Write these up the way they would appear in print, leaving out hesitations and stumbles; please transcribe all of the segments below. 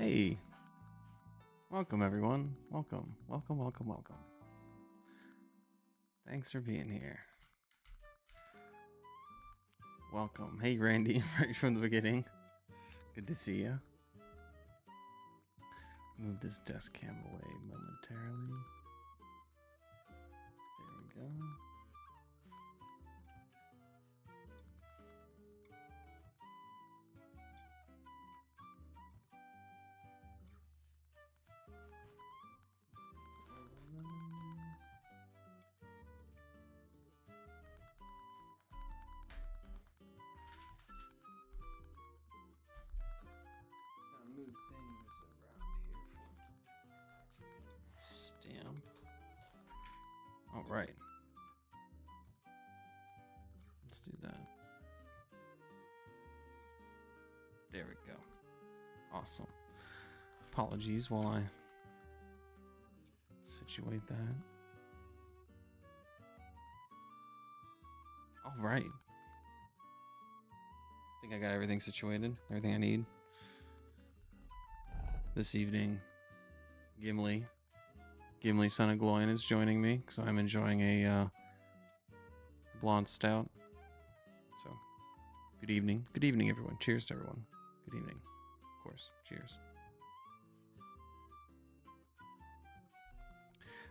Hey, welcome everyone. Welcome. Thanks for being here. Welcome. Hey, Randy, right from the beginning. Good to see you. Move this desk cam away momentarily. There we go. Move things around here for stamp. All right. Let's do that. There we go. Awesome. Apologies while I situate that. All right. I think I got everything situated, everything I need. This evening, Gimli, son of Gloin, is joining me because I'm enjoying a blonde stout. So, good evening, everyone. Cheers to everyone. Good evening, of course. Cheers.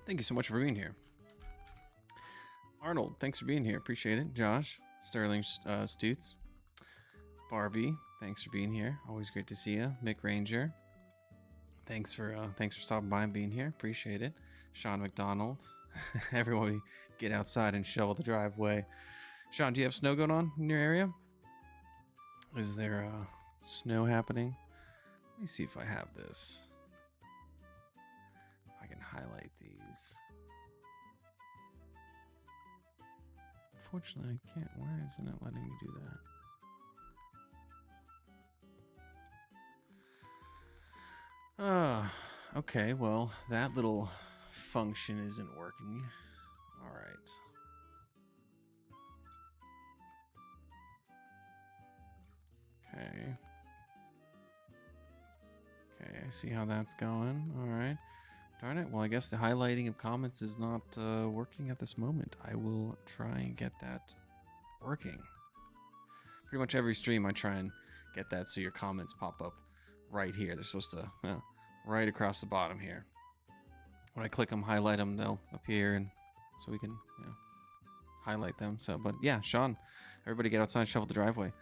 Thank you so much for being here, Arnold. Thanks for being here. Appreciate it. Josh, Sterling, Stutes, Barbie. Thanks for being here. Always great to see you. Mick Ranger. Thanks for stopping by and being here. Appreciate it. Sean McDonald. Everybody get outside and shovel the driveway. Sean, do you have snow going on in your area? Is there snow happening? Let me see if I have this. I can highlight these. Unfortunately, I can't. Why isn't it letting me do that? Okay, well, that little function isn't working. All right. Okay. Okay, I see how that's going. All right. Darn it. Well, I guess the highlighting of comments is not working at this moment. I will try and get that working. Pretty much every stream I try and get that so your comments pop up right here. They're supposed to, right across the bottom here. When I click them, highlight them, they'll appear, and so we can, highlight them. So, but yeah, Sean, everybody get outside and shovel the driveway.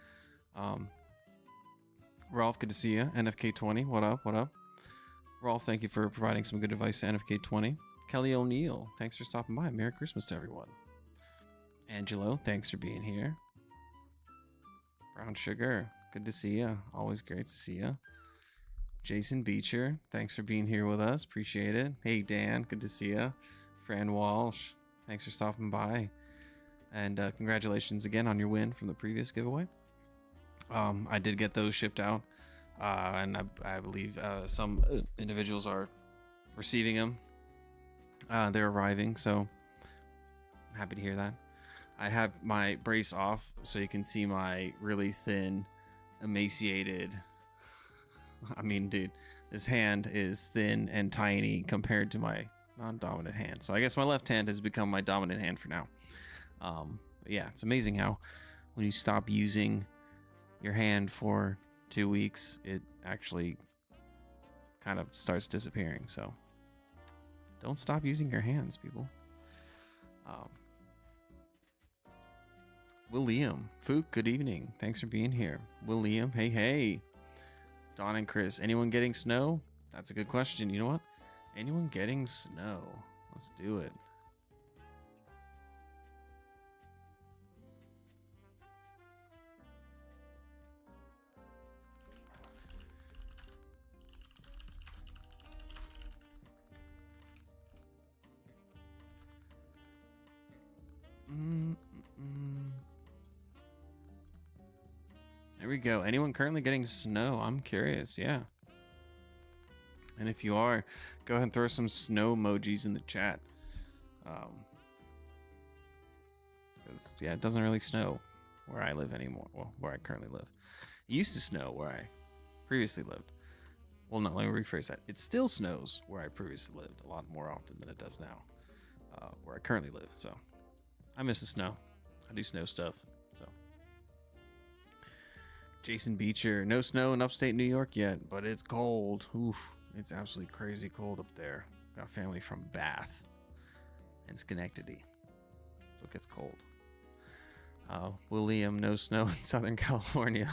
Rolf, good to see you. NFK20, what up, what up? Rolf, thank you for providing some good advice to NFK20. Kelly O'Neill, thanks for stopping by. Merry Christmas to everyone. Angelo, thanks for being here. Brown Sugar, good to see you. Always great to see you. Jason Beecher, thanks for being here with us. Appreciate it. Hey, Dan, good to see you. Fran Walsh, thanks for stopping by. And congratulations again on your win from the previous giveaway. I did get those shipped out, and I believe some individuals are receiving them. They're arriving, so I'm happy to hear that. I have my brace off so you can see my really thin, emaciated... I mean, dude, this hand is thin and tiny compared to my non-dominant hand. So I guess my left hand has become my dominant hand for now. But yeah, it's amazing how when you stop using your hand for 2 weeks, it actually kind of starts disappearing. So don't stop using your hands, people. William, Fook, good evening. Thanks for being here. William, hey, hey. Don and Chris, anyone getting snow? That's a good question. You know what? Anyone getting snow? Let's do it. There we go. Anyone currently getting snow? I'm curious, yeah. And if you are, go ahead and throw some snow emojis in the chat. Because, yeah, it doesn't really snow where I live anymore. Well, where I currently live. It used to snow where I previously lived. Well, no, let me rephrase that. It still snows where I previously lived a lot more often than it does now, where I currently live. So I miss the snow. I do snow stuff. So Jason Beecher, no snow in upstate New York yet, but it's cold. Oof, it's absolutely crazy cold up there. Got family from Bath and Schenectady, so it gets cold. William, no snow in Southern California.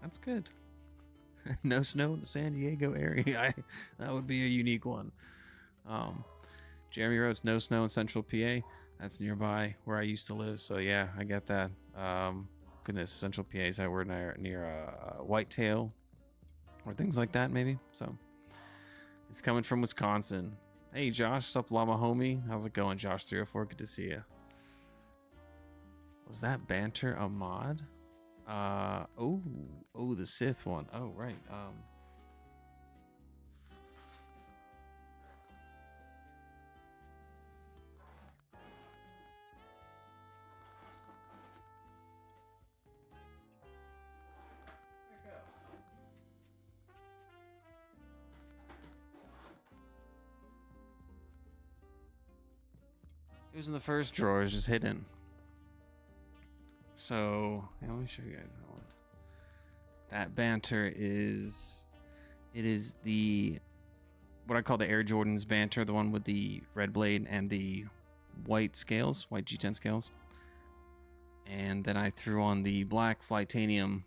That's good. No snow in the San Diego area. That would be a unique one. Jeremy Rhodes, no snow in Central PA. That's nearby where I used to live. So yeah, I get that. Goodness, Central PA, is that we're near Whitetail or things like that, maybe. So it's coming from Wisconsin. Hey Josh, sup llama homie? How's it going, Josh 304? Good to see you. Was that banter a mod? Oh, the Sith one. Oh, right. It was in the first drawer, it's just hidden. So, yeah, let me show you guys that one. That banter is, it is the, what I call the Air Jordans banter, the one with the red blade and the white scales, white G10 scales. And then I threw on the black Flightanium,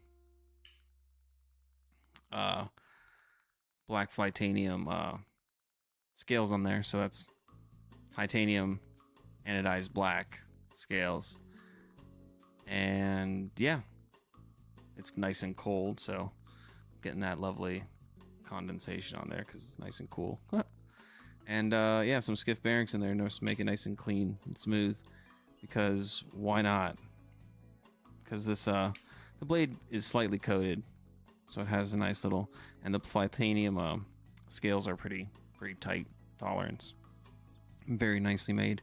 scales on there. So that's titanium anodized black scales. And yeah, it's nice and cold, so getting that lovely condensation on there because it's nice and cool. And yeah, some skiff bearings in there to make it nice and clean and smooth, because why not? Because this the blade is slightly coated, so it has a nice little, and the titanium scales are pretty tight tolerance, very nicely made.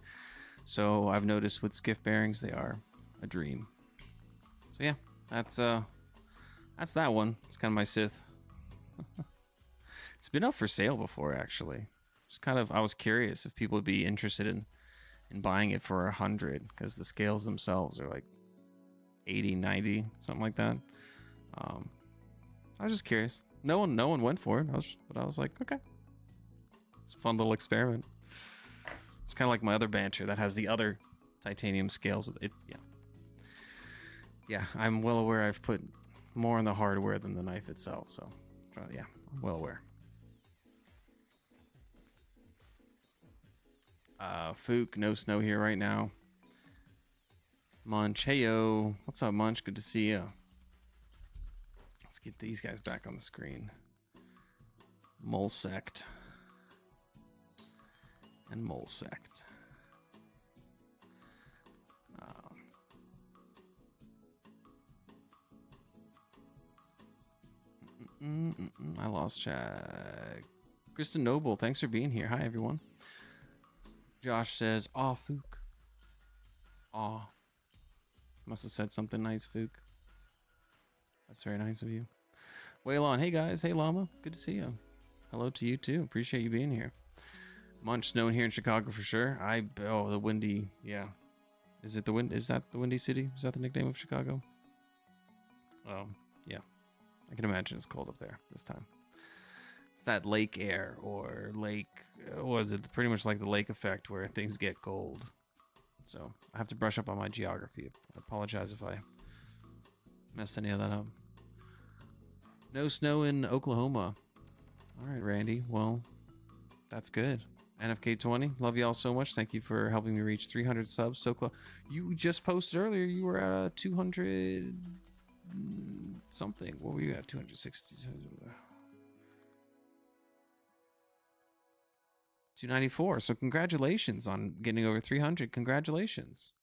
So I've noticed with skiff bearings, they are a dream. So yeah, that's that one. It's kind of my Sith. It's been up for sale before, actually. Just kind of, I was curious if people would be interested in buying it for 100, because the scales themselves are like 80, 90, something like that. I was just curious. No one went for it. But I was like, okay, it's a fun little experiment. It's kind of like my other banter that has the other titanium scales with it. Yeah, I'm well aware I've put more in the hardware than the knife itself. So yeah, I'm well aware. Fook, no snow here right now. Munch, hey yo, what's up, Munch? Good to see you. Let's get these guys back on the screen. Molesect and Molesect. I lost track. Kristen Noble, thanks for being here. Hi, everyone. Josh says, "Aw, Fook." Aw. Must have said something nice, Fook. That's very nice of you. Waylon, hey guys. Hey, Llama. Good to see you. Hello to you, too. Appreciate you being here. Munch snowing here in Chicago for sure. Oh, the windy, yeah. Is it the wind? Is that the Windy City? Is that the nickname of Chicago? Yeah. I can imagine it's cold up there this time. It's that lake air, or lake, was it pretty much like the lake effect where things get cold. So I have to brush up on my geography. I apologize if I messed any of that up. No snow in Oklahoma. All right, Randy. Well, that's good. NFK20, love y'all so much. Thank you for helping me reach 300 subs so close. You just posted earlier you were at 200 something. What were you at? 260. 294. So congratulations on getting over 300. Congratulations.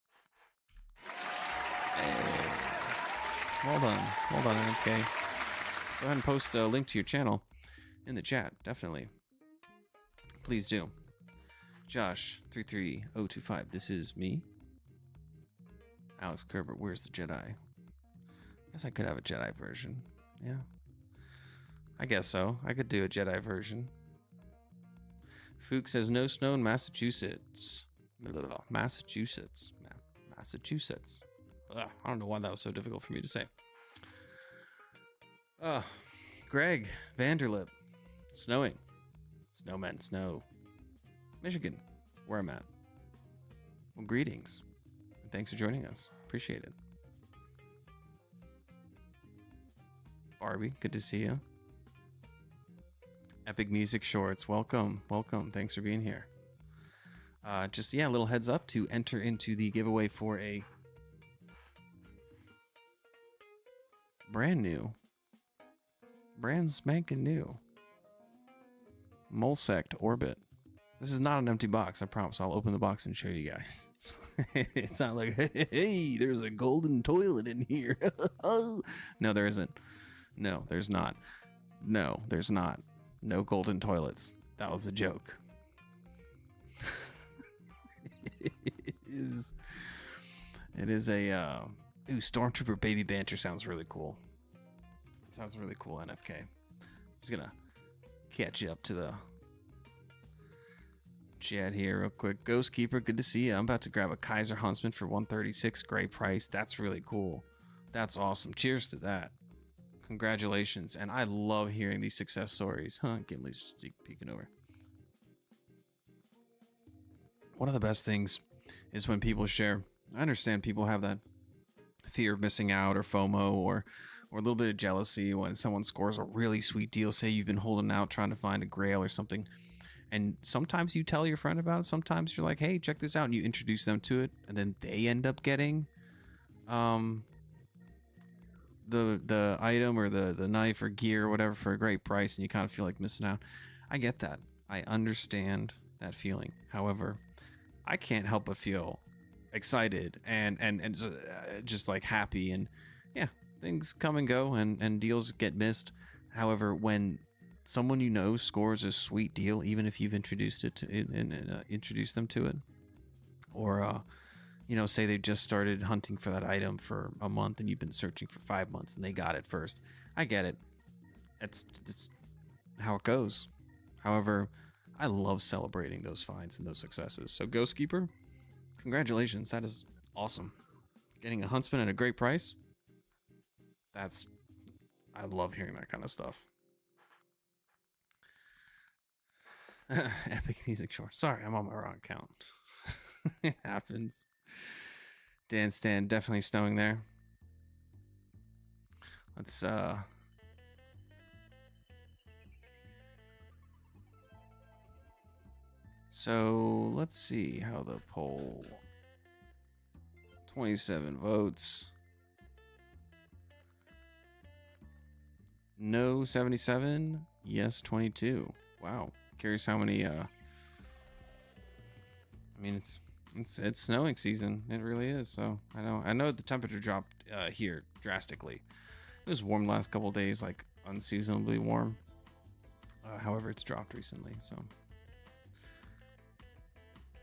Hey. Well done, NFK. Go ahead and post a link to your channel in the chat. Definitely. Please do. Josh 33025. This is me. Alex Kerber. Where's the Jedi? Guess I could have a Jedi version. Yeah. I guess so. I could do a Jedi version. Fook says no snow in Massachusetts. Massachusetts. Massachusetts. Ugh, I don't know why that was so difficult for me to say. Greg Vanderlip. Snowing. Snowmen. Snow. Michigan. Where I'm at. Well, greetings. And thanks for joining us. Appreciate it. Barbie, good to see you. Epic Music Shorts, welcome. Thanks for being here. Just, yeah, a little heads up to enter into the giveaway for a brand spanking new Molesect Orbit. This is not an empty box, I promise. I'll open the box and show you guys. It's not like, hey, there's a golden toilet in here. No, there isn't. No, there's not. No, there's not. No golden toilets. That was a joke. It is a ooh, Stormtrooper Baby Banter sounds really cool. It sounds really cool, NFK. I'm just gonna catch you up to the chat here real quick. Ghost Keeper, good to see you. I'm about to grab a Kaiser Huntsman for 136, great price. That's really cool. That's awesome. Cheers to that. Congratulations. And I love hearing these success stories. Gimli's just peeking over. One of the best things is when people share. I understand people have that fear of missing out or FOMO or a little bit of jealousy when someone scores a really sweet deal. Say you've been holding out trying to find a grail or something. And sometimes you tell your friend about it. Sometimes you're like, hey, check this out. And you introduce them to it. And then they end up getting the item or the knife or gear or whatever for a great price. And you kind of feel like missing out. I get that. I understand that feeling. However, I can't help but feel excited and just like happy. And yeah, things come and go and deals get missed. However, when someone you know scores a sweet deal, even if you've introduced it to introduced them to it, or you know, say they just started hunting for that item for a month and you've been searching for 5 months and they got it first. I get it. It's how it goes. However, I love celebrating those finds and those successes. So Ghost Keeper, congratulations. That is awesome. Getting a Huntsman at a great price. I love hearing that kind of stuff. Epic Music Short. Sorry, I'm on my wrong account. It happens. Dan Stan, definitely snowing there. Let's so let's see how the poll. 27 votes. No 77. Yes 22. Wow. Curious how many I mean it's snowing season. It really is. So I know the temperature dropped here drastically. It was warm the last couple days, like unseasonably warm. However, it's dropped recently, so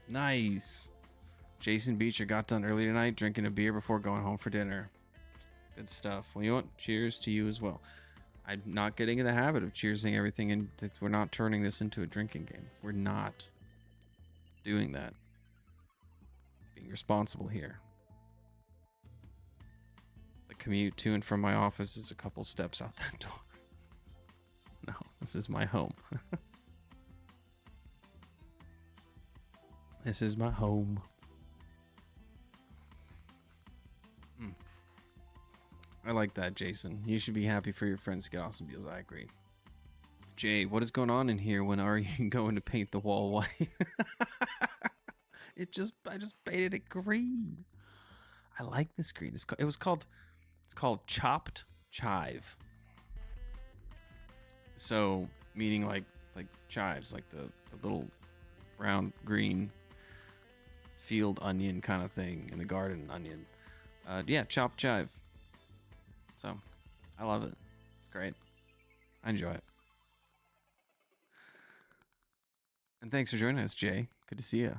nice. Jason Beecher got done early tonight drinking a beer before going home for dinner. Good stuff. Well, you know what? Cheers to you as well. I'm not getting in the habit of cheersing everything, and we're not turning this into a drinking game. We're not doing that. Being responsible here. The commute to and from my office is a couple steps out that door. No, this is my home. This is my home. I like that, Jason. You should be happy for your friends to get awesome deals. I agree. Jay, what is going on in here? When are you going to paint the wall white? I just painted it green. I like this green. It's called chopped chive. So meaning like chives, like the little round green field onion kind of thing in the garden onion. Yeah, chopped chive. So I love it. It's great. I enjoy it. And thanks for joining us, Jay. Good to see you.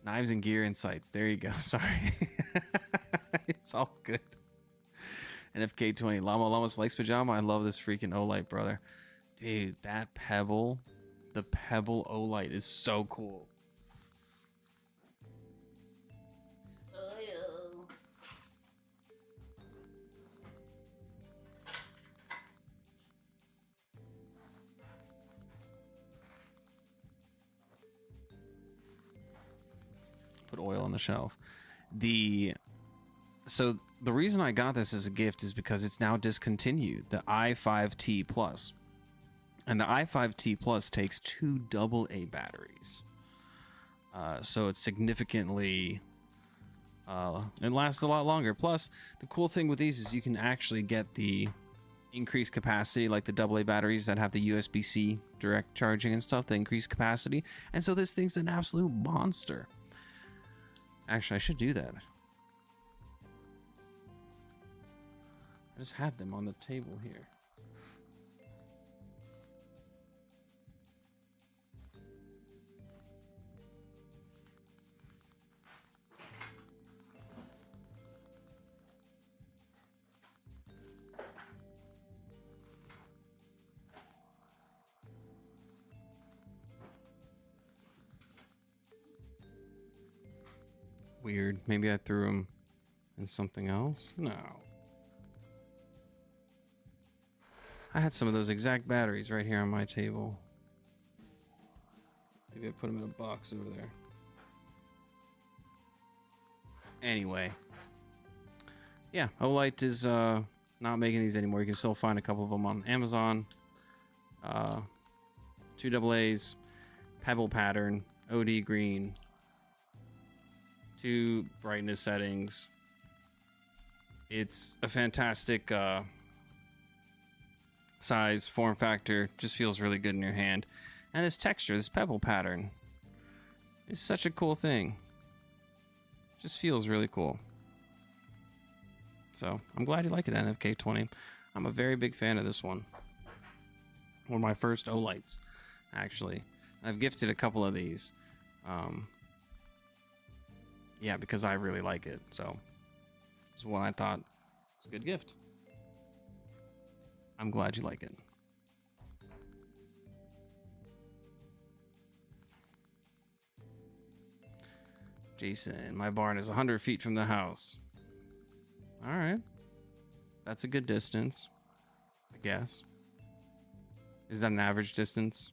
Knives and gear insights. There you go. Sorry. It's all good. NFK20 Llama Slice Pajama. I love this freaking Olight, brother. Dude, that Pebble, the Pebble Olight is so cool. Put oil on the shelf. So the reason I got this as a gift is because it's now discontinued, the i5T Plus. And the i5T Plus takes 2 AA batteries. So it's significantly, it lasts a lot longer. Plus, the cool thing with these is you can actually get the increased capacity, like the AA batteries that have the USB-C direct charging and stuff, the increased capacity. And so this thing's an absolute monster. Actually, I should do that. I just had them on the table here. Weird. Maybe I threw them in something else? No. I had some of those exact batteries right here on my table. Maybe I put them in a box over there. Anyway. Yeah, Olight is not making these anymore. You can still find a couple of them on Amazon. 2 AA's, Pebble pattern, OD green, 2 brightness settings. It's a fantastic size, form factor, just feels really good in your hand. And this texture, this pebble pattern, is such a cool thing. Just feels really cool. So I'm glad you like it, NFK20. I'm a very big fan of this one. One of my first Olights, actually. I've gifted a couple of these. Yeah, because I really like it. So it's one I thought was a good gift. I'm glad you like it. Jason, my barn is 100 feet from the house. All right. That's a good distance, I guess. Is that an average distance?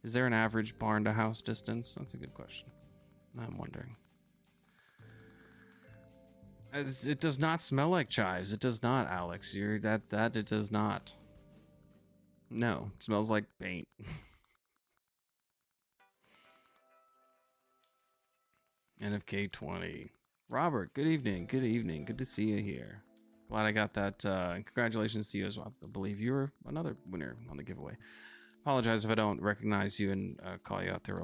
Is there an average barn to house distance? That's a good question. I'm wondering. As it does not smell like chives. It does not, Alex. That it does not. No, it smells like paint. NFK20. Robert, good evening. Good evening. Good to see you here. Glad I got that. Congratulations to you as well. I believe you were another winner on the giveaway. Apologize if I don't recognize you and call you out. There were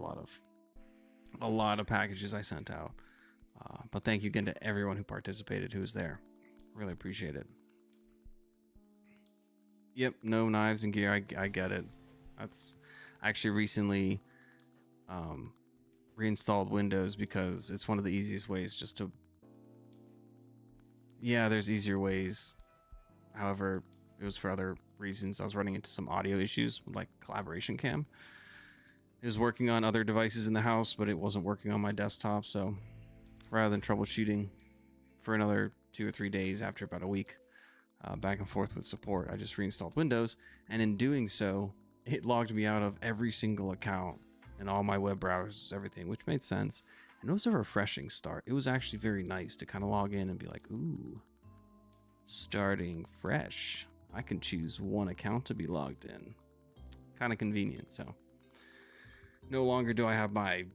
a lot of packages I sent out. But thank you again to everyone who participated, who was there. Really appreciate it. Yep, no knives and gear. I get it. That's actually recently reinstalled Windows because it's one of the easiest ways just to... Yeah, there's easier ways. However, it was for other reasons. I was running into some audio issues with like Collaboration Cam. It was working on other devices in the house, but it wasn't working on my desktop. So rather than troubleshooting for another 2 or 3 days after about a week, back and forth with support, I just reinstalled Windows. And in doing so, it logged me out of every single account and all my web browsers, everything, which made sense. And it was a refreshing start. It was actually very nice to kind of log in and be like, ooh, starting fresh. I can choose one account to be logged in. Kind of convenient. So no longer do I have my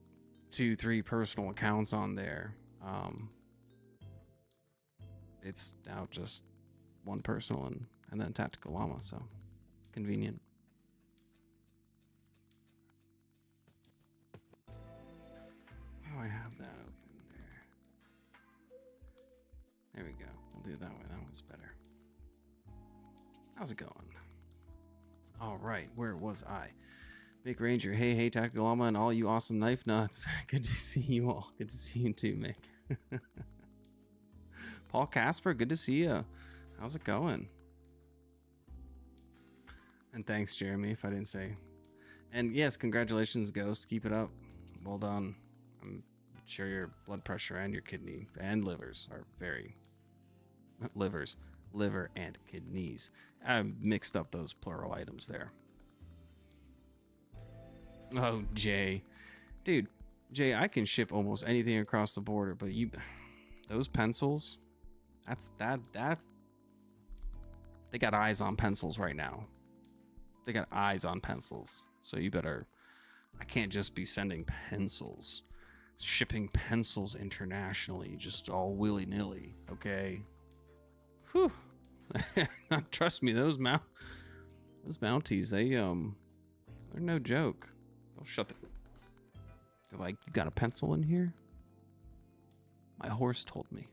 2-3 personal accounts on there. It's now just one personal and then Tactical Llama. So convenient. Oh, I have that open there. There we go. We'll do it that way. That one's better. How's it going? All right. Where was I? Mick Ranger. Hey, Tactical Llama and all you awesome knife nuts. Good to see you all. Good to see you too, Mick. Paul Casper. Good to see you. How's it going? And thanks, Jeremy, if I didn't say. And yes, congratulations, Ghost. Keep it up. Well done. I'm sure your blood pressure and your kidney and livers are very... Liver and kidneys. I mixed up those plural items there. Oh, Jay. Dude, Jay, I can ship almost anything across the border, but those pencils, that they got eyes on pencils right now. They got eyes on pencils. So you better, I can't just be sending pencils, shipping pencils internationally, just all willy-nilly, okay? Whew. Trust me, those Mounties, they're no joke. Oh, shut the... They're like, you got a pencil in here? My horse told me.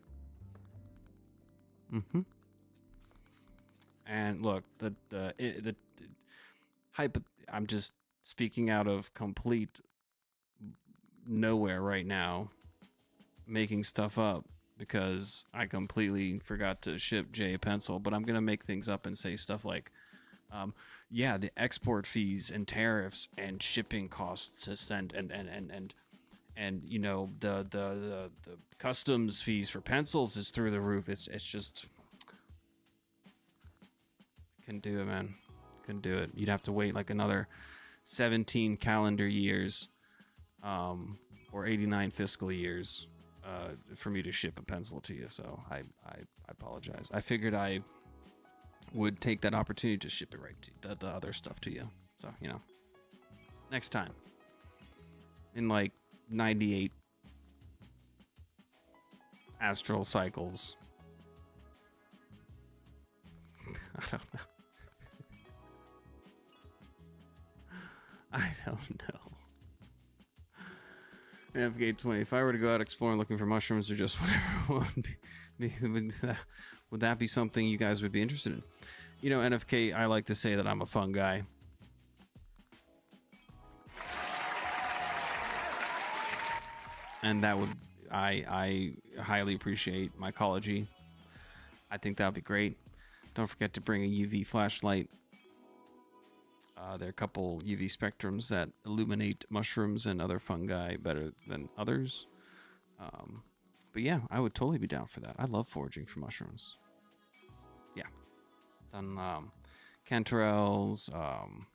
Mm-hmm. And look, the hype. I'm just speaking out of complete nowhere right now, making stuff up because I completely forgot to ship Jay a pencil. But I'm gonna make things up and say stuff like, yeah, the export fees and tariffs and shipping costs to send and you know the customs fees for pencils is through the roof. It's just couldn't do it, man. Couldn't do it. You'd have to wait like another 17 calendar years, or 89 fiscal years, for me to ship a pencil to you. So I apologize. I figured I would take that opportunity to ship it right to the other stuff to you. So, you know, next time in like 98 astral cycles. I don't know. I don't know. FK20, if I were to go out exploring looking for mushrooms or just whatever, would that be something you guys would be interested in? You know, NFK, I like to say that I'm a fun guy. And that would, I highly appreciate mycology. I think that would be great. Don't forget to bring a UV flashlight. There are a couple UV spectrums that illuminate mushrooms and other fungi better than others. But yeah, I would totally be down for that. I love foraging for mushrooms. Yeah. Done canterelles, kind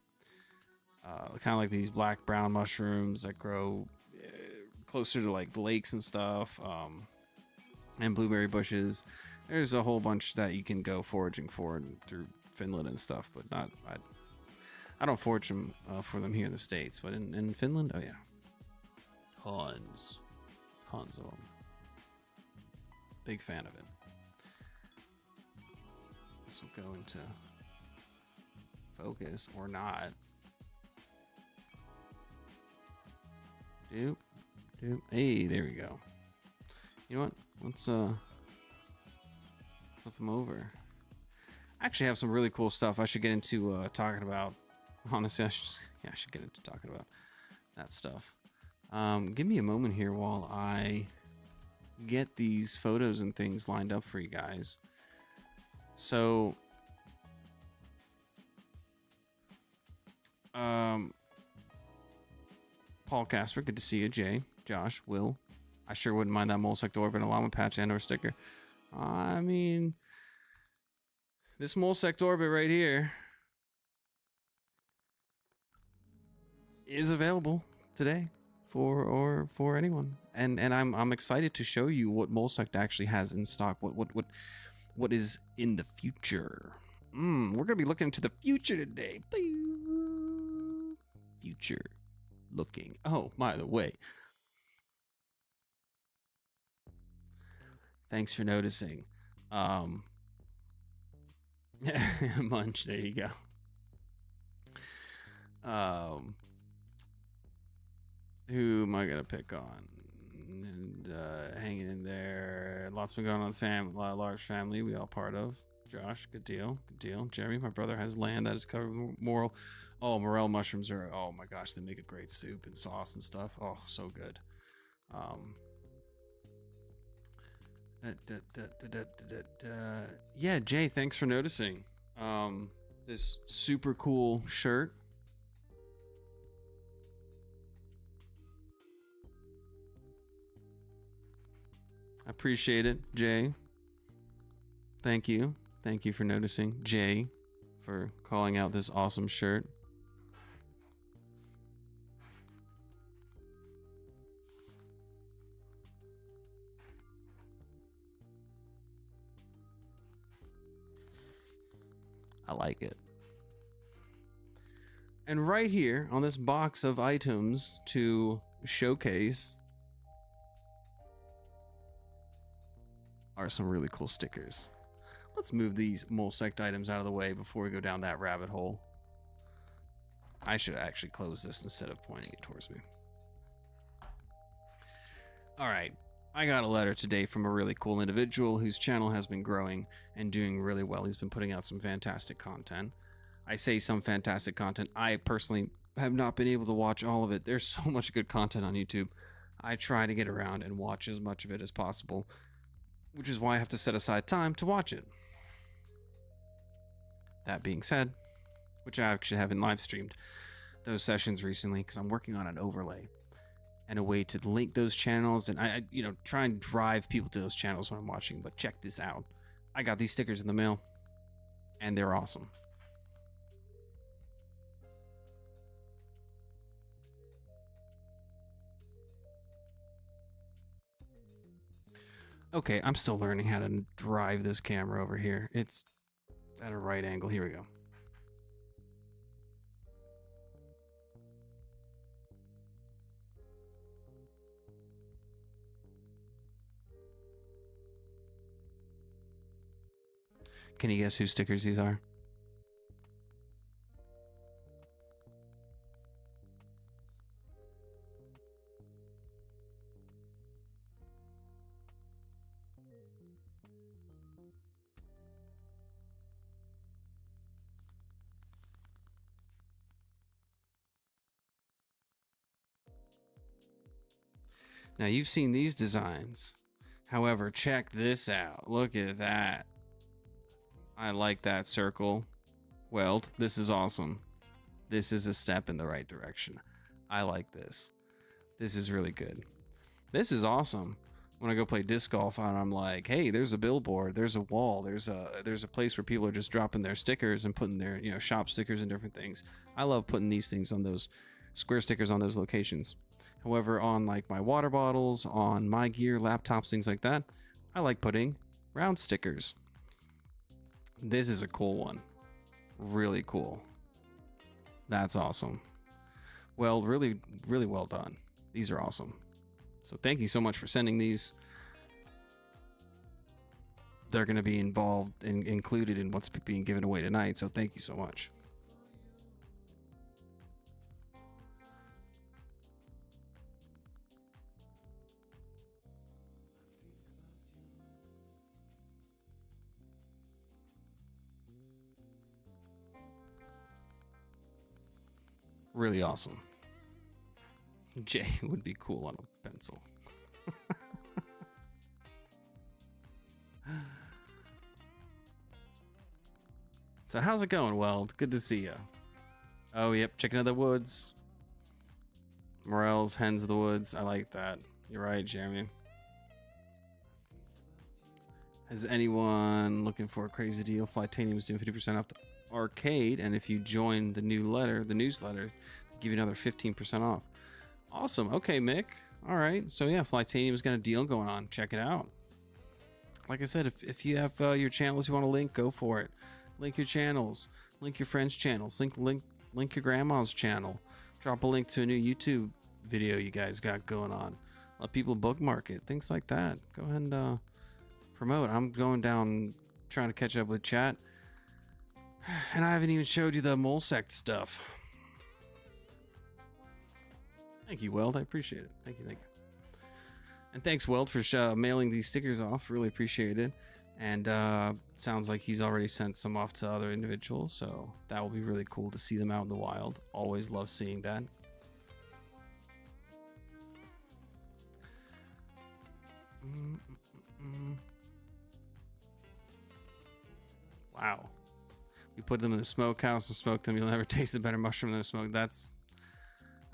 of like these black-brown mushrooms that grow closer to like lakes and stuff, and blueberry bushes. There's a whole bunch that you can go foraging for through Finland and stuff, but not... I don't forage them for them here in the States, but in Finland, oh yeah, tons of them. Big fan of it. This will go into focus or not. Doop. Hey, there we go. You know what? Let's flip them over. I actually have some really cool stuff I should get into talking about. Honestly, I should get into talking about that stuff. Give me a moment here while I get these photos and things lined up for you guys. So, Paul Casper, good to see you. Jay, Josh, Will. I sure wouldn't mind that Molesect Orb and a llama patch and or sticker. I mean, this Molesect Orbit right here is available today for anyone, and I'm excited to show you what Molesect actually has in stock. What is in the future? We're gonna be looking into the future today. Future looking. Oh, by the way, thanks for noticing. Munch. There you go. Who am I gonna pick on? And hanging in there. Lots been going on. Large family. We all part of. Josh, good deal. Jeremy, my brother has land that is covered with morel. Oh, morel mushrooms are. Oh my gosh, they make a great soup and sauce and stuff. Oh, so good. Yeah, Jay, thanks for noticing. This super cool shirt. I appreciate it, Jay. Thank you. Thank you for noticing, Jay, for calling out this awesome shirt. I like it. And right here on this box of items to showcase are some really cool stickers. Let's move these mole sect items out of the way before we go down that rabbit hole. I should actually close this instead of pointing it towards me. All right. I got a letter today from a really cool individual whose channel has been growing and doing really well. He's been putting out some fantastic content. I say some fantastic content. I personally have not been able to watch all of it. There's so much good content on YouTube. I try to get around and watch as much of it as possible, which is why I have to set aside time to watch it. That being said, which I actually haven't live streamed those sessions recently because I'm working on an overlay and a way to link those channels, and I try and drive people to those channels when I'm watching. But check this out. I got these stickers in the mail and they're awesome. Okay, I'm still learning how to drive this camera over here. It's at a right angle. Here we go. Can you guess whose stickers these are? Now, you've seen these designs. However, check this out. Look at that. I like that circle. Weld, this is awesome. This is a step in the right direction. I like this. This is really good. This is awesome. When I go play disc golf and I'm like, hey, there's a billboard, there's a wall, there's a place where people are just dropping their stickers and putting their shop stickers and different things. I love putting these things on those square stickers on those locations. However, on like my water bottles, on my gear, laptops, things like that, I like putting round stickers. This is a cool one. Really cool. That's awesome. Well, really, really well done. These are awesome. So thank you so much for sending these. They're going to be involved and included in what's being given away tonight. So thank you so much. Really awesome. J would be cool on a pencil. So how's it going, Weld? Good to see you. Oh, yep, Chicken of the Woods. Morels, Hens of the Woods. I like that. You're right, Jeremy. Is anyone looking for a crazy deal? Flytanium is doing 50% off the arcade, and if you join the newsletter, they give you another 15% off. Awesome. Okay, Mick. All right. So yeah, Flytanium's got a deal going on. Check it out. Like I said, if you have your channels you want to link, go for it. Link your channels. Link your friends' channels. Link your grandma's channel. Drop a link to a new YouTube video you guys got going on. Let people bookmark it. Things like that. Go ahead and promote. I'm going down trying to catch up with chat. And I haven't even showed you the mole sect stuff. Thank you, Weld. I appreciate it. Thank you. And thanks, Weld, for mailing these stickers off. Really appreciate it. And sounds like he's already sent some off to other individuals. So that will be really cool to see them out in the wild. Always love seeing that. Wow. You put them in the smokehouse and smoke them, you'll never taste a better mushroom than a smoke. That's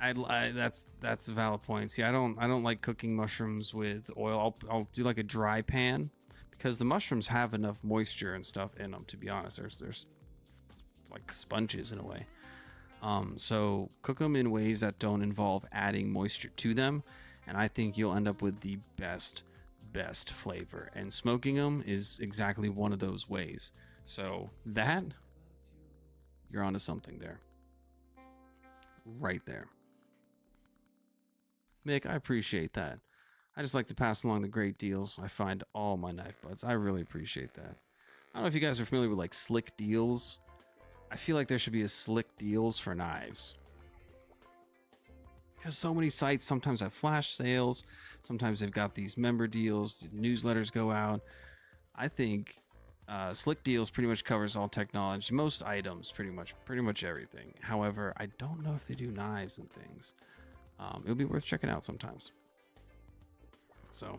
a valid point. See, I don't like cooking mushrooms with oil. I'll do like a dry pan because the mushrooms have enough moisture and stuff in them. To be honest, there's like sponges in a way. So cook them in ways that don't involve adding moisture to them, and I think you'll end up with the best flavor. And smoking them is exactly one of those ways. So that, you're onto something there. Right there. Mick, I appreciate that. I just like to pass along the great deals I find all my knife buds. I really appreciate that. I don't know if you guys are familiar with like Slick Deals. I feel like there should be a Slick Deals for knives. Because so many sites sometimes have flash sales. Sometimes they've got these member deals. Newsletters go out. I think Slick Deals pretty much covers all technology, most items, pretty much everything. However, I don't know if they do knives and things. It would be worth checking out sometimes. So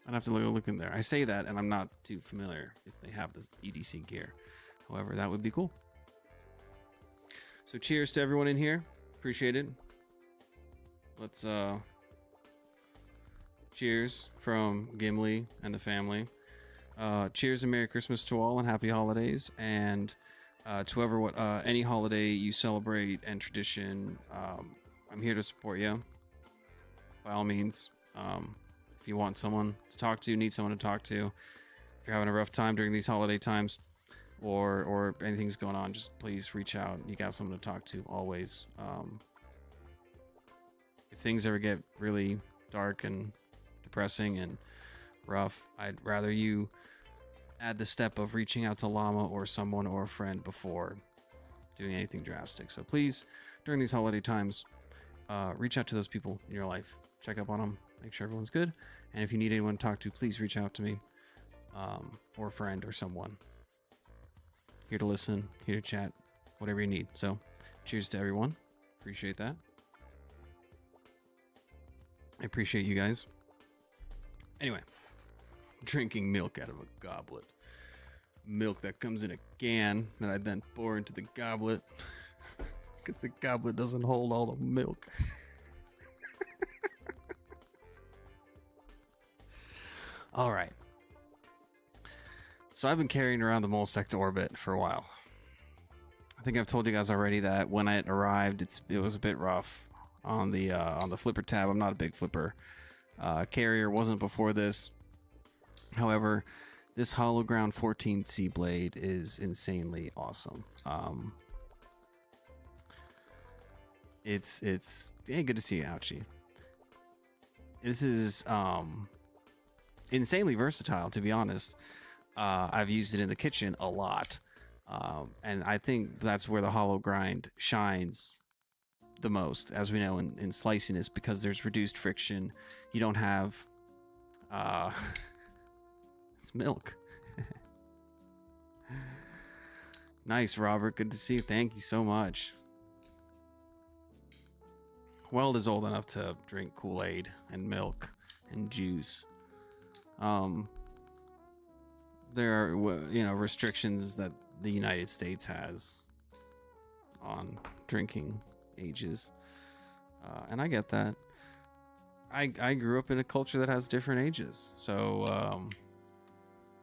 I'd have to look in there. I say that, and I'm not too familiar if they have this EDC gear. However, that would be cool. So cheers to everyone in here. Appreciate it. Let's cheers from Gimli and the family. Cheers and Merry Christmas to all and Happy Holidays. And to whoever, any holiday you celebrate and tradition, I'm here to support you. By all means, if you want someone to talk to, need someone to talk to, if you're having a rough time during these holiday times, or anything's going on, just please reach out. You got someone to talk to always. If things ever get really dark and depressing and rough, I'd rather you add the step of reaching out to Llama or someone or a friend before doing anything drastic. So please, during these holiday times, reach out to those people in your life. Check up on them. Make sure everyone's good. And if you need anyone to talk to, please reach out to me, or a friend or someone. Here to listen, here to chat, whatever you need. So cheers to everyone. Appreciate that. I appreciate you guys. Anyway, drinking milk out of a goblet. Milk that comes in a can that I then pour into the goblet because the goblet doesn't hold all the milk. All right. So I've been carrying around the Mole Sector Orbit for a while. I think I've told you guys already that when it arrived, it was a bit rough on the flipper tab. I'm not a big flipper carrier. Wasn't before this. However, this Hollow Ground 14C blade is insanely awesome. It's good to see you, Ouchie. This is insanely versatile, to be honest. I've used it in the kitchen a lot, and I think that's where the hollow grind shines the most, as we know, in sliciness, because there's reduced friction. You don't have it's milk. Nice, Robert. Good to see you. Thank you so much. Weld is old enough to drink Kool-Aid and milk and juice. There are, restrictions that the United States has on drinking ages, and I get that. I grew up in a culture that has different ages, so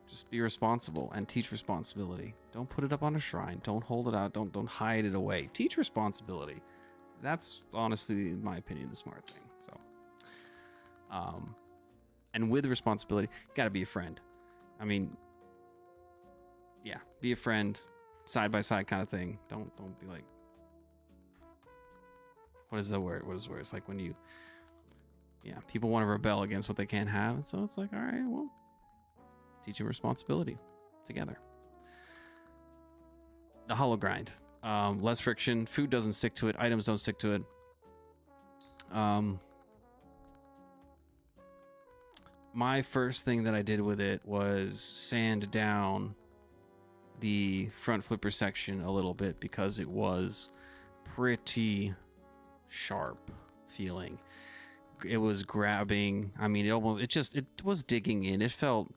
just be responsible and teach responsibility. Don't put it up on a shrine. Don't hold it out. Don't hide it away. Teach responsibility. That's honestly, in my opinion, the smart thing. So, and with responsibility, you gotta be a friend. I mean, yeah, be a friend, side by side kind of thing. Don't be like, what is the word? It's like when people want to rebel against what they can't have, and so it's like, all right, well, teach them responsibility together. The hollow grind, less friction, food doesn't stick to it, items don't stick to it. My first thing that I did with it was sand down the front flipper section a little bit because it was pretty sharp feeling. It was grabbing. I mean, it was digging in. It felt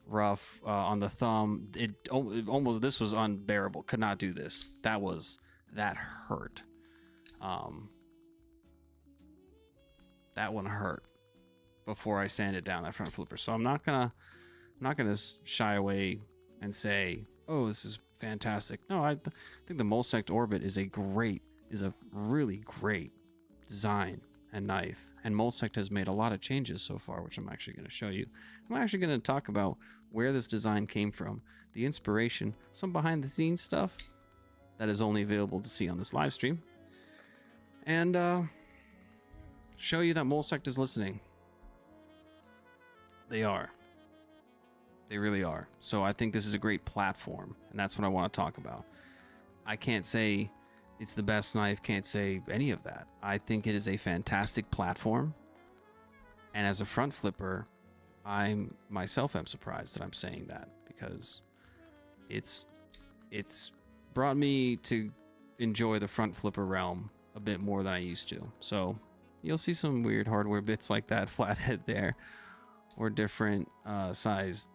rough on the thumb. It almost, this was unbearable. Could not do this. That hurt. That one hurt before I sanded down that front flipper. So I'm not gonna shy away and say, oh, this is fantastic. No, I think the Molesect Orbit is a really great design and knife. And Molesect has made a lot of changes so far, which I'm actually going to show you. I'm actually going to talk about where this design came from, the inspiration, some behind the scenes stuff that is only available to see on this live stream, and show you that Molesect is listening. They are. They really are. So I think this is a great platform, and that's what I want to talk about. I can't say it's the best knife, can't say any of that. I think it is a fantastic platform, and as a front flipper, I myself am surprised that I'm saying that, because it's brought me to enjoy the front flipper realm a bit more than I used to. So you'll see some weird hardware bits like that flathead there, or different sized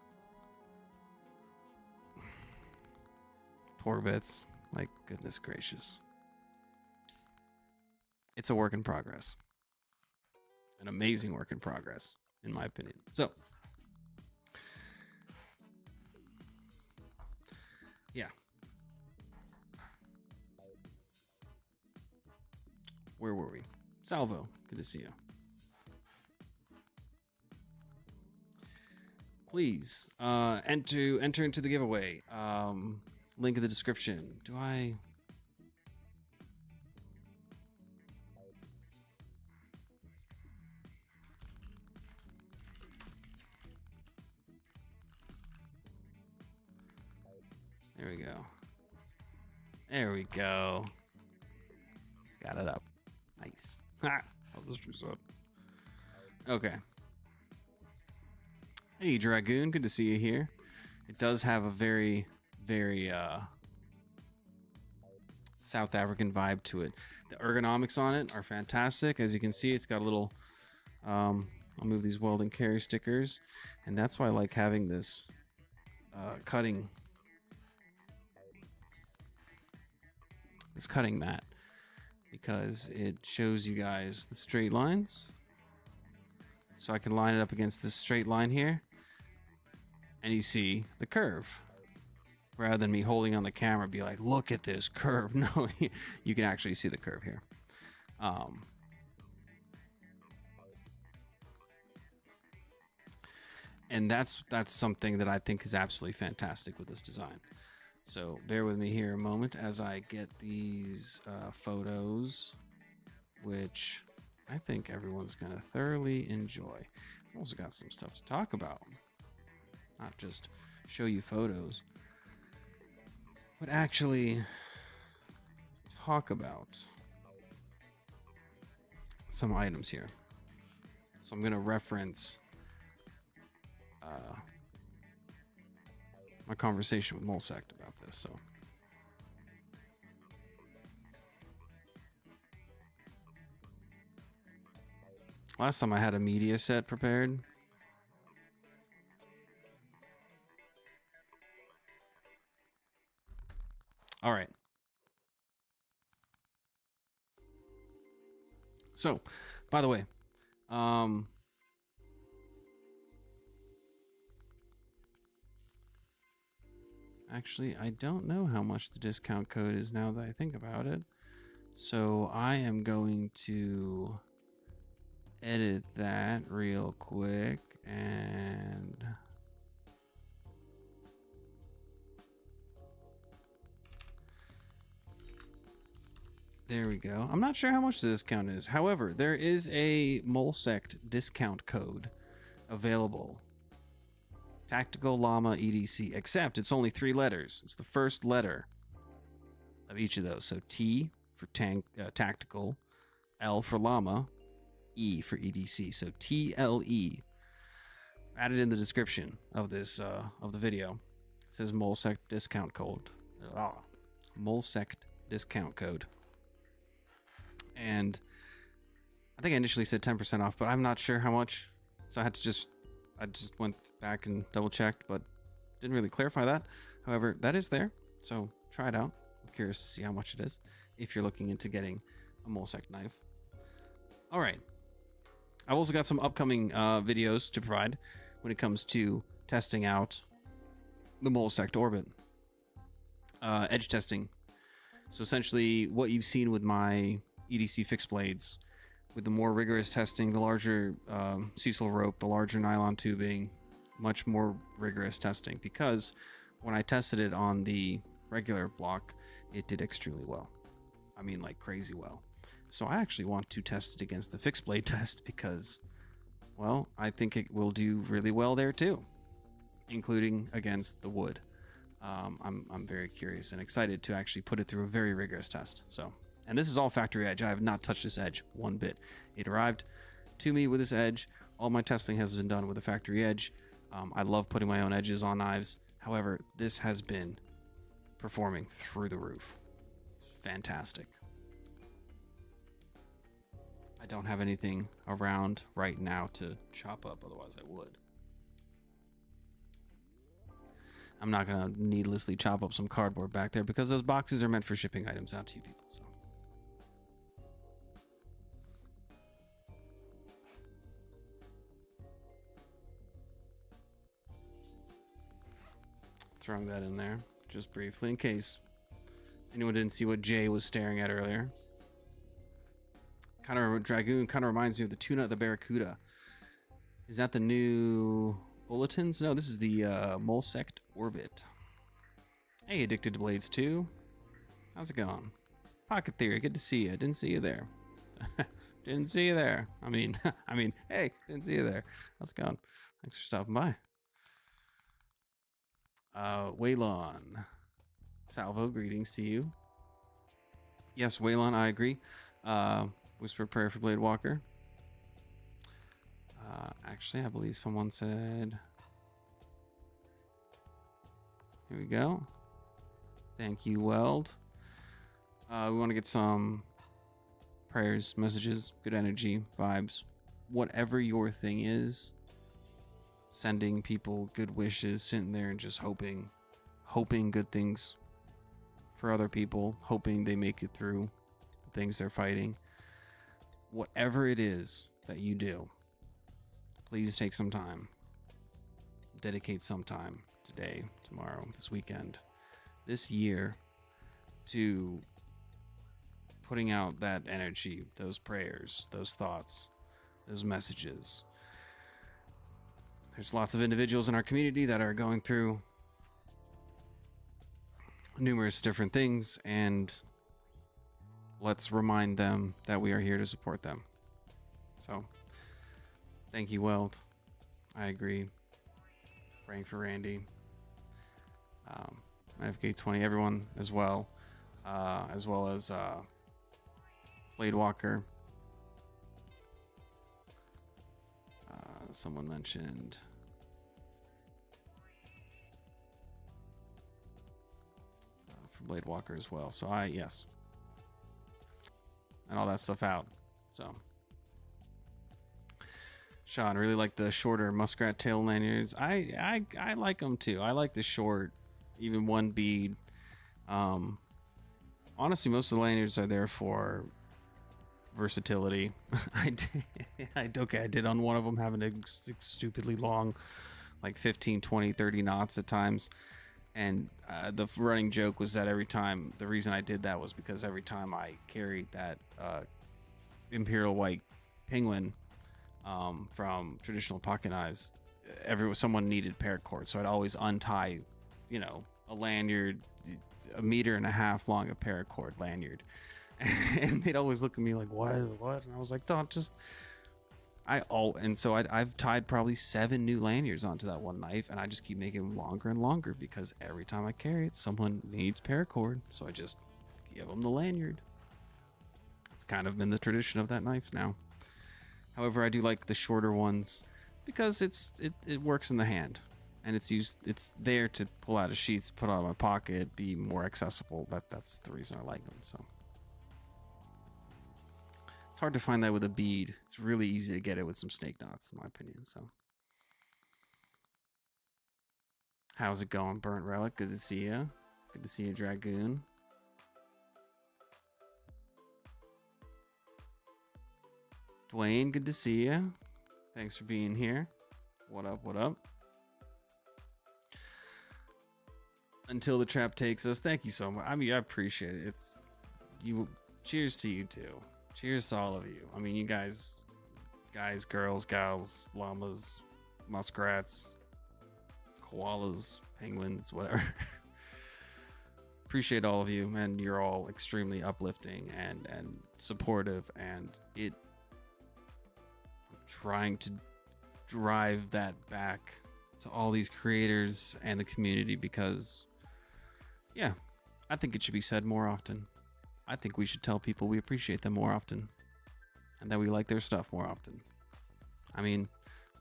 torque bits. Like, goodness gracious. It's a work in progress. An amazing work in progress, in my opinion. So, yeah. Where were we? Salvo, good to see you. Please enter into the giveaway. Link in the description. There we go. There we go. Got it up. Nice. Ha! Oh, this true up. Okay. Hey, Dragoon. Good to see you here. It does have a very, very South African vibe to it. The ergonomics on it are fantastic. As you can see, it's got a little... I'll move these welding carry stickers. And that's why I like having this cutting mat, because it shows you guys the straight lines. So I can line it up against this straight line here, and you see the curve. Rather than me holding on the camera, be like, look at this curve. No, you can actually see the curve here. And that's something that I think is absolutely fantastic with this design. So bear with me here a moment as I get these photos, which I think everyone's going to thoroughly enjoy. I've also got some stuff to talk about. Not just show you photos, but actually talk about some items here. So I'm going to reference my conversation with Molesect about this. So last time I had a media set prepared. All right. So, by the way, actually, I don't know how much the discount code is now that I think about it. So I am going to edit that real quick and there we go. I'm not sure how much the discount is. However, there is a Molesect discount code available. Tactical Llama EDC, except it's only 3 letters. It's the first letter of each of those. So T for tactical, L for llama, E for EDC. So TLE. Added in the description of this of the video. It says Molesect discount code. Molesect discount code. And I think I initially said 10% off, but I'm not sure how much. So I had to just I just went back and double checked, but didn't really clarify that. However, that is there, so try it out. I'm curious to see how much it is if you're looking into getting a Molesect knife. All right. I've also got some upcoming videos to provide when it comes to testing out the Molesect Orbit. Edge testing. So essentially what you've seen with my EDC fixed blades, with the more rigorous testing, the larger Cecil rope, the larger nylon tubing, much more rigorous testing, because when I tested it on the regular block, it did extremely well. I mean, like crazy well. So I actually want to test it against the fixed blade test because, well, I think it will do really well there too, including against the wood. I'm very curious and excited to actually put it through a very rigorous test. So, and this is all factory edge. I have not touched this edge one bit. It arrived to me with this edge. All my testing has been done with a factory edge. I love putting my own edges on knives. However, this has been performing through the roof. Fantastic. I don't have anything around right now to chop up, otherwise I would. I'm not going to needlessly chop up some cardboard back there because those boxes are meant for shipping items out to you people. So. Throwing that in there just briefly in case anyone didn't see what Jay was staring at earlier. Kind of Dragoon kind of reminds me of the tuna, the Barracuda. Is that the new bulletins? No, this is the Molesect Orbit. Hey, Addicted to Blades 2. How's it going? Pocket Theory, good to see you. Didn't see you there. Didn't see you there. I mean, hey, didn't see you there. How's it going? Thanks for stopping by. Waylon. Salvo, greetings to you. Yes, Waylon, I agree. Whisper prayer for Blade Walker. Actually, I believe someone said... Here we go. Thank you, Weld. We want to get some prayers, messages, good energy, vibes. Whatever your thing is. Sending people good wishes, sitting there and just hoping good things for other people, hoping they make it through the things they're fighting. Whatever it is that you do, please take some time. Dedicate some time today, tomorrow, this weekend, this year to putting out that energy, those prayers, those thoughts, those messages. There's lots of individuals in our community that are going through numerous different things, and let's remind them that we are here to support them. So, thank you, Weld. I agree. Praying for Randy. FK20, everyone as well as Blade Walker. Someone mentioned for Blade Walker as well. So yes. And all that stuff out. So Sean, really like the shorter muskrat tail lanyards. I like them too. I like the short, even one bead. Honestly, most of the lanyards are there for versatility. I did on one of them having a stupidly long, like 15, 20, 30 knots at times. And the running joke was that the reason I did that was because every time I carried that Imperial White Penguin from traditional pocket knives, someone needed paracord. So I'd always untie, a lanyard, 1.5 meters long, a paracord lanyard. And they'd always look at me like, what? And I was like, don't just... I've tied probably 7 new lanyards onto that one knife, and I just keep making them longer and longer because every time I carry it, someone needs paracord. So I just give them the lanyard. It's kind of been the tradition of that knife now. However, I do like the shorter ones because it works in the hand, and it's there to pull out of sheaths, put out of my pocket, be more accessible. That's the reason I like them. So. It's hard to find that with a bead. It's really easy to get it with some snake knots, in my opinion. So, How's it going, Burnt Relic? Good to see you. Good to see you, Dragoon. Dwayne, good to see you. Thanks for being here. What up, what up? Until the trap takes us. Thank you so much. I mean, I appreciate it. It's you. Cheers to you too. Cheers to all of you. I mean, you guys, girls, gals, llamas, muskrats, koalas, penguins, whatever. Appreciate all of you, man. You're all extremely uplifting and supportive, and I'm trying to drive that back to all these creators and the community because, yeah, I think it should be said more often. I think we should tell people we appreciate them more often and that we like their stuff more often. I mean,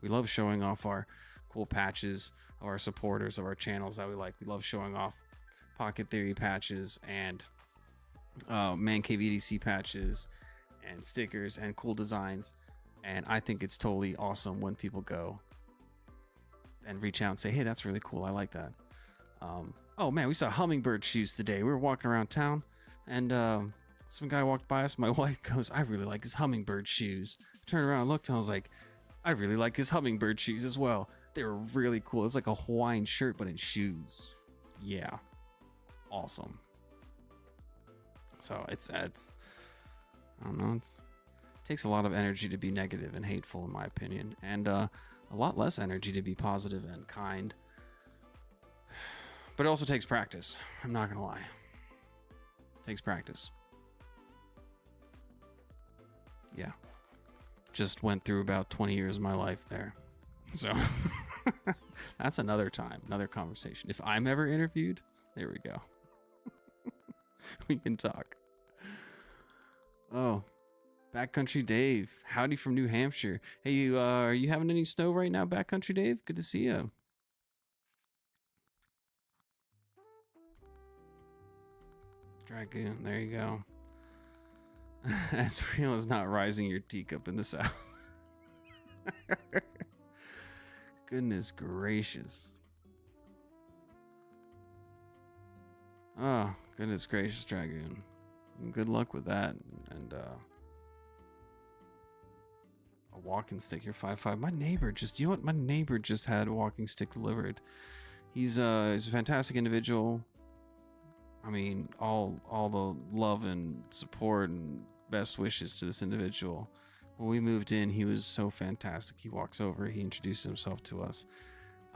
we love showing off our cool patches of our supporters of our channels that we like. We love showing off Pocket Theory patches and Man Cave EDC patches and stickers and cool designs. And I think it's totally awesome when people go and reach out and say, hey, that's really cool. I like that. Oh man, we saw hummingbird shoes today. We were walking around town and some guy walked by us. My wife goes, I really like his hummingbird shoes. I turned around and looked and I was like, I really like his hummingbird shoes as well. They were really cool. It was like a Hawaiian shirt, but in shoes. Yeah. Awesome. So it's I don't know, it takes a lot of energy to be negative and hateful in my opinion, and a lot less energy to be positive and kind, but it also takes practice. I'm not gonna lie, it takes practice. Yeah, just went through about 20 years of my life there, so that's another time, another conversation. If I'm ever interviewed, there we go. We can talk. Oh, Backcountry Dave, howdy from New Hampshire. Hey, you are you having any snow right now, Backcountry Dave? Good to see you. Dragoon, there you go. As real as not rising your teacup in the south. Goodness gracious. Oh, goodness gracious, Dragoon. Good luck with that. And a walking stick, you're 5'5". My neighbor just, you know what? My neighbor just had a walking stick delivered. He's a fantastic individual. I mean, all the love and support and best wishes to this individual. When we moved in, he was so fantastic. He walks over, he introduces himself to us.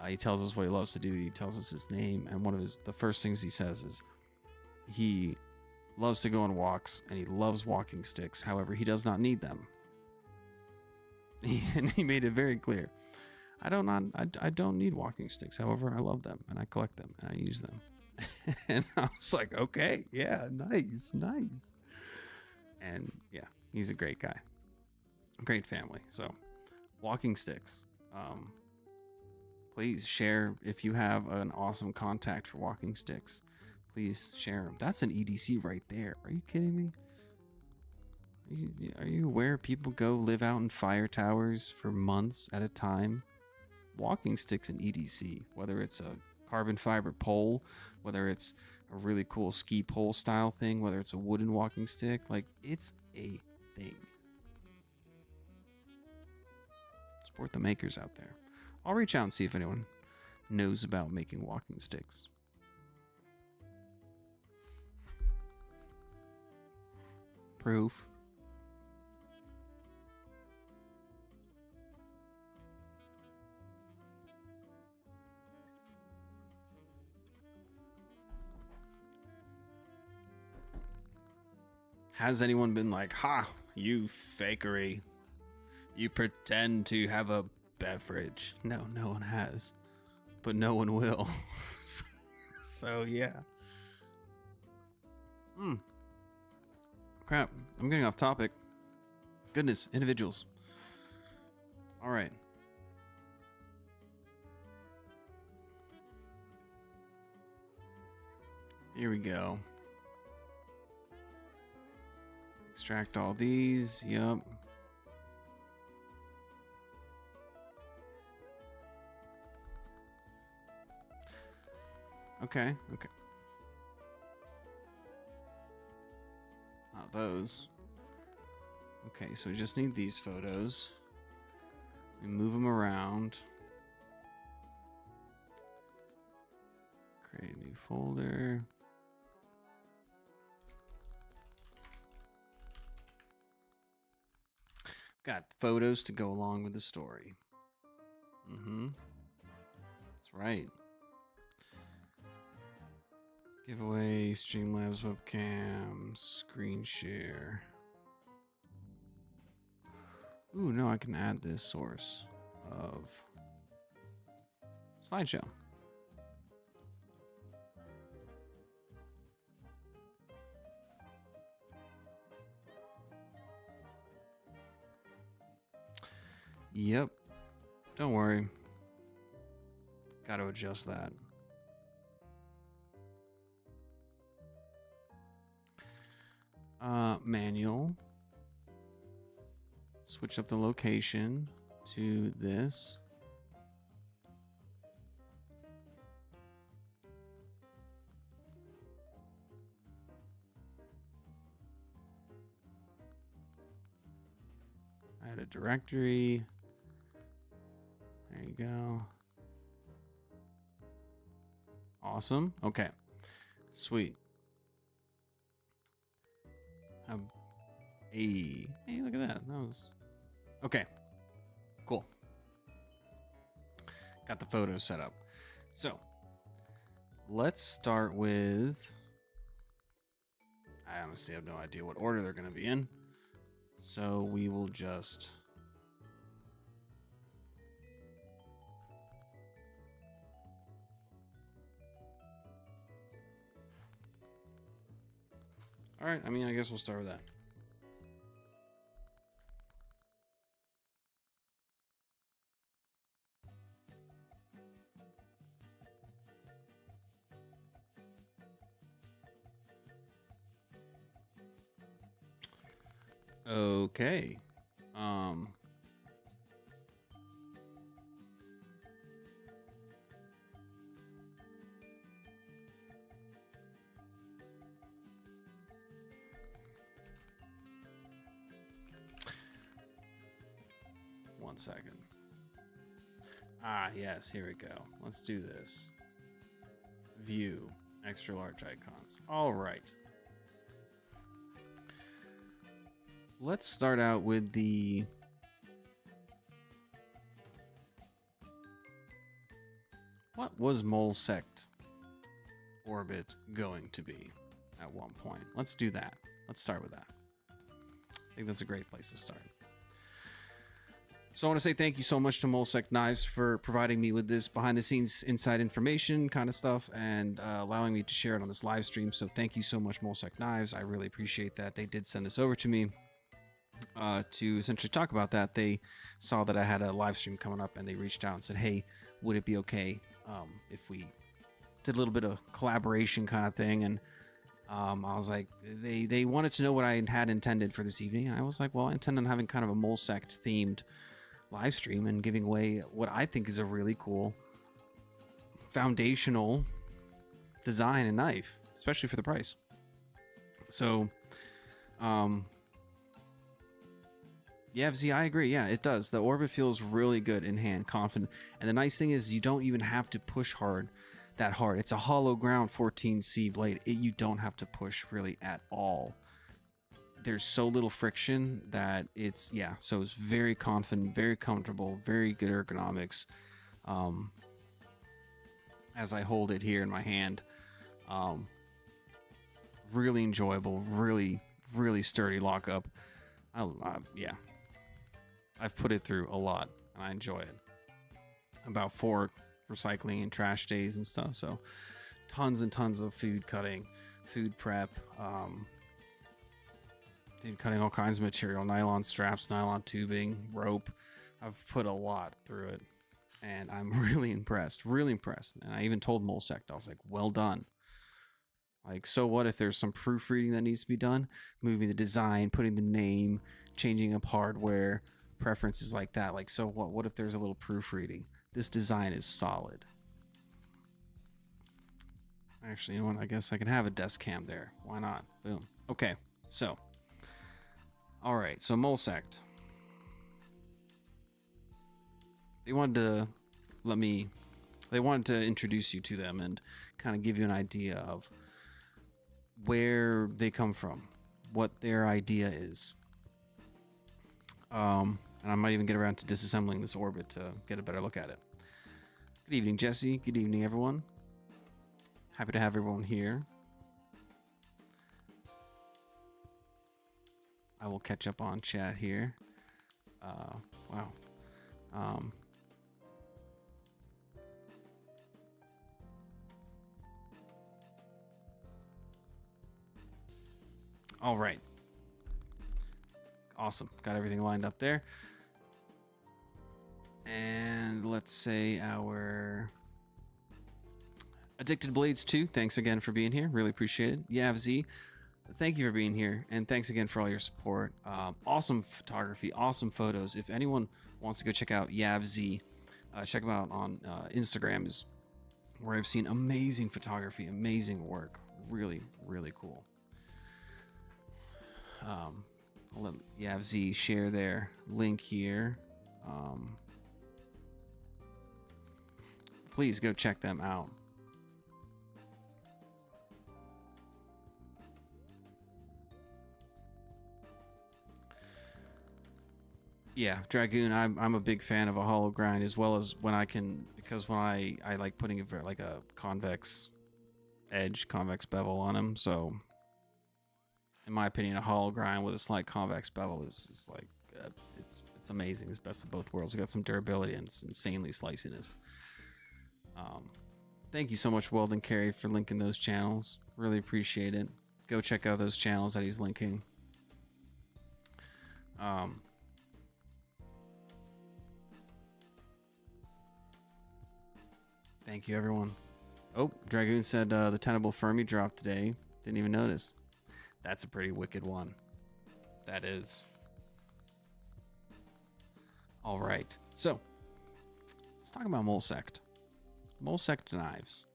He tells us what he loves to do. He tells us his name, and one of the first things he says is he loves to go on walks and he loves walking sticks. However, he does not need them. And he made it very clear. I don't need walking sticks. However, I love them and I collect them and I use them. And I was like, okay, yeah, nice. And yeah, he's a great guy. Great family. So, walking sticks. Please share if you have an awesome contact for walking sticks. Please share them. That's an EDC right there. Are you kidding me? Are you aware people go live out in fire towers for months at a time? Walking sticks and EDC, whether it's a carbon fiber pole, whether it's a really cool ski pole style thing, whether it's a wooden walking stick, like it's a thing. Support the makers out there. I'll reach out and see if anyone knows about making walking sticks. Proof. Has anyone been like, ha, you fakery. You pretend to have a beverage. No, no one has. But no one will. So, yeah. Crap, I'm getting off topic. Goodness, individuals. All right. Here we go. Extract all these. Yep. Okay. Okay. Not those. Okay, so we just need these photos. We move them around. Create a new folder. Got photos to go along with the story. That's right. Giveaway, Streamlabs webcam, screen share. Ooh, no, I can add this source of slideshow. Yep. Don't worry. Got to adjust that. Manual. Switch up the location to this. Add a directory. There you go. Awesome. Okay. Sweet. Hey, look at that. That was okay. Cool. Got the photos set up. So let's start with. I honestly have no idea what order they're going to be in. So we will just. All right. I mean, I guess we'll start with that. Okay. One second. Ah, yes, here we go. Let's do this. View, extra large icons. All right. Let's start out with the what was Mole Sect orbit going to be at one point? Let's do that. Let's start with that. I think that's a great place to start. So I want to say thank you so much to MoleSec Knives for providing me with this behind the scenes inside information kind of stuff and allowing me to share it on this live stream. So thank you so much, MoleSec Knives. I really appreciate that. They did send this over to me to essentially talk about that. They saw that I had a live stream coming up and they reached out and said, hey, would it be okay if we did a little bit of collaboration kind of thing? And I was like, they wanted to know what I had intended for this evening. I was like, well, I intend on having kind of a MoleSec themed live stream and giving away what I think is a really cool foundational design and knife, especially for the price. So, yeah, Z, I agree. Yeah, it does. The Orbit feels really good in hand, confident. And the nice thing is you don't even have to push that hard. It's a hollow ground 14C blade. You don't have to push really at all. There's so little friction that it's, yeah, so it's very confident, very comfortable, very good ergonomics. As I hold it here in my hand, really enjoyable, really, really sturdy lockup. Yeah, I've put it through a lot and I enjoy it. About 4 recycling and trash days and stuff. So tons and tons of food cutting, food prep, cutting all kinds of material, nylon straps, nylon tubing, rope. I've put a lot through it and I'm really impressed, really impressed. And I even told MoleSec, I was like, well done. Like, so what if there's some proofreading that needs to be done? Moving the design, putting the name, changing up hardware, preferences like that. Like, so what if there's a little proofreading? This design is solid. Actually, you know what? I guess I can have a desk cam there. Why not? Boom. Okay, so. All right, so Molsect. They wanted to they wanted to introduce you to them and kind of give you an idea of where they come from, what their idea is. And I might even get around to disassembling this orbit to get a better look at it. Good evening, Jesse. Good evening, everyone. Happy to have everyone here. I will catch up on chat here. Wow. All right. Awesome. Got everything lined up there. And let's say our Addicted Blades 2, thanks again for being here. Really appreciate it. YavZ, thank you for being here. And thanks again for all your support. Awesome photography, awesome photos. If anyone wants to go check out YavZ, check them out on Instagram, is where I've seen amazing photography, amazing work. Really, really cool. I'll let YavZ share their link here. Please go check them out. Yeah, Dragoon, I'm a big fan of a hollow grind, as well as when I can, because when I like putting a like a convex edge, convex bevel on him. So in my opinion, a hollow grind with a slight convex bevel is like it's amazing. It's best of both worlds. It's got some durability and it's insanely sliciness. Thank you so much, Weldon Carey, for linking those channels. Really appreciate it. Go check out those channels that he's linking. Thank you, everyone. Oh, Dragoon said the Tenable Fermi dropped today. Didn't even notice. That's a pretty wicked one. That is. All right. So, let's talk about Molsect. Molsect knives.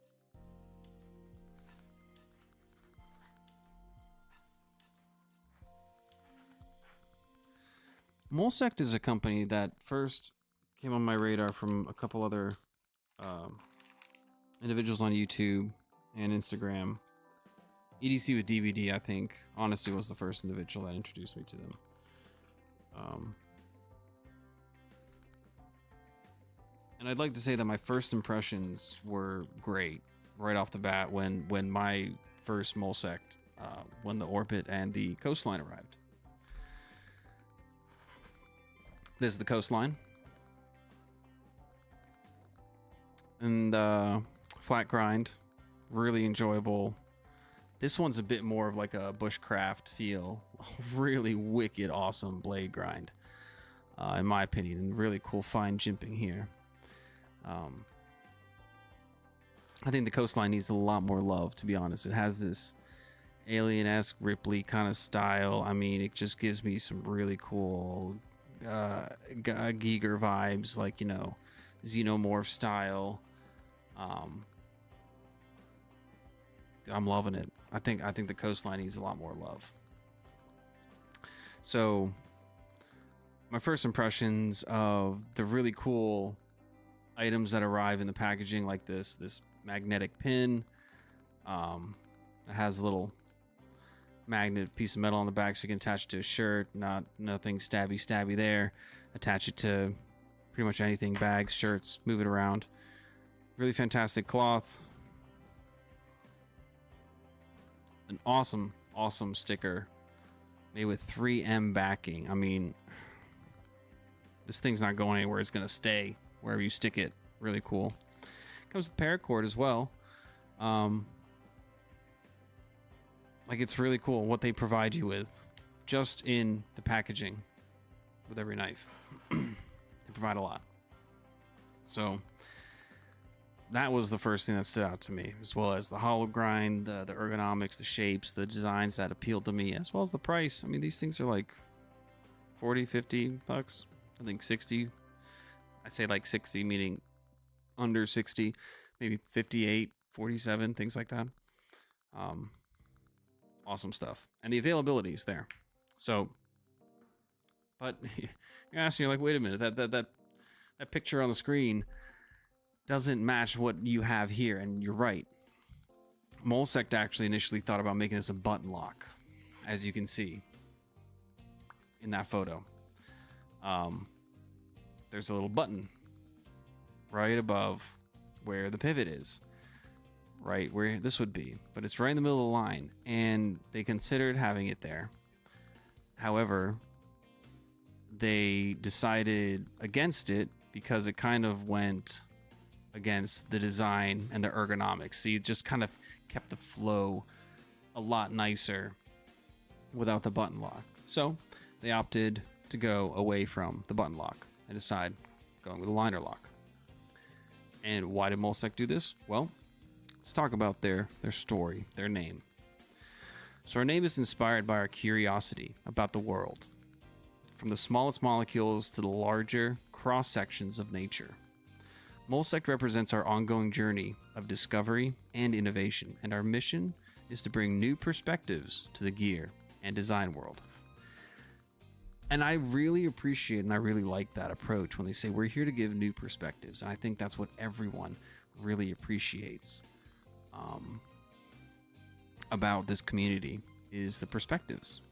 Molsect is a company that first came on my radar from a couple other individuals on YouTube and Instagram. EDC with DVD, I think, honestly was the first individual that introduced me to them. And I'd like to say that my first impressions were great right off the bat when my first Molsect, when the Orbit and the Coastline arrived. This is the Coastline. And flat grind, really enjoyable. This one's a bit more of like a bushcraft feel. Really wicked awesome blade grind, in my opinion, and really cool fine jimping here. I think the Coastline needs a lot more love, to be honest. It has this alien-esque Ripley kind of style. I mean, it just gives me some really cool Giger vibes, like, you know, Xenomorph style. I'm loving it. I think the Coastline needs a lot more love. So my first impressions of the really cool items that arrive in the packaging, like this magnetic pin, it has a little magnet piece of metal on the back so you can attach it to a shirt. Nothing stabby there. Attach it to pretty much anything, bags, shirts, move it around. Really fantastic cloth. An awesome sticker made with 3M backing. I mean, this thing's not going anywhere. It's gonna stay wherever you stick it. Really cool. Comes with paracord as well. Like, it's really cool what they provide you with just in the packaging with every knife. They provide a lot. So that was the first thing that stood out to me, as well as the hollow grind, the ergonomics, the shapes, the designs that appealed to me, as well as the price. I mean, these things are like 40, 50 bucks. I think 60. I say like 60, meaning under 60, maybe 58 47, things like that. Awesome stuff. And the availability is there. So, but you're asking, you're like, wait a minute, that picture on the screen doesn't match what you have here. And you're right. Molesect actually initially thought about making this a button lock, as you can see in that photo. There's a little button right above where the pivot is, right where this would be, but it's right in the middle of the line, and they considered having it there. However, they decided against it because it kind of went against the design and the ergonomics. So you just kind of kept the flow a lot nicer without the button lock. So they opted to go away from the button lock and decide going with a liner lock. And why did Molesect do this? Well, let's talk about their story, their name. So our name is inspired by our curiosity about the world, from the smallest molecules to the larger cross sections of nature. Molesect represents our ongoing journey of discovery and innovation, and our mission is to bring new perspectives to the gear and design world. And I really appreciate and I really like that approach when they say we're here to give new perspectives. And I think that's what everyone really appreciates about this community is the perspectives.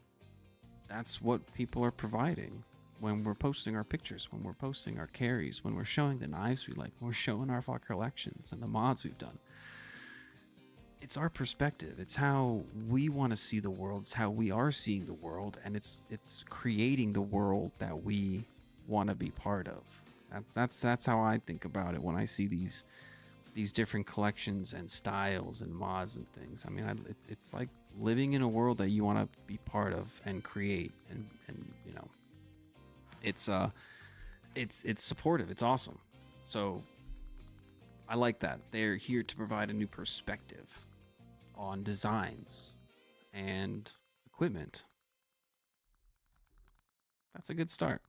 That's what people are providing when we're posting our pictures, when we're posting our carries, when we're showing the knives we like, when we're showing our collections and the mods we've done. It's our perspective. It's how we want to see the world. It's how we are seeing the world, and it's creating the world that we want to be part of. That's how I think about it when I see these different collections and styles and mods and things. I mean, it's like living in a world that you want to be part of and create, and you know, it's supportive. It's awesome. So I like that they're here to provide a new perspective on designs and equipment. That's a good start.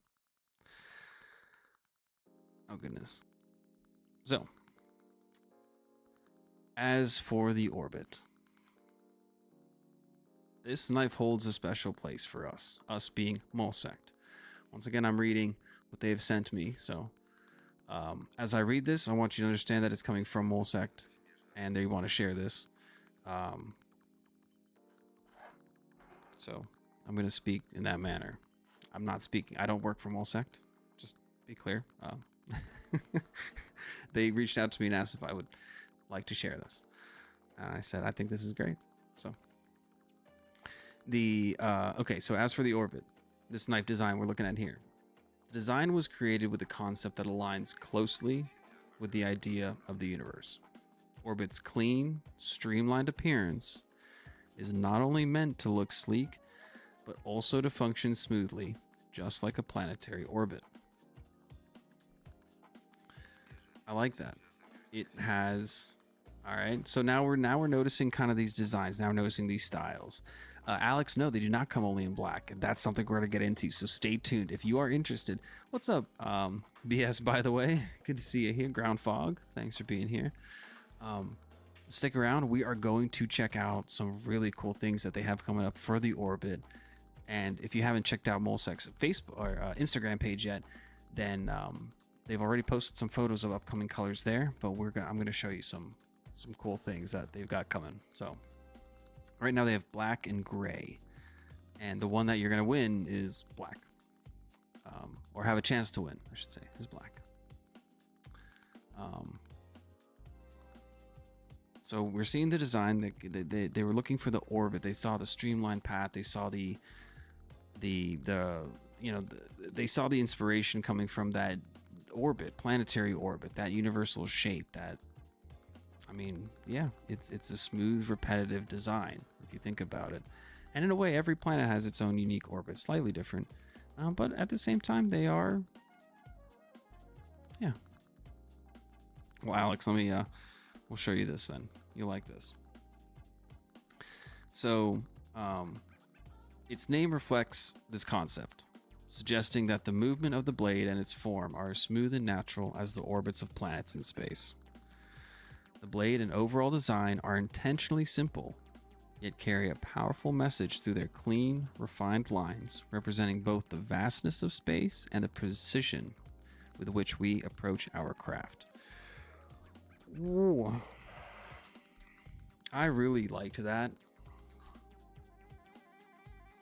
Oh goodness. So, as for the Orbit, this knife holds a special place for us being Molesect. Once again, I'm reading what they have sent me, so as I read this, I want you to understand that it's coming from Molesect, and they want to share this. So I'm going to speak in that manner. I'm not speaking. I don't work for Molesect. Just be clear. They reached out to me and asked if I would like to share this, and I said I think this is great. So okay. So as for the Orbit, this knife design we're looking at here. The design was created with a concept that aligns closely with the idea of the universe. Orbit's clean, streamlined appearance is not only meant to look sleek, but also to function smoothly, just like a planetary orbit. I like that. It has, all right. So now we're noticing kind of these designs. Now we're noticing these styles. Alex, no, they do not come only in black. That's something we're going to get into, so stay tuned if you are interested. What's up, BS, by the way? Good to see you here. Ground Fog, thanks for being here. Stick around. We are going to check out some really cool things that they have coming up for the Orbit. And if you haven't checked out Molesect's Facebook or Instagram page yet, then they've already posted some photos of upcoming colors there. But I'm going to show you some cool things that they've got coming. So right now they have black and gray, and the one that you're going to win is black, or have a chance to win, I should say, is black. So we're seeing the design that they were looking for the Orbit. They saw the streamlined path. They saw they saw the inspiration coming from that orbit, planetary orbit, that universal shape. That, I mean, yeah, it's a smooth, repetitive design if you think about it. And in a way, every planet has its own unique orbit, slightly different, but at the same time, they are, yeah. Well, Alex, let me we'll show you this then. You'll like this. So, its name reflects this concept, suggesting that the movement of the blade and its form are as smooth and natural as the orbits of planets in space. The blade and overall design are intentionally simple, yet carry a powerful message through their clean, refined lines, representing both the vastness of space and the precision with which we approach our craft. Ooh. I really liked that.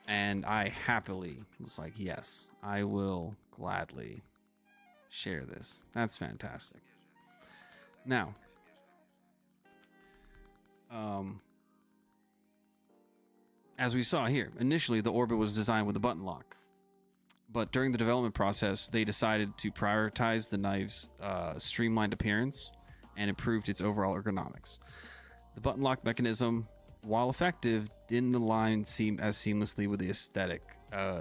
And I happily was like, yes, I will gladly share this. That's fantastic. Now, as we saw here, initially the orbit was designed with a button lock. But during the development process, they decided to prioritize the knife's streamlined appearance and improved its overall ergonomics. The button lock mechanism, while effective, didn't align as seamlessly with the aesthetic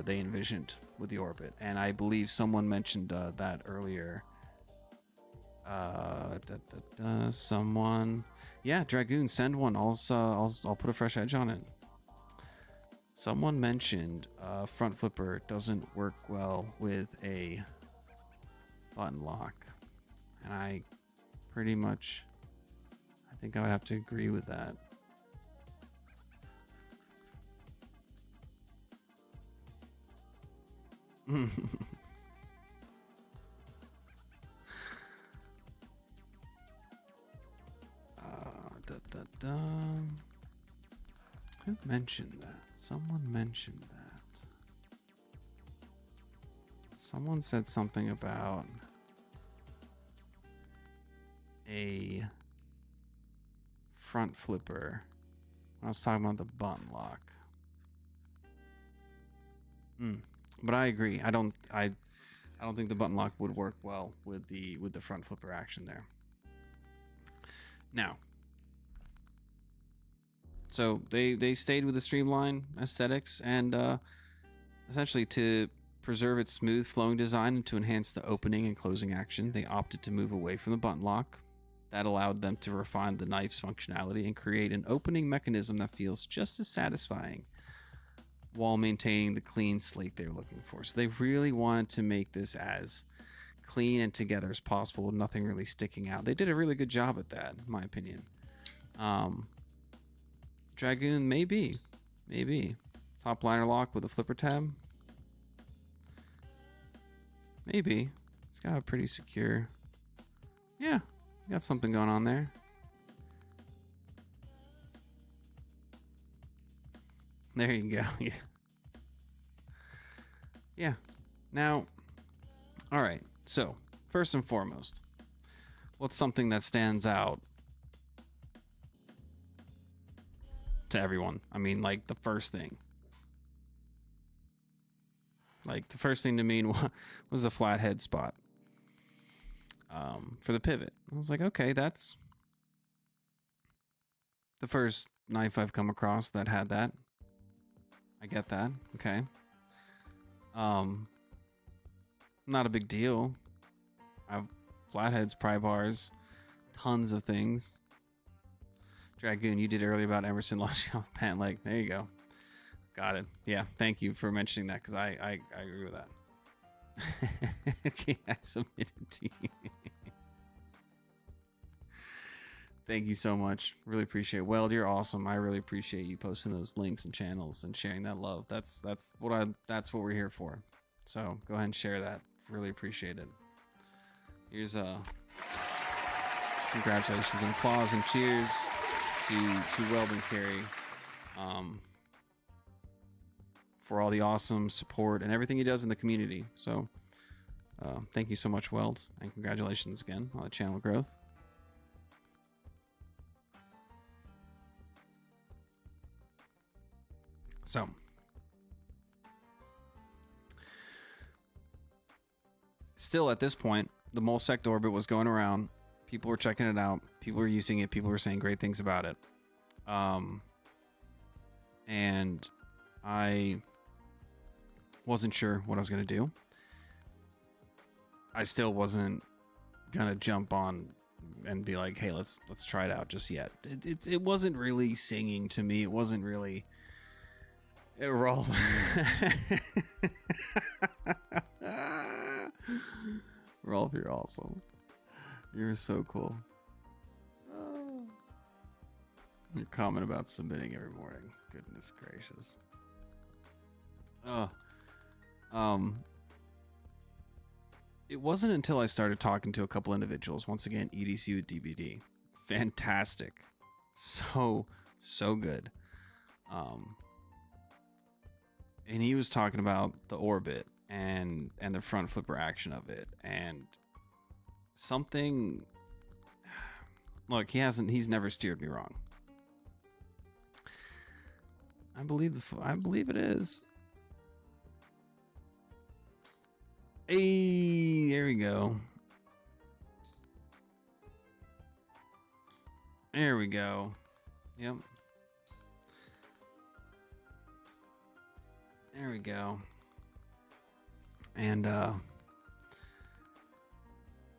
they envisioned with the orbit. And I believe someone mentioned that earlier. Someone, yeah, Dragoon, send one. I'll put a fresh edge on it. Someone mentioned front flipper doesn't work well with a button lock, and I pretty much, I think I would have to agree with that. Who mentioned that? Someone mentioned that. Someone said something about a front flipper. I was talking about the button lock. But I agree. I don't think the button lock would work well with the front flipper action there. Now, so they stayed with the streamline aesthetics and essentially to preserve its smooth flowing design and to enhance the opening and closing action, they opted to move away from the button lock. That allowed them to refine the knife's functionality and create an opening mechanism that feels just as satisfying while maintaining the clean slate they were looking for. So they really wanted to make this as clean and together as possible with nothing really sticking out. They did a really good job at that, in my opinion. Dragoon, maybe. Top liner lock with a flipper tab. Maybe. It's got a pretty secure. Yeah, got something going on there. There you go. Yeah. Yeah. Now, all right. So, first and foremost, what's something that stands out to everyone? I mean, like the first thing. Like the first thing to me was a flat head spot for the pivot. I was like, okay, that's the first knife I've come across that had that. I get that. Okay. Not a big deal. I have flatheads, pry bars, tons of things. Dragoon, you did earlier about Emerson launching off the pant leg. There you go. Got it. Yeah, thank you for mentioning that because I agree with that. Okay, I submitted to you. Thank you so much. Really appreciate it. Weld, you're awesome. I really appreciate you posting those links and channels and sharing that love. That's what we're here for. So go ahead and share that. Really appreciate it. Here's congratulations and applause and cheers to Weld and Carrie for all the awesome support and everything he does in the community. So thank you so much, Weld, and congratulations again on the channel growth. So, still at this point, the Molesect orbit was going around. People were checking it out. People were using it. People were saying great things about it. And I wasn't sure what I was going to do. I still wasn't going to jump on and be like, hey, let's try it out just yet. It wasn't really singing to me. It wasn't really... Rolf. Rolf, you're awesome. You're so cool. Your comment about submitting every morning. Goodness gracious. It wasn't until I started talking to a couple individuals, once again, EDC with DBD. Fantastic. So good. And he was talking about the orbit and the front flipper action of it, and something. Look, he's never steered me wrong. I believe it is. Hey, there we go. There we go. Yep. There we go. And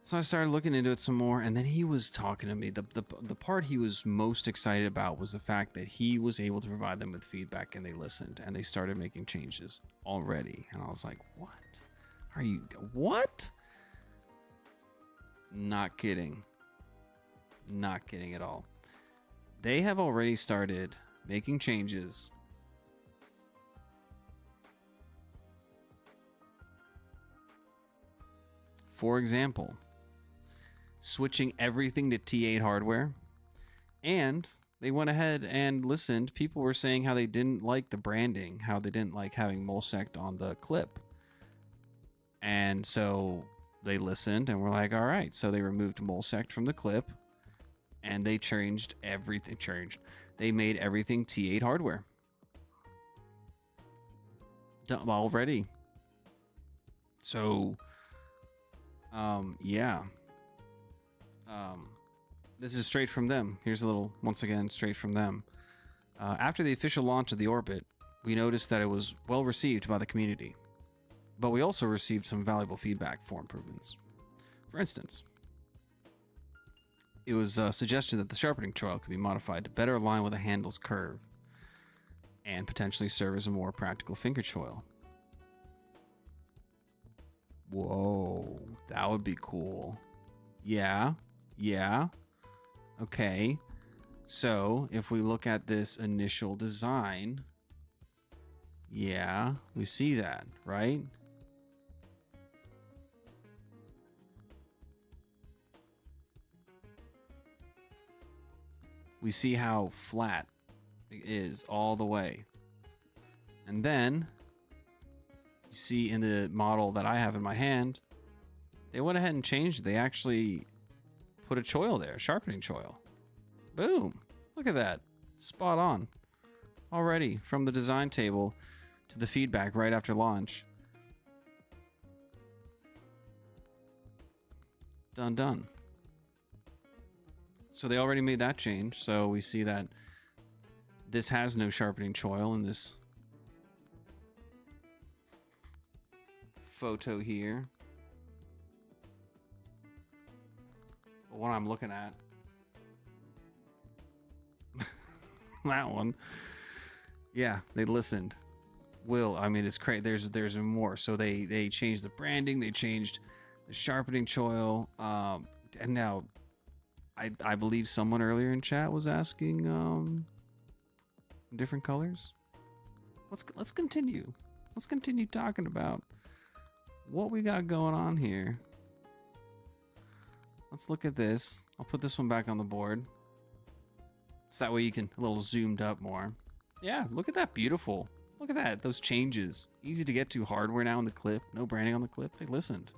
so I started looking into it some more, and then he was talking to me. The part he was most excited about was the fact that he was able to provide them with feedback, and they listened, and they started making changes already. And I was like, what? What? Not kidding. Not kidding at all. They have already started making changes. For example, switching everything to T8 hardware, and they went ahead and listened. People were saying how they didn't like the branding, how they didn't like having Molsect on the clip. And so they listened and were like, all right. So they removed Molsect from the clip, and they changed everything. They made everything T8 hardware. Done already. So, yeah. This is straight from them. Here's a little, once again, straight from them. After the official launch of the Orbit, we noticed that it was well received by the community. But we also received some valuable feedback for improvements. For instance, it was suggested that the sharpening choil could be modified to better align with the handle's curve and potentially serve as a more practical finger choil. Whoa, that would be cool. Yeah. Okay. So if we look at this initial design, yeah, we see that, right? We see how flat it is all the way. And then you see in the model that I have in my hand, they went ahead and changed it. They actually put a choil there, sharpening choil. Boom. Look at that. Spot on. Already from the design table to the feedback right after launch. Done. So they already made that change. So we see that this has no sharpening choil in this photo here. The one I'm looking at. That one. Yeah, they listened. I mean, it's crazy. There's more. So they changed the branding. They changed the sharpening choil. And now I believe someone earlier in chat was asking different colors. Let's continue. Let's continue talking about what we got going on here. Let's look at this. I'll put this one back on the board. So that way you can a little zoomed up more. Yeah, look at that. Beautiful. Look at that. Those changes. Easy to get to hardware now in the clip. No branding on the clip. They listened.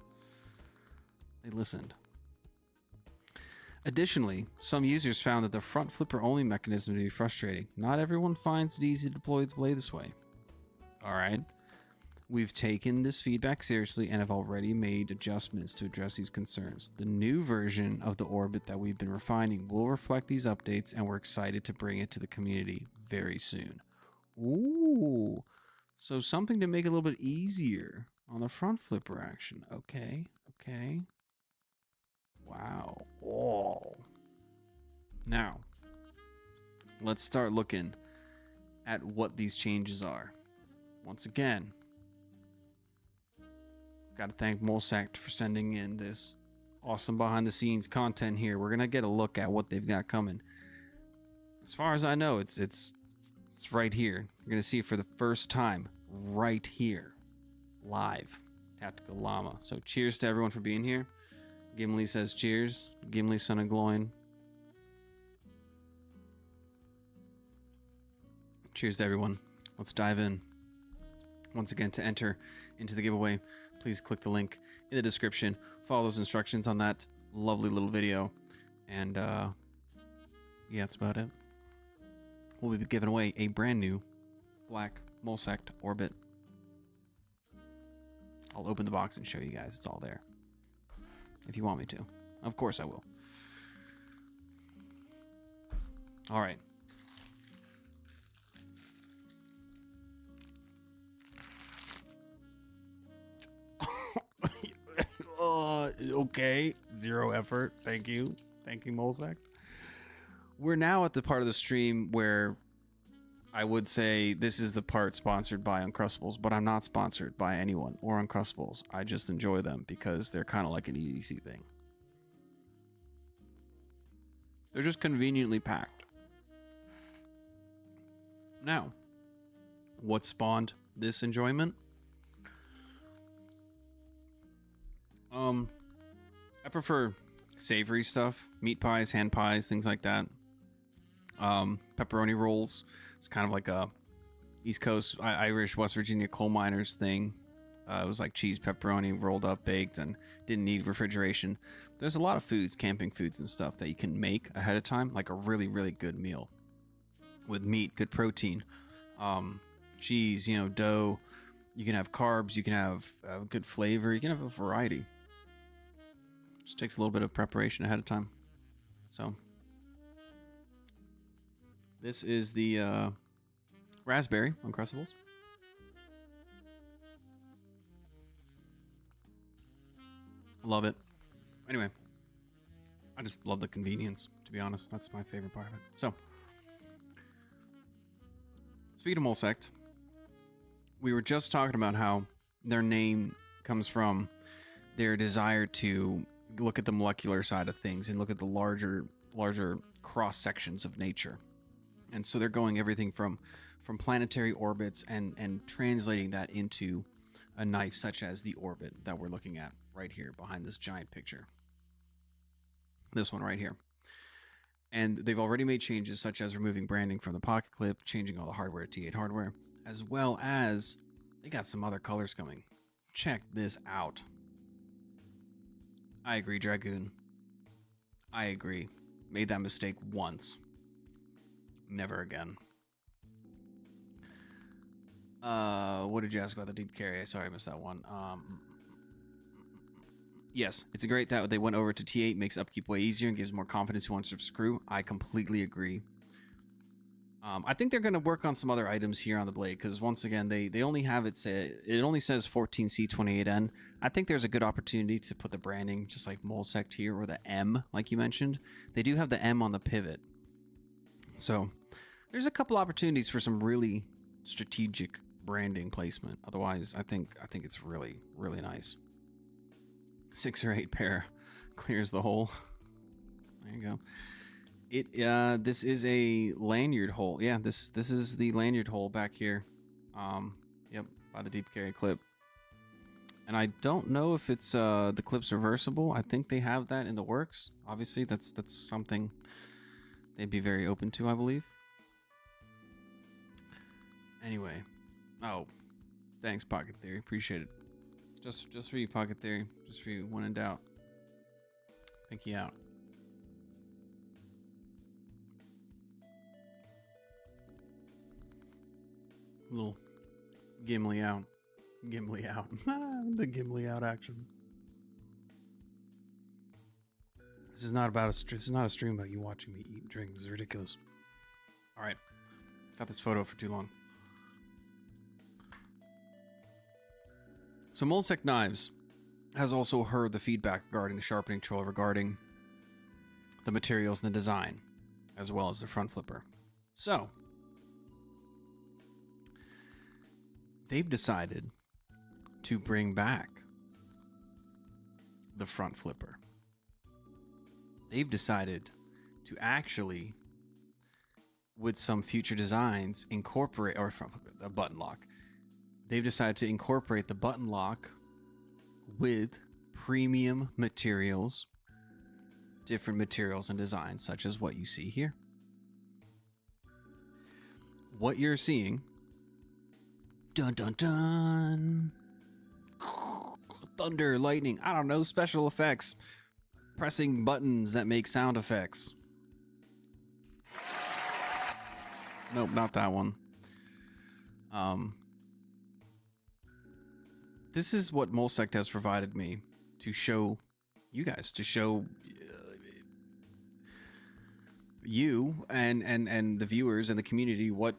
Additionally, some users found that the front flipper only mechanism to be frustrating. Not everyone finds it easy to deploy the play this way. Alright. We've taken this feedback seriously and have already made adjustments to address these concerns. The new version of the Orbit that we've been refining will reflect these updates, and we're excited to bring it to the community very soon. Ooh. So something to make it a little bit easier on the front flipper action. Okay. Wow. Oh. Now, let's start looking at what these changes are. Once again, got to thank Molsect for sending in this awesome behind the scenes content here. We're going to get a look at what they've got coming. As far as I know, it's right here. You're gonna see it for the first time right here, live. Tactical Llama. So cheers to everyone for being here. Gimli says cheers. Gimli, son of Gloin. Cheers to everyone. Let's dive in. Once again, to enter into the giveaway, please click the link in the description. Follow those instructions on that lovely little video. And yeah, that's about it. We'll be giving away a brand new black Molesect Orbit. I'll open the box and show you guys. It's all there. If you want me to. Of course I will. All right. Okay. Zero effort. Thank you. Thank you, Molesect. We're now at the part of the stream where I would say this is the part sponsored by Uncrustables, but I'm not sponsored by anyone or Uncrustables. I just enjoy them because they're kind of like an EDC thing. They're just conveniently packed. Now, what spawned this enjoyment? I prefer savory stuff, meat pies, hand pies, things like that. Pepperoni rolls. It's kind of like a East Coast Irish West Virginia coal miners thing. It was like cheese pepperoni rolled up, baked, and didn't need refrigeration. There's a lot of foods, camping foods and stuff that you can make ahead of time, like a really, really good meal with meat, good protein, cheese, you know, dough. You can have carbs, you can have good flavor, you can have a variety. Just takes a little bit of preparation ahead of time. So this is the raspberry Uncrustables. Love it. Anyway, I just love the convenience, to be honest. That's my favorite part of it. So, speaking of Molesect, we were just talking about how their name comes from their desire to look at the molecular side of things and look at the larger cross sections of nature. And so they're going everything from planetary orbits and translating that into a knife such as the orbit that we're looking at right here behind this giant picture. This one right here. And they've already made changes such as removing branding from the pocket clip, changing all the hardware to T8 hardware, as well as they got some other colors coming. Check this out. I agree, Dragoon. I agree. Made that mistake once. Never again. What did you ask about the deep carry? Sorry, I missed that one. Yes, it's a great that they went over to T8, makes upkeep way easier and gives more confidence who wants to screw. I completely agree. I think they're going to work on some other items here on the blade because once again, they only have it only says 14C28N. I think there's a good opportunity to put the branding just like Molesect here or the M, like you mentioned. They do have the M on the pivot. So there's a couple opportunities for some really strategic branding placement. Otherwise, I think it's really, really nice. 6 or 8 pair clears the hole. There you go. This is a lanyard hole. Yeah, this is the lanyard hole back here. Yep, by the deep carry clip. And I don't know if it's the clip's reversible. I think they have that in the works. Obviously, that's something they'd be very open to, I believe. Anyway, oh, thanks, Pocket Theory. Appreciate it. Just for you, Pocket Theory. Just for you, when in doubt. Pinky out. Little Gimli out. Gimli out. The Gimli out action. This is not about this is not a stream about you watching me eat and drink. This is ridiculous. All right. Got this photo for too long. So Molesect Knives has also heard the feedback regarding the sharpening tool regarding the materials and the design, as well as the front flipper. So they've decided to bring back the front flipper. They've decided to actually with some future designs incorporate, or from a button lock, they've decided to incorporate the button lock with premium materials, different materials and designs, such as what you see here. What you're seeing, dun dun dun, thunder, lightning, I don't know, special effects, pressing buttons that make sound effects. Nope, not that one. This is what Molsect has provided me to show you guys, to show you and the viewers and the community what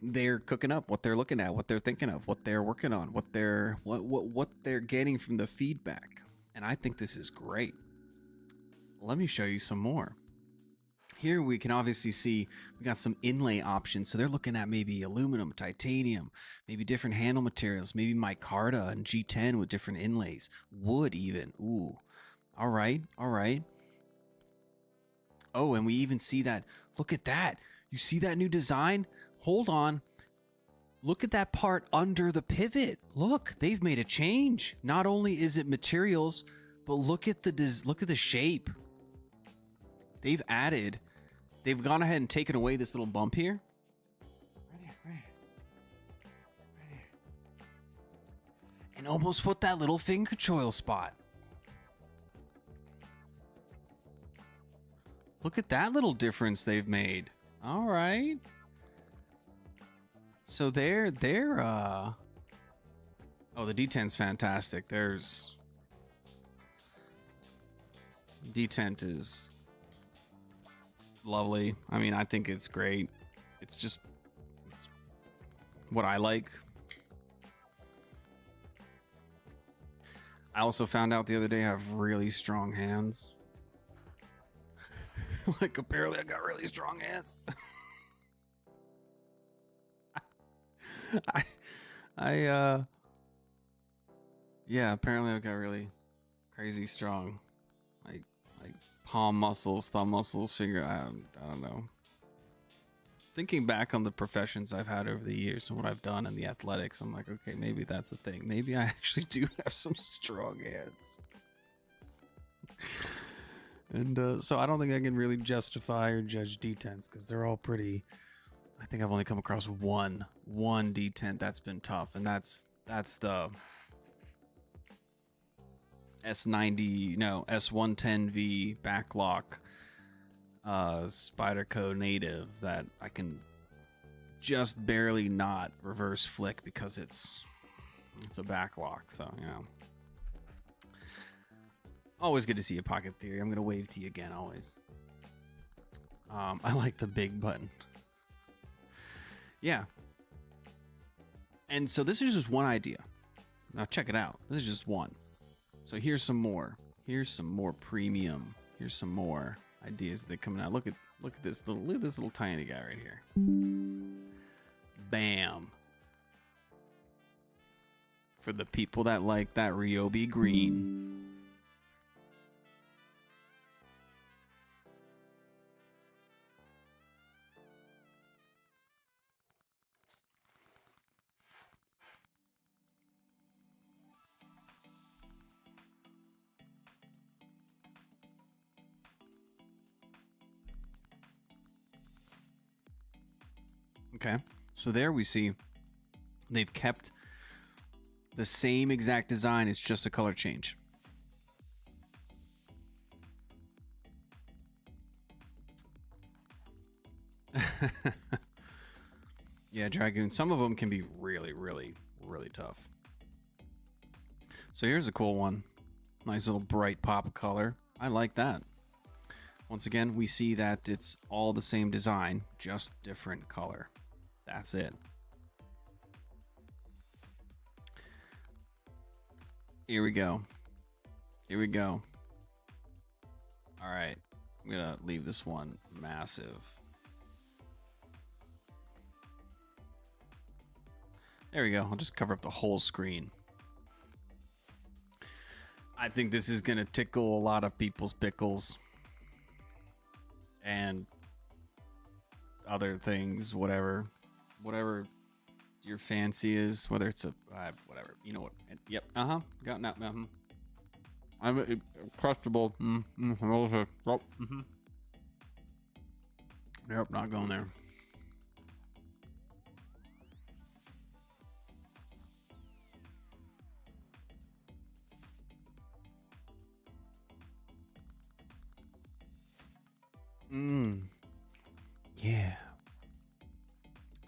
they're cooking up, what they're looking at, what they're thinking of, what they're working on, what they're getting from the feedback. And I think this is great. Let me show you some more. Here we can obviously see we got some inlay options. So they're looking at maybe aluminum, titanium, maybe different handle materials, maybe micarta and G10 with different inlays, wood even. Ooh, all right, all right. Oh, and we even see that. Look at that. You see that new design? Hold on. Look at that part under the pivot. Look, they've made a change. Not only is it materials, but look at the shape. They've gone ahead and taken away this little bump here. Right here. And almost put that little finger choil spot. Look at that little difference they've made. All right. So they're oh, the detent is fantastic. There's detent is lovely. I mean, I think it's great. It's what I like. I also found out the other day I have really strong hands. Like, apparently I got really strong hands. Yeah, apparently I got really crazy strong, like palm muscles, thumb muscles, finger. I don't know. Thinking back on the professions I've had over the years and what I've done in the athletics, I'm like, okay, maybe that's the thing. Maybe I actually do have some strong hands. And so I don't think I can really justify or judge detents because they're all pretty. I think I've only come across one detent that's been tough, and that's the S110V backlock Spyderco native that I can just barely not reverse flick because it's a backlock. So yeah. Always good to see you, Pocket Theory. I'm gonna wave to you again, always. I like the big button. Yeah. And so this is just one idea. Now check it out. This is just one. So here's some more. Here's some more premium. Here's some more ideas that are coming out. Look at this little tiny guy right here. Bam. For the people that like that Ryobi green. Okay, so there we see they've kept the same exact design. It's just a color change. Yeah, Dragoon. Some of them can be really, really, really tough. So here's a cool one. Nice little bright pop color. I like that. Once again, we see that it's all the same design, just different color. That's it. Here we go. Here we go. All right. I'm going to leave this one massive. There we go. I'll just cover up the whole screen. I think this is going to tickle a lot of people's pickles. And other things, whatever your fancy is, whether it's a whatever, you know what? Yep. Got that. I'm crustable. Nope, not going there. Yeah.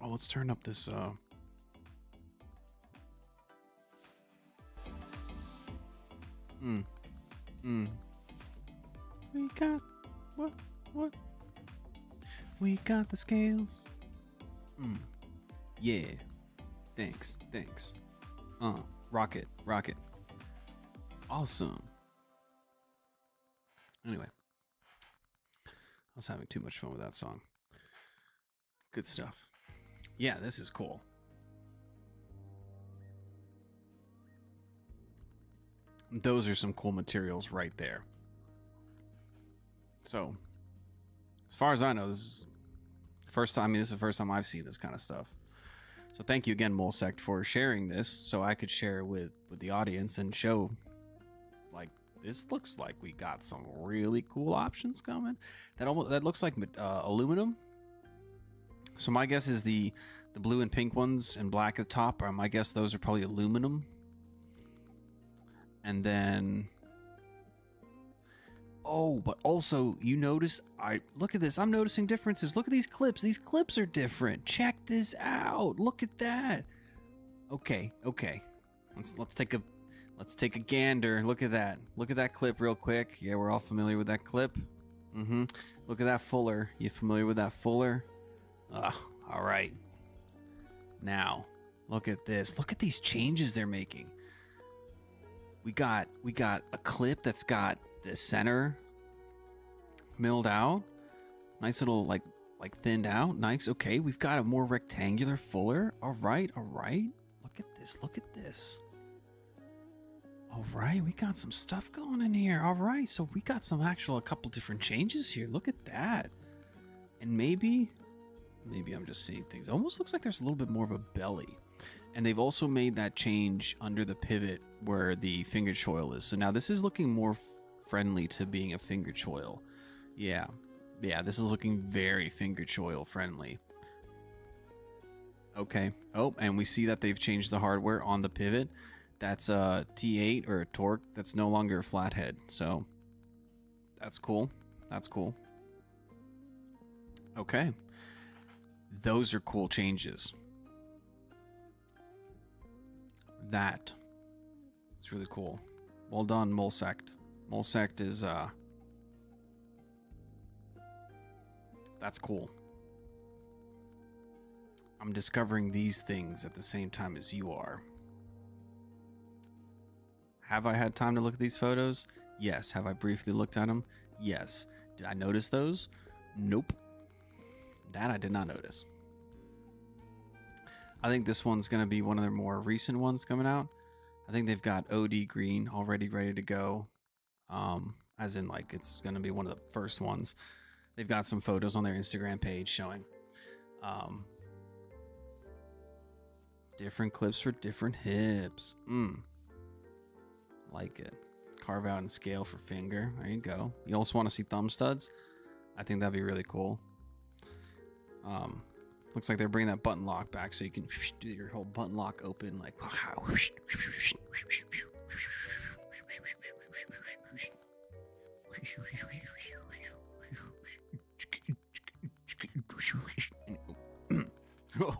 Oh, let's turn up this We got what? We got the scales. Yeah. Thanks. Rocket. Awesome. Anyway. I was having too much fun with that song. Good stuff. Yeah, this is cool. Those are some cool materials right there. So, as far as I know, this is the first time. This is the first time I've seen this kind of stuff. So thank you again, Molesect, for sharing this, so I could share it with the audience and show. Like, this looks like we got some really cool options coming. That looks like aluminum. So my guess is the blue and pink ones and black at the top. My guess those are probably aluminum. And then, oh, but also you notice, look at this. I'm noticing differences. Look at these clips. These clips are different. Check this out. Look at that. Okay. Let's take a gander. Look at that. Look at that clip real quick. Yeah, we're all familiar with that clip. Look at that fuller. You familiar with that fuller? All right. Now, look at this. Look at these changes they're making. We got a clip that's got the center milled out. Nice little like thinned out. Nice. Okay, we've got a more rectangular fuller. All right. Look at this. All right, we got some stuff going in here. All right, so we got a couple different changes here. Look at that. And maybe I'm just seeing things. It almost looks like there's a little bit more of a belly. And they've also made that change under the pivot where the finger choil is. So now this is looking more friendly to being a finger choil. Yeah, this is looking very finger choil friendly. Okay. Oh, and we see that they've changed the hardware on the pivot. That's a T8 or a torque. That's no longer a flathead. So that's cool. Okay. Those are cool changes. It's really cool. Well done, Molesect. Molesect is that's cool. I'm discovering these things at the same time as you are. Have I had time to look at these photos? Yes. Have I briefly looked at them? Yes. Did I notice those? Nope. That I did not notice. I think this one's going to be one of their more recent ones coming out. I think they've got OD green already ready to go. As in, like, it's going to be one of the first ones. They've got some photos on their Instagram page showing different clips for different hips. Like it. Carve out and scale for finger. There you go. You also want to see thumb studs? I think that'd be really cool. Looks like they're bringing that button lock back so you can do your whole button lock open like wow.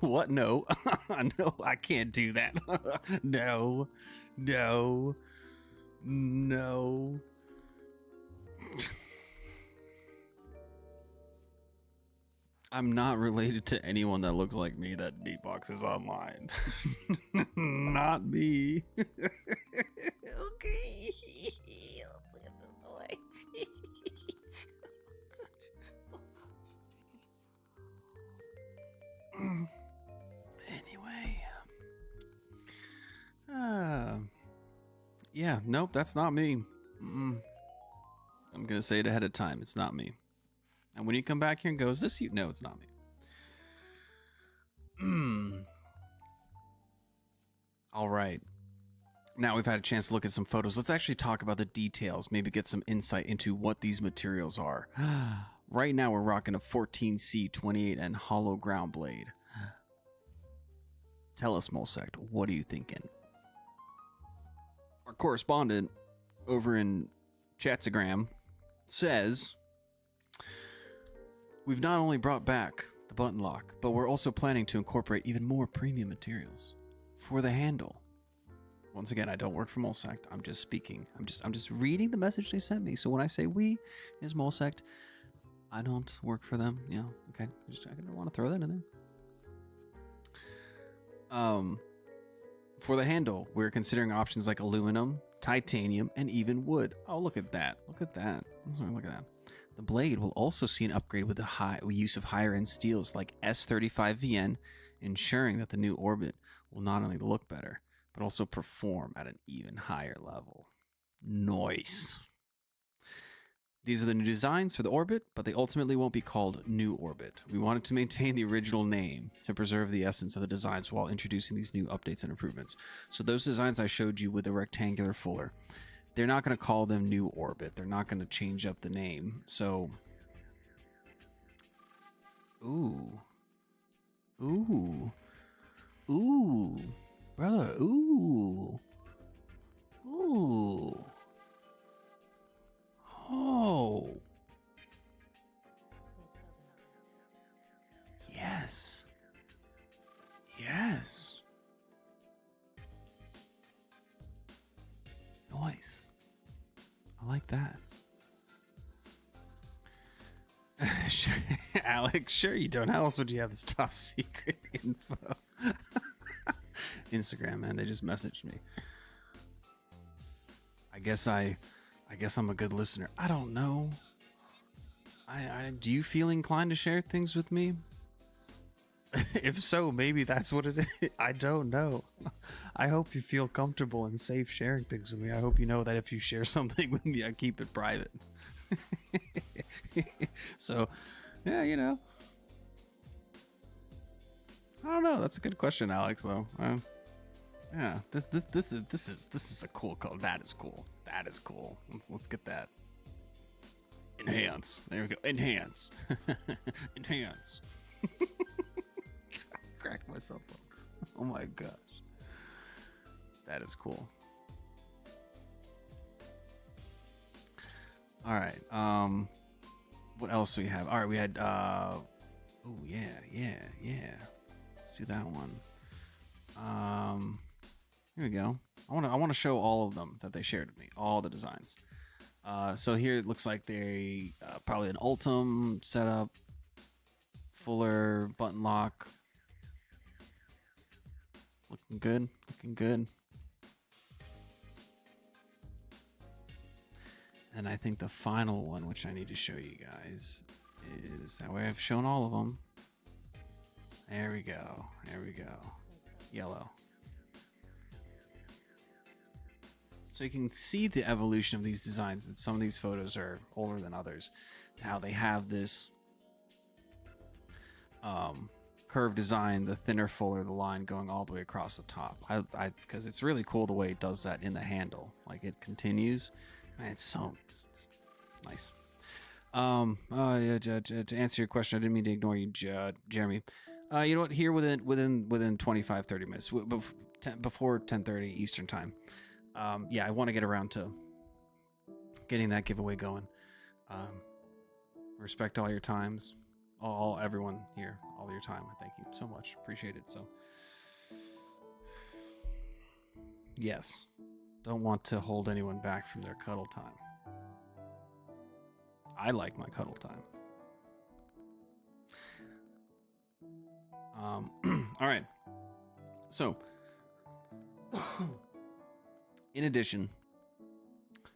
What? No. No, I can't do that. No. I'm not related to anyone that looks like me that beatboxes online. Not me. Okay. Anyway. Yeah, nope, that's not me. I'm going to say it ahead of time. It's not me. And when you come back here and go, is this you? No, it's not me. All right. Now we've had a chance to look at some photos. Let's actually talk about the details, maybe get some insight into what these materials are. Right now we're rocking a 14C28N hollow ground blade. Tell us, Molsect, what are you thinking? Our correspondent over in Chatsagram says, we've not only brought back the button lock, but we're also planning to incorporate even more premium materials for the handle. Once again, I don't work for Molsect. I'm just speaking. I'm just reading the message they sent me. So when I say we is Molsect, I don't work for them. Yeah, okay. I didn't want to throw that in there. For the handle, we're considering options like aluminum, titanium, and even wood. Oh, look at that. Look at that. Look at that. The blade will also see an upgrade with the use of higher-end steels like S35VN, ensuring that the new Orbit will not only look better, but also perform at an even higher level. Nice. These are the new designs for the Orbit, but they ultimately won't be called New Orbit. We wanted to maintain the original name to preserve the essence of the designs while introducing these new updates and improvements. So those designs I showed you with the rectangular fuller, they're not going to call them New Orbit. They're not going to change up the name. So, ooh, brother, ooh, oh, yes, nice. I like that. Sure, Alex, sure you don't. How else would you have this top secret info? Instagram, man, they just messaged me. I guess I'm a good listener. I don't know. Do you feel inclined to share things with me? If so, maybe that's what it is. I don't know. I hope you feel comfortable and safe sharing things with me. I hope you know that if you share something with me, I keep it private. So, yeah, you know. I don't know. That's a good question, Alex. Though, yeah. This is a cool code. That is cool. That is cool. Let's get that. Enhance. There we go. Enhance. Enhance. Cracked myself up. Oh my gosh. That is cool. All right. What else do we have? All right, we had oh yeah. Let's do that one. Here we go. I want to show all of them that they shared with me, all the designs. So here it looks like they probably an Ultim setup, fuller button lock. Looking good, looking good. And I think the final one, which I need to show you guys, is that way I've shown all of them. There we go. There we go. Yellow. So you can see the evolution of these designs. That some of these photos are older than others. How they have this curved design, the thinner, fuller, the line going all the way across the top. Because it's really cool the way it does that in the handle. Like it continues. Man, it's nice. Yeah, to answer your question, I didn't mean to ignore you, Jeremy. You know what? Here within 25, 30 minutes, before 10:30 Eastern time. Yeah, I want to get around to getting that giveaway going. Respect all your times, everyone here, all your time. Thank you so much. Appreciate it. So, yes, don't want to hold anyone back from their cuddle time. I like my cuddle time. All right. So, in addition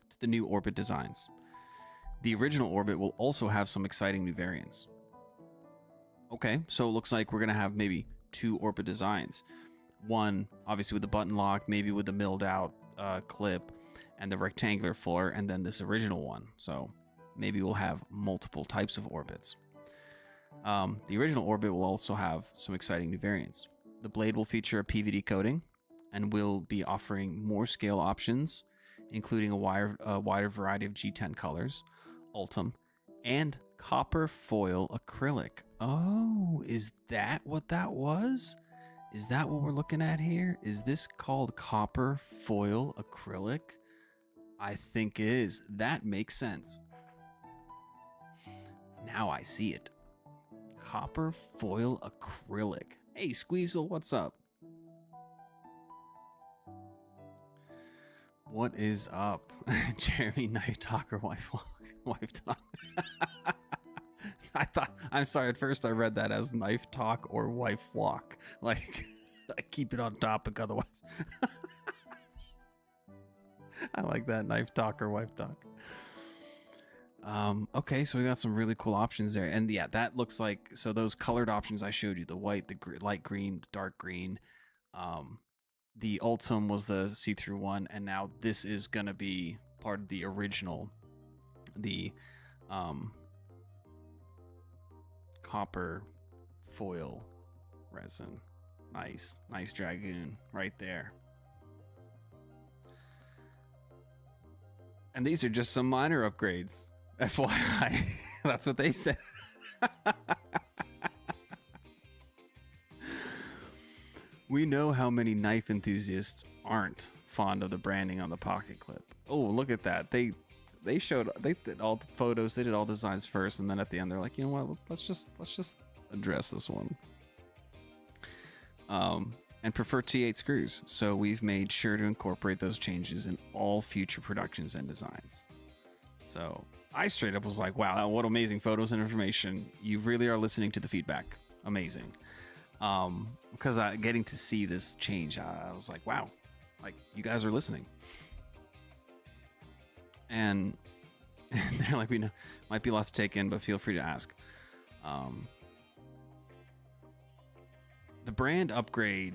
to the new Orbit designs, the original Orbit will also have some exciting new variants. Okay, so it looks like we're going to have maybe 2 Orbit designs. One, obviously with the button lock, maybe with the milled out clip and the rectangular fuller, and then this original one. So maybe we'll have multiple types of Orbits. The original Orbit will also have some exciting new variants. The blade will feature a PVD coating, and will be offering more scale options, including a wider variety of G10 colors, Ultim, and copper foil acrylic. Oh, is that what that was? Is that what we're looking at here? Is this called copper foil acrylic? I think it is. That makes sense. Now I see it. Copper foil acrylic. Hey, Squeezel, what's up? What is up? Jeremy, knife talk or wife talk? I'm sorry, at first I read that as knife talk or wife walk. Like, I keep it on topic otherwise. I like that, knife talk or wife talk. Okay, so we got some really cool options there. And yeah, that looks like, so those colored options I showed you, the white, the light green, dark green, the Ultim was the see-through one, and now this is gonna be part of the original, the copper foil resin. Nice Dragoon right there. And these are just some minor upgrades, FYI. That's what they said. We know how many knife enthusiasts aren't fond of the branding on the pocket clip. Oh, look at that. They did all the photos, they did all the designs first, and then at the end they're like, you know what, let's just address this one. And prefer T8 screws. So we've made sure to incorporate those changes in all future productions and designs. So I straight up was like, wow, what amazing photos and information. You really are listening to the feedback. Amazing. Because getting to see this change, I was like, wow, like you guys are listening. And they're like, we know might be lots to take in, but feel free to ask. The brand upgrade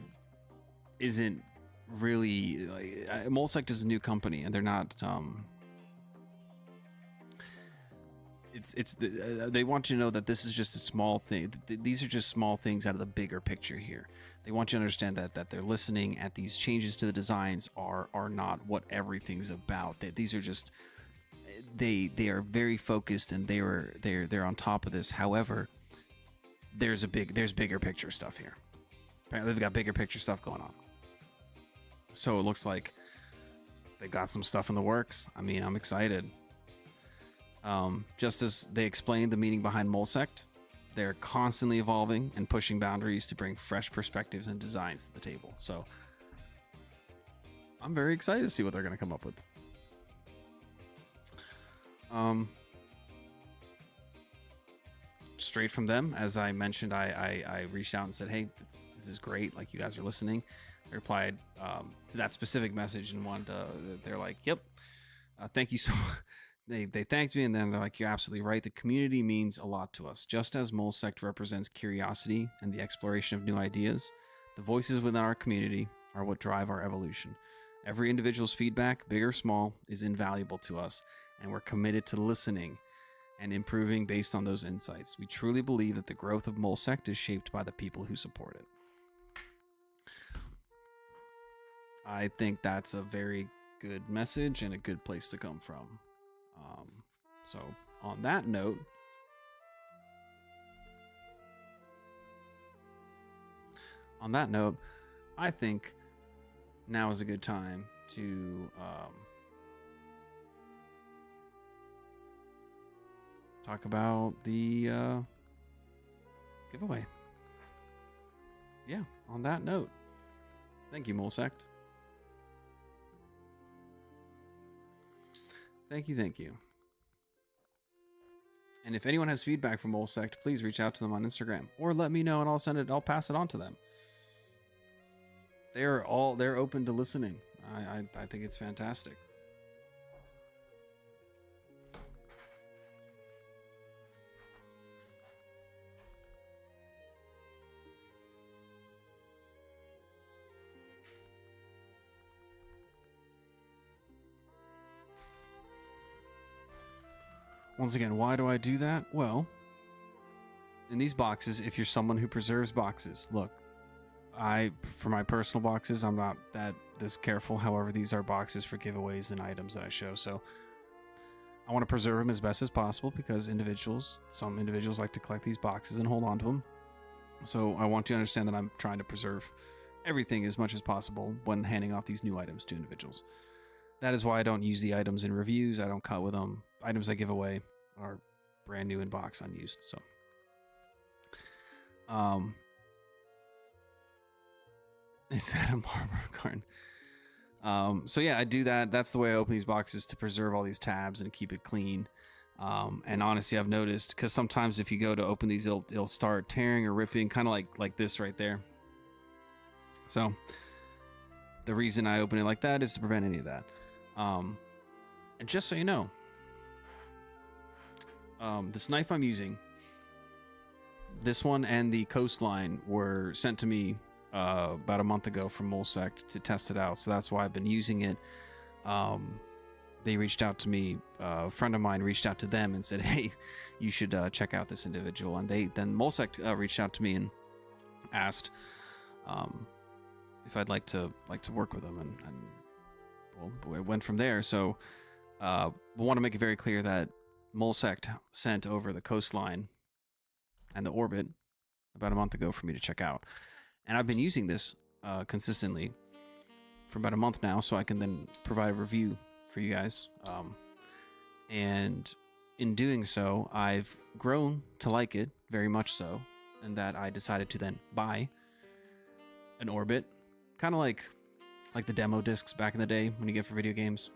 isn't really like, Molesect is a new company, and they're not. They want you to know that this is just a small thing. These are just small things out of the bigger picture here. They want you to understand that they're listening at these changes to the designs are not what everything's about. These are just they are very focused, and they're on top of this. However, there's bigger picture stuff here. Apparently, they've got bigger picture stuff going on. So it looks like they've got some stuff in the works. I mean, I'm excited. Just as they explained the meaning behind Molesect, they're constantly evolving and pushing boundaries to bring fresh perspectives and designs to the table. So I'm very excited to see what they're going to come up with. Straight from them, as I mentioned, I reached out and said, hey, this is great. Like, you guys are listening. They replied to that specific message and they're like, yep, thank you so much. They thanked me, and then they're like, you're absolutely right. The community means a lot to us. Just as Molesect represents curiosity and the exploration of new ideas, the voices within our community are what drive our evolution. Every individual's feedback, big or small, is invaluable to us, and we're committed to listening and improving based on those insights. We truly believe that the growth of Molesect is shaped by the people who support it. I think that's a very good message and a good place to come from. So on that note, I think now is a good time to talk about the giveaway. Yeah, on that note, thank you, Molesect. Thank you. And if anyone has feedback from Molesect, please reach out to them on Instagram or let me know, and I'll pass it on to them. They're open to listening. I think it's fantastic. Once again, why do I do that? Well, in these boxes, if you're someone who preserves boxes, look, For my personal boxes, I'm not that this careful. However, these are boxes for giveaways and items that I show. So I want to preserve them as best as possible because some individuals like to collect these boxes and hold on to them. So I want you to understand that I'm trying to preserve everything as much as possible when handing off these new items to individuals. That is why I don't use the items in reviews. I don't cut with them. Items I give away are brand new in box, unused. So, is that a Marlboro carton? So yeah, I do that. That's the way I open these boxes, to preserve all these tabs and keep it clean. And honestly, I've noticed, because sometimes if you go to open these, it'll start tearing or ripping, kind of like this right there. So the reason I open it like that is to prevent any of that. And just so you know, this knife I'm using, this one and the Coastline were sent to me about a month ago from Molesect to test it out. So that's why I've been using it. They reached out to me. A friend of mine reached out to them and said, "Hey, you should check out this individual." And then Molesect reached out to me and asked if I'd like to work with them, and well, it went from there. So we want to make it very clear that Molesect sent over the Coastline and the Orbit about a month ago for me to check out, and I've been using this consistently for about a month now, so I can then provide a review for you guys. And in doing so, I've grown to like it very much so, and that I decided to then buy an Orbit, kind of like the demo discs back in the day when you get for video games.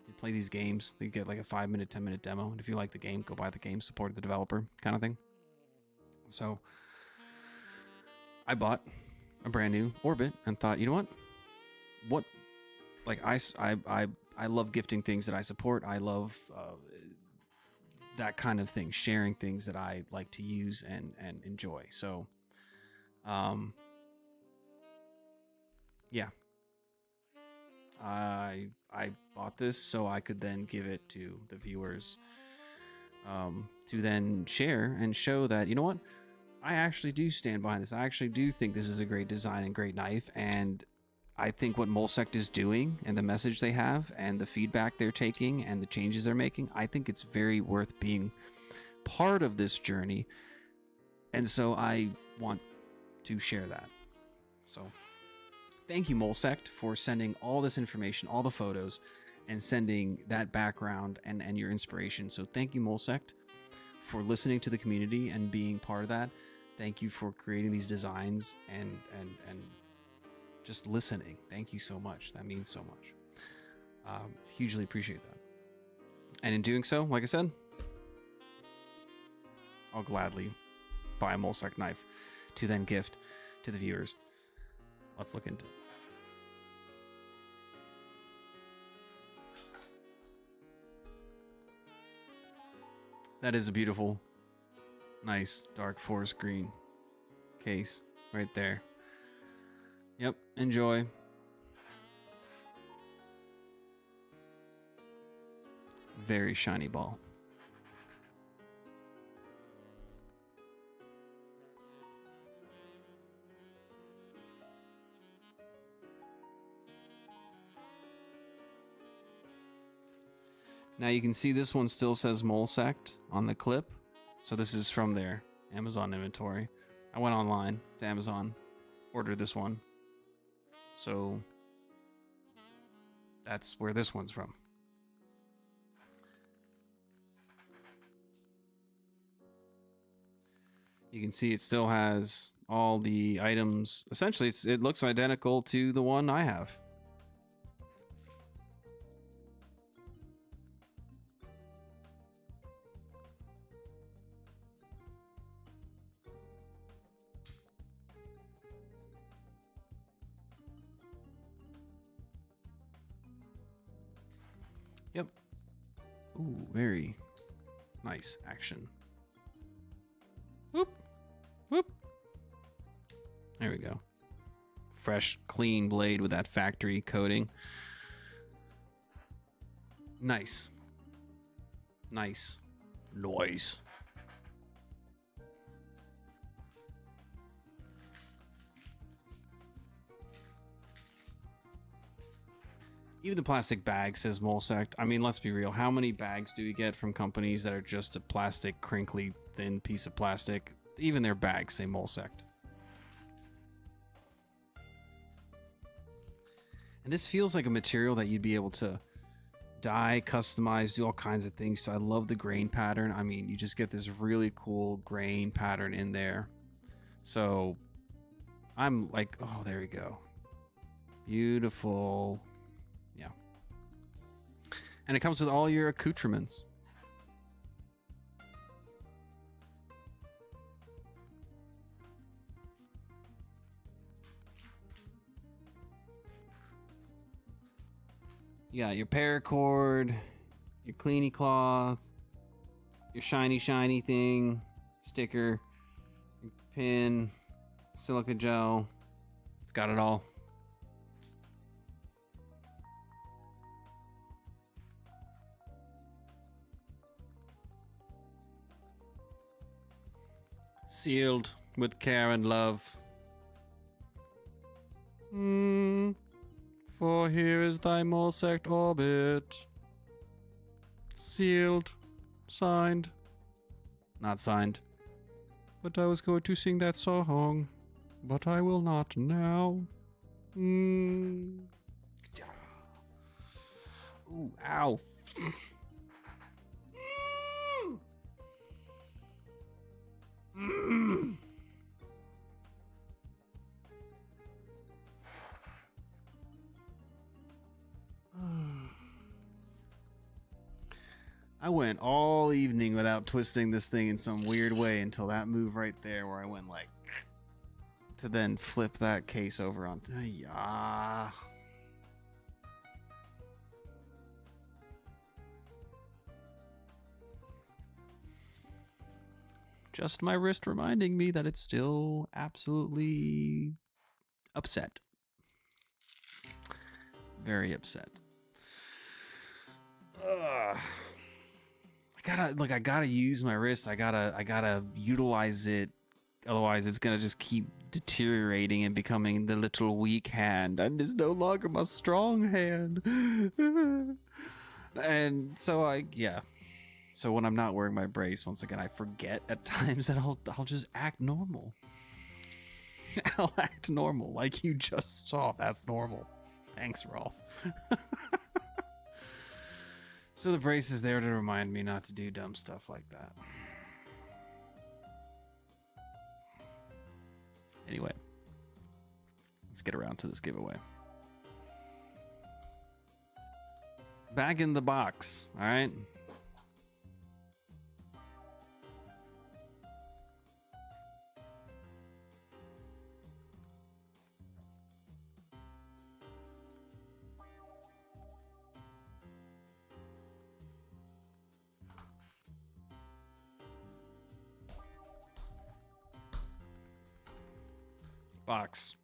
You play these games, you get like a 5-minute, 10-minute demo, and if you like the game, go buy the game, support the developer, kind of thing. So I bought a brand new Orbit and thought, you know what? Like I love gifting things that I support. I love that kind of thing, sharing things that I like to use and enjoy. So, yeah, I bought this so I could then give it to the viewers to then share and show that, you know what, I actually do stand behind this. I actually do think this is a great design and great knife, and I think what Molesect is doing and the message they have and the feedback they're taking and the changes they're making, I think it's very worth being part of this journey. And so I want to share that. So thank you, Molesect, for sending all this information, all the photos, and sending that background and your inspiration. So thank you, Molesect, for listening to the community and being part of that. Thank you for creating these designs and just listening. Thank you so much. That means so much. Hugely appreciate that. And in doing so, like I said, I'll gladly buy a Molesect knife to then gift to the viewers. Let's look into it. That is a beautiful, nice, dark forest green case right there. Yep, enjoy. Very shiny ball. Now you can see this one still says Molesect on the clip. So this is from their Amazon inventory. I went online to Amazon, ordered this one. So that's where this one's from. You can see it still has all the items. Essentially, it looks identical to the one I have. Yep. Ooh, very nice action. Whoop. Whoop. There we go. Fresh, clean blade with that factory coating. Nice. Nice. Noise. Even the plastic bag says Molsect. I mean, let's be real. How many bags do you get from companies that are just a plastic, crinkly, thin piece of plastic? Even their bags say Molsect. And this feels like a material that you'd be able to dye, customize, do all kinds of things. So I love the grain pattern. I mean, you just get this really cool grain pattern in there. So I'm like, oh, there we go. Beautiful. Yeah. And it comes with all your accoutrements. You got your paracord, your cleany cloth, your shiny thing, sticker, your pin, silica gel. It's got it all. Sealed with care and love. For here is thy Molsect orbit. Sealed. Signed. Not signed. But I was going to sing that song. But I will not now. Ooh, ow. I went all evening without twisting this thing in some weird way until that move right there where I went like to then flip that case over onto yeah. Just my wrist reminding me that it's still absolutely upset. Very upset. Ugh. I gotta use my wrist. I gotta utilize it. Otherwise, it's gonna just keep deteriorating and becoming the little weak hand, and it's no longer my strong hand. And so So when I'm not wearing my brace, once again, I forget at times that I'll just act normal. I'll act normal, like you just saw. That's normal. Thanks, Rolf. So the brace is there to remind me not to do dumb stuff like that. Anyway, let's get around to this giveaway. Back in the box, all right? Box.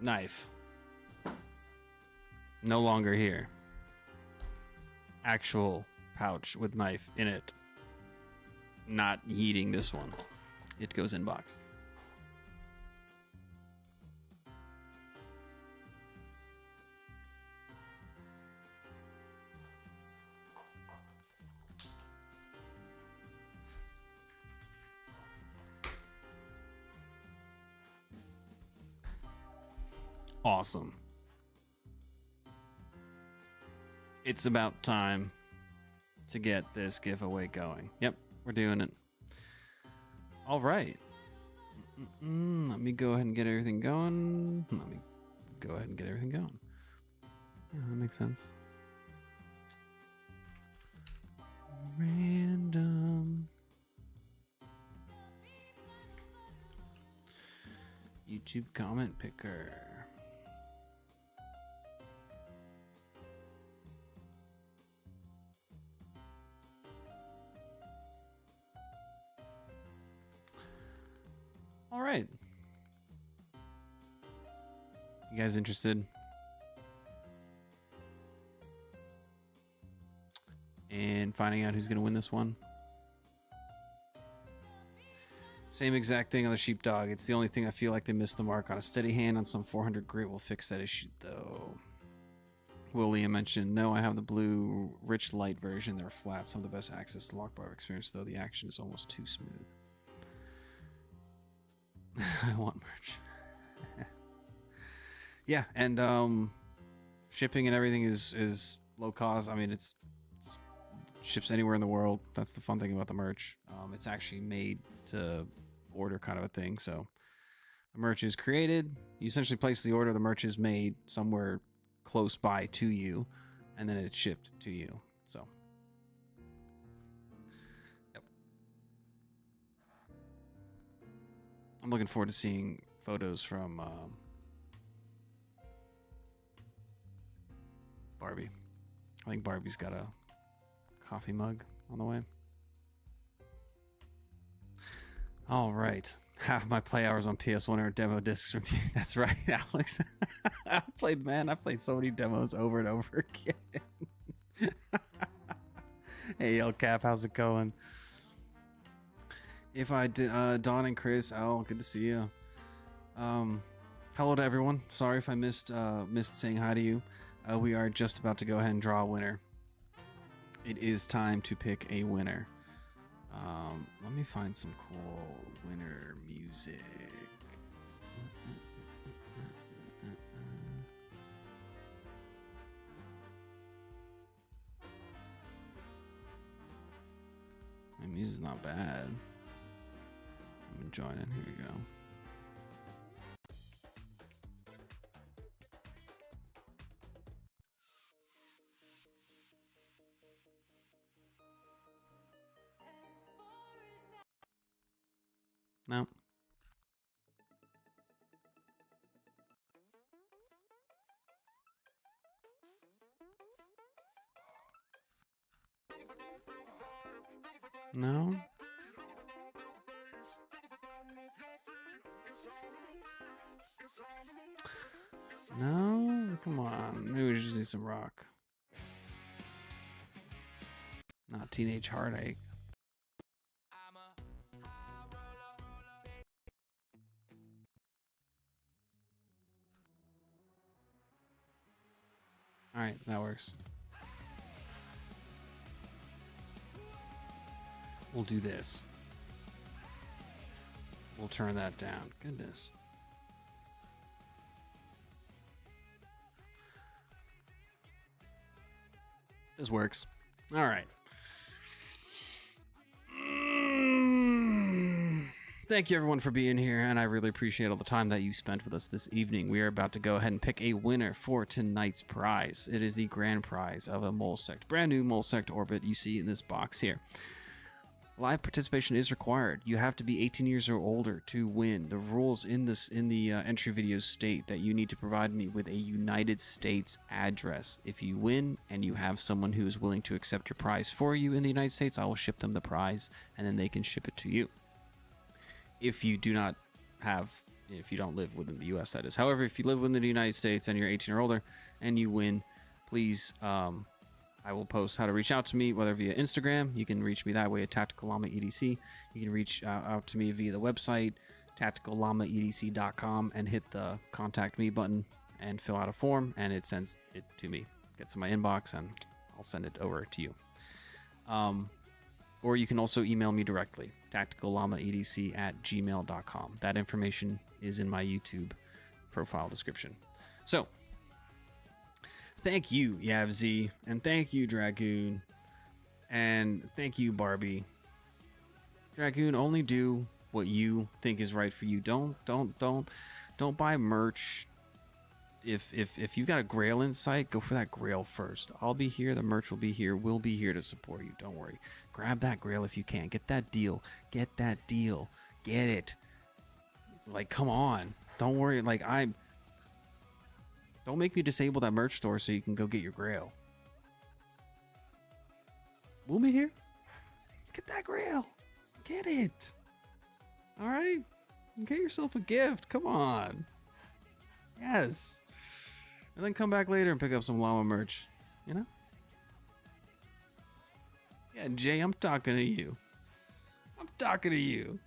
Knife. No longer here. Actual pouch with knife in it. Not yeeting this one. It goes in box. Awesome. It's about time to get this giveaway going. Yep, we're doing it. All right. Let me go ahead and get everything going. Yeah, that makes sense. Random. YouTube comment picker. All right. You guys interested? In finding out who's going to win this one? Same exact thing on the sheepdog. It's the only thing I feel like they missed the mark on. A steady hand on some 400 grit will fix that issue, though. William mentioned, no, I have the blue rich light version. They're flat. Some of the best access to lock bar experience, though the action is almost too smooth. I want merch. Yeah, and shipping and everything is low cost. I mean, it's ships anywhere in the world. That's the fun thing about the merch. It's actually made to order kind of a thing. So the merch is created. You essentially place the order. The merch is made somewhere close by to you, and then it's shipped to you. So, yep. I'm looking forward to seeing photos from Barbie. I think Barbie's got a coffee mug on the way. All right. Half my play hours on PS1 are demo discs from you. That's right, Alex. I played so many demos over and over again. Hey, El Cap, how's it going? If I did, Don and Chris, good to see you. Hello to everyone. Sorry if I missed saying hi to you. We are just about to go ahead and draw a winner. It is time to pick a winner. Let me find some cool winner music. My music's not bad. I'm enjoying it. Here we go. No. No. No. Come on. Maybe we just need some rock. Not Teenage Heartache. All right, that works. We'll do this. We'll turn that down. Goodness. This works. All right. Thank you everyone for being here, and I really appreciate all the time that you spent with us this evening. We are about to go ahead and pick a winner for tonight's prize. It is the grand prize of a mole sect, brand new mole sect orbit you see in this box here. Live participation is required. You have to be 18 years or older to win. The rules in the entry videos state that you need to provide me with a United States address. If you win and you have someone who is willing to accept your prize for you in the United States, I will ship them the prize, and then they can ship it to you. If you do not have, if you don't live within the U.S., that is. However, if you live within the United States and you're 18 or older and you win, please, I will post how to reach out to me, whether via Instagram. You can reach me that way at Tactical Llama EDC. You can reach out to me via the website, tacticalllamaedc.com, and hit the contact me button and fill out a form, and it sends it to me. It gets in my inbox, and I'll send it over to you. Or you can also email me directly, tacticalllamaedc@gmail.com. That information is in my YouTube profile description. So, thank you, Yavz, and thank you, Dragoon, and thank you, Barbie. Dragoon, only do what you think is right for you. Don't buy merch. If you got a grail in sight, go for that grail first. I'll be here. The merch will be here. We'll be here to support you. Don't worry. Grab that grail if you can. Get that deal. Get that deal. Get it. Like, come on. Don't worry. Like, don't make me disable that merch store so you can go get your grail. We'll be here. Get that grail. Get it. All right? Get yourself a gift. Come on. Yes. And then come back later and pick up some llama merch. You know? Yeah, Jay, I'm talking to you. I'm talking to you.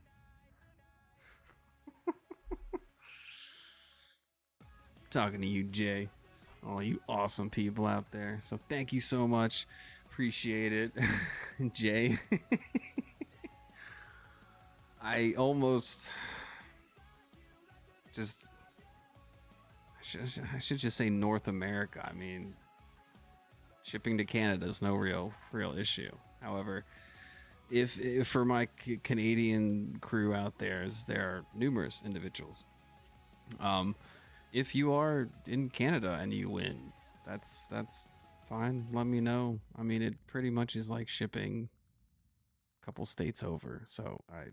Talking to you, Jay. Oh, you awesome people out there. So thank you so much. Appreciate it. Jay. I almost just I should just say North America. I mean, shipping to Canada is no real issue. However, if for my Canadian crew out there are numerous individuals. If you are in Canada and you win, that's fine. Let me know. I mean, it pretty much is like shipping a couple states over, so I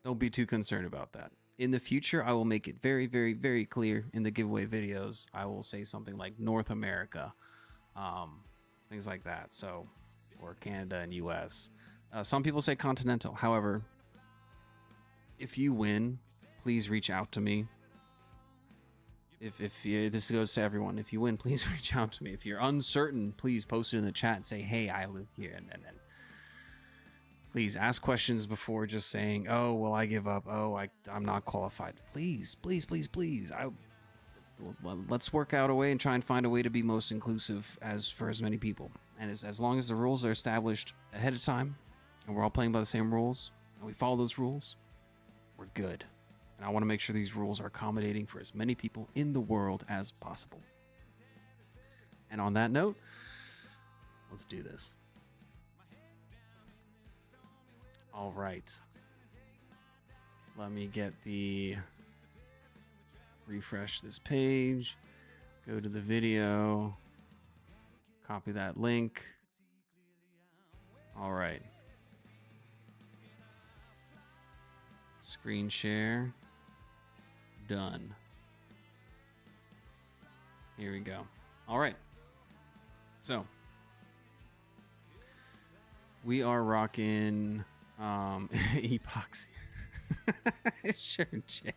don't be too concerned about that. In the future, I will make it very, very, very clear in the giveaway videos. I will say something like North America, things like that. So, or Canada and US. Some people say continental. However, if you win, please reach out to me. If this goes to everyone, if you win, please reach out to me. If you're uncertain, please post it in the chat and say, hey, I live here. And please ask questions before just saying, oh, well, I give up. Oh, I'm not qualified. Please, please, please, please. Let's work out a way and try and find a way to be most inclusive for as many people. And as long as the rules are established ahead of time and we're all playing by the same rules and we follow those rules, we're good. And I want to make sure these rules are accommodating for as many people in the world as possible. And on that note, let's do this. All right. Let me refresh this page, go to the video, copy that link. All right. Screen share. Done. Here we go. All right. So we are rocking epoxy. Sure, Jay.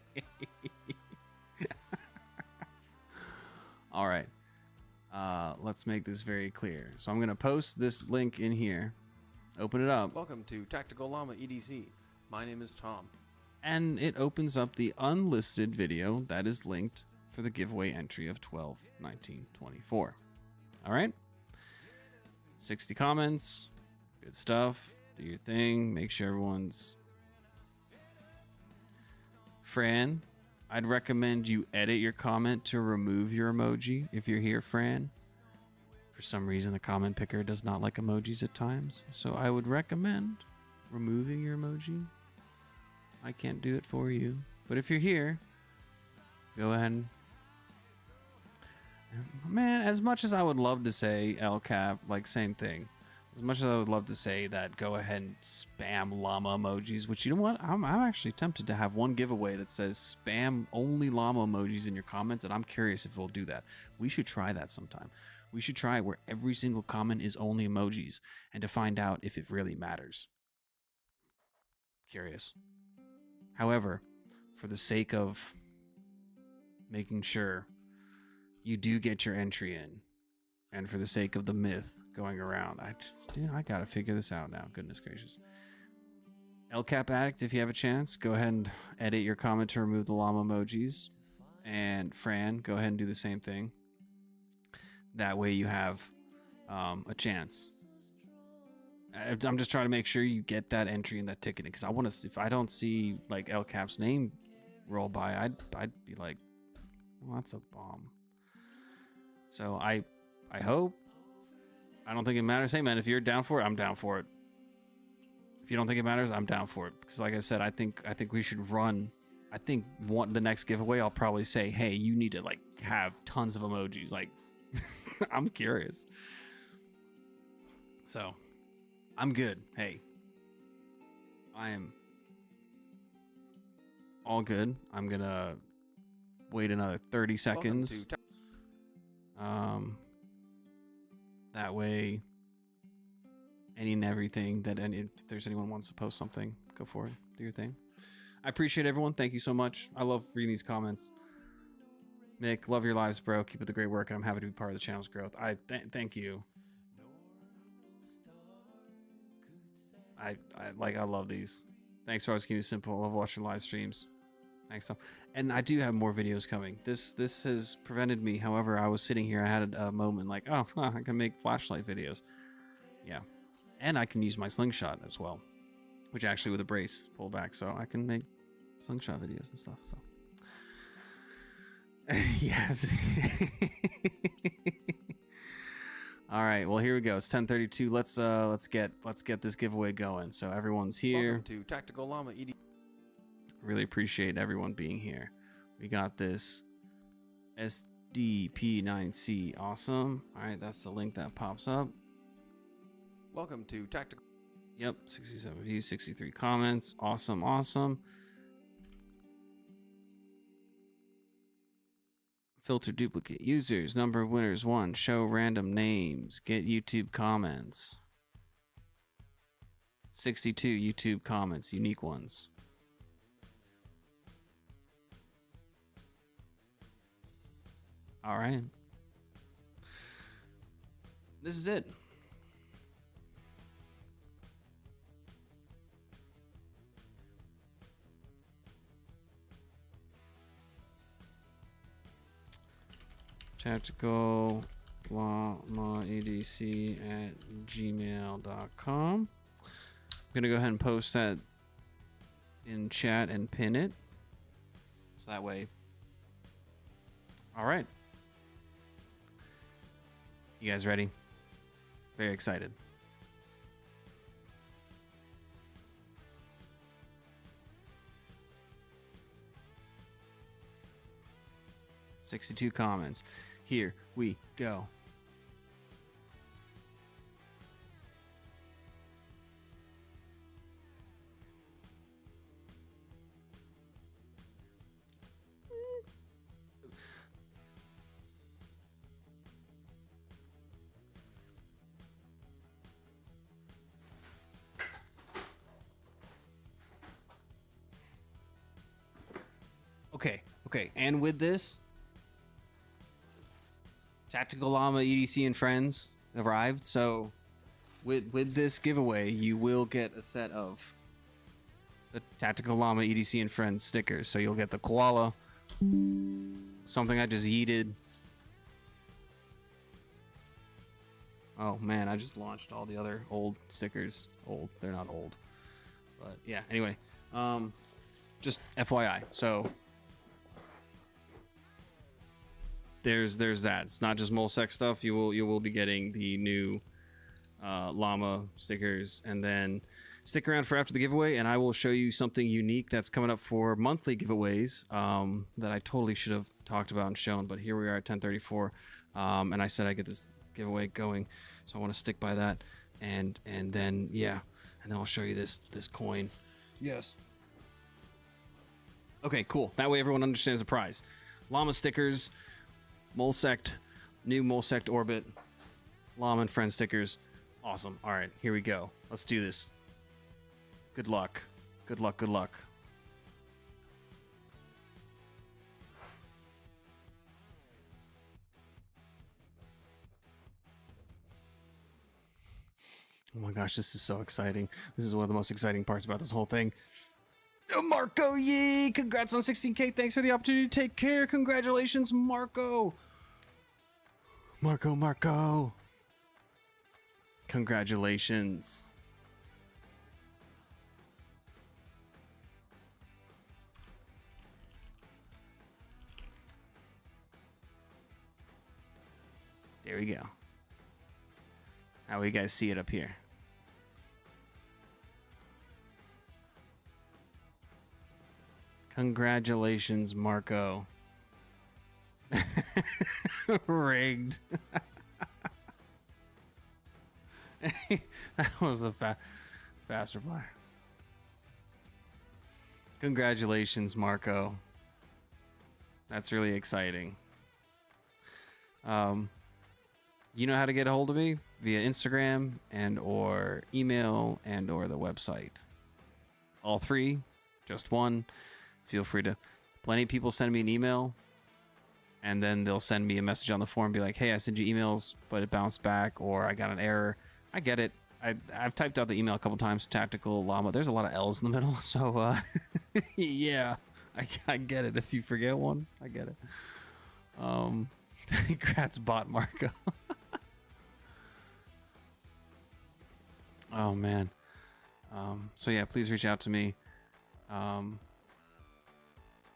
All right. Let's make this very clear. So I'm going to post this link in here. Open it up. Welcome to Tactical Llama EDC. My name is Tom. And it opens up the unlisted video that is linked for the giveaway entry of 12/19/24. All right. 60 comments. Good stuff. Do your thing. Make sure everyone's... Fran, I'd recommend you edit your comment to remove your emoji if you're here, Fran. For some reason, the comment picker does not like emojis at times. So I would recommend removing your emoji. I can't do it for you. But if you're here, go ahead and... Man, as much as I would love to say LCAP, like same thing. As much as I would love to say that, go ahead and spam llama emojis, which, you know what? I'm actually tempted to have one giveaway that says spam only llama emojis in your comments, and I'm curious if we'll do that. We should try that sometime. We should try where every single comment is only emojis, and to find out if it really matters. Curious. However, for the sake of making sure you do get your entry in, and for the sake of the myth going around, I gotta figure this out now. Goodness gracious. LCAP Addict, if you have a chance, go ahead and edit your comment to remove the llama emojis. And Fran, go ahead and do the same thing. That way you have a chance. I'm just trying to make sure you get that entry in that ticket, because I want to. If I don't see like LCAP's name roll by, I'd be like, well, that's a bomb. So I hope. I don't think it matters. Hey man, if you're down for it, I'm down for it. If you don't think it matters, I'm down for it. Because like I said, I think we should run. I think the next giveaway, I'll probably say, hey, you need to like have tons of emojis. Like, I'm curious. So, I'm good. Hey, I am all good. I'm gonna wait another 30 seconds. That way, any and everything if there's anyone who wants to post something, go for it. Do your thing. I appreciate everyone. Thank you so much. I love reading these comments. Mick, love your lives, bro. Keep up the great work, and I'm happy to be part of the channel's growth. Thank you. I love these. Thanks for always keeping it simple. I love watching live streams. Thanks. And I do have more videos coming. This has prevented me. However, I was sitting here. I had a moment like, oh, I can make flashlight videos. Yeah. And I can use my slingshot as well, which actually with a brace pull back. So I can make slingshot videos and stuff. So yeah. All right. Well, here we go. It's 10:32. Let's get this giveaway going. So everyone's here. Welcome to Tactical Llama EDC. Really appreciate everyone being here. We got this SDP9C. Awesome. All right, that's the link that pops up. Welcome to Tactical. Yep, 67 views, 63 comments. Awesome, awesome. Filter duplicate users. Number of winners 1. Show random names. Get YouTube comments. 62 YouTube comments, unique ones. All right. This is it. Tactical Llama EDC at gmail.com. I'm going to go ahead and post that in chat and pin it. So that way. All right. You guys ready? Very excited. $62 comments. Here we go. Okay, and with this, Tactical Llama EDC and friends arrived. So, with this giveaway, you will get a set of the Tactical Llama EDC and friends stickers. So you'll get the koala, something I just yeeted. Oh man, I just launched all the other old stickers. Old, they're not old, but yeah. Anyway, just FYI. So. There's that. It's not just Molesec stuff. You will be getting the new llama stickers, and then stick around for after the giveaway, and I will show you something unique that's coming up for monthly giveaways that I totally should have talked about and shown. But here we are at 10:34, and I said I get this giveaway going, so I want to stick by that, and then yeah, and then I'll show you this coin. Yes. Okay, cool. That way everyone understands the prize. Llama stickers. Molesect, new Molesect Orbit, Llama and Friend stickers. Awesome. All right, here we go. Let's do this. Good luck. Good luck. Good luck. Oh my gosh, this is so exciting. This is one of the most exciting parts about this whole thing. Oh, Marco, yee! Congrats on 16K. Thanks for the opportunity to take care. Congratulations, Marco. Marco. Congratulations. There we go. How you guys see it up here? Congratulations, Marco. Rigged. That was a fast reply. Congratulations, Marco. That's really exciting. You know how to get a hold of me via Instagram and or email and or the website. All three, just one. Feel free to. Plenty of people send me an email, and then they'll send me a message on the forum, be like, "Hey, I sent you emails, but it bounced back, or I got an error." I get it. I've typed out the email a couple times. Tactical Llama. There's a lot of L's in the middle, so yeah, I get it. If you forget one, I get it. Congrats, bot Marco. Oh man. So yeah, please reach out to me.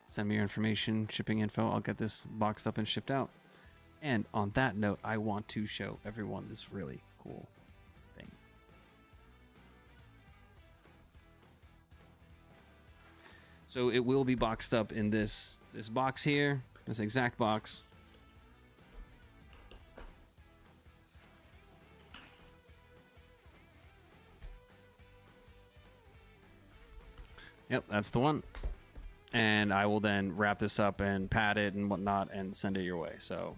Send me your information, shipping info. I'll get this boxed up and shipped out. And on that note, I want to show everyone this really cool thing. So it will be boxed up in this box here, this exact box. Yep, that's the one. And I will then wrap this up and pad it and whatnot and send it your way. So,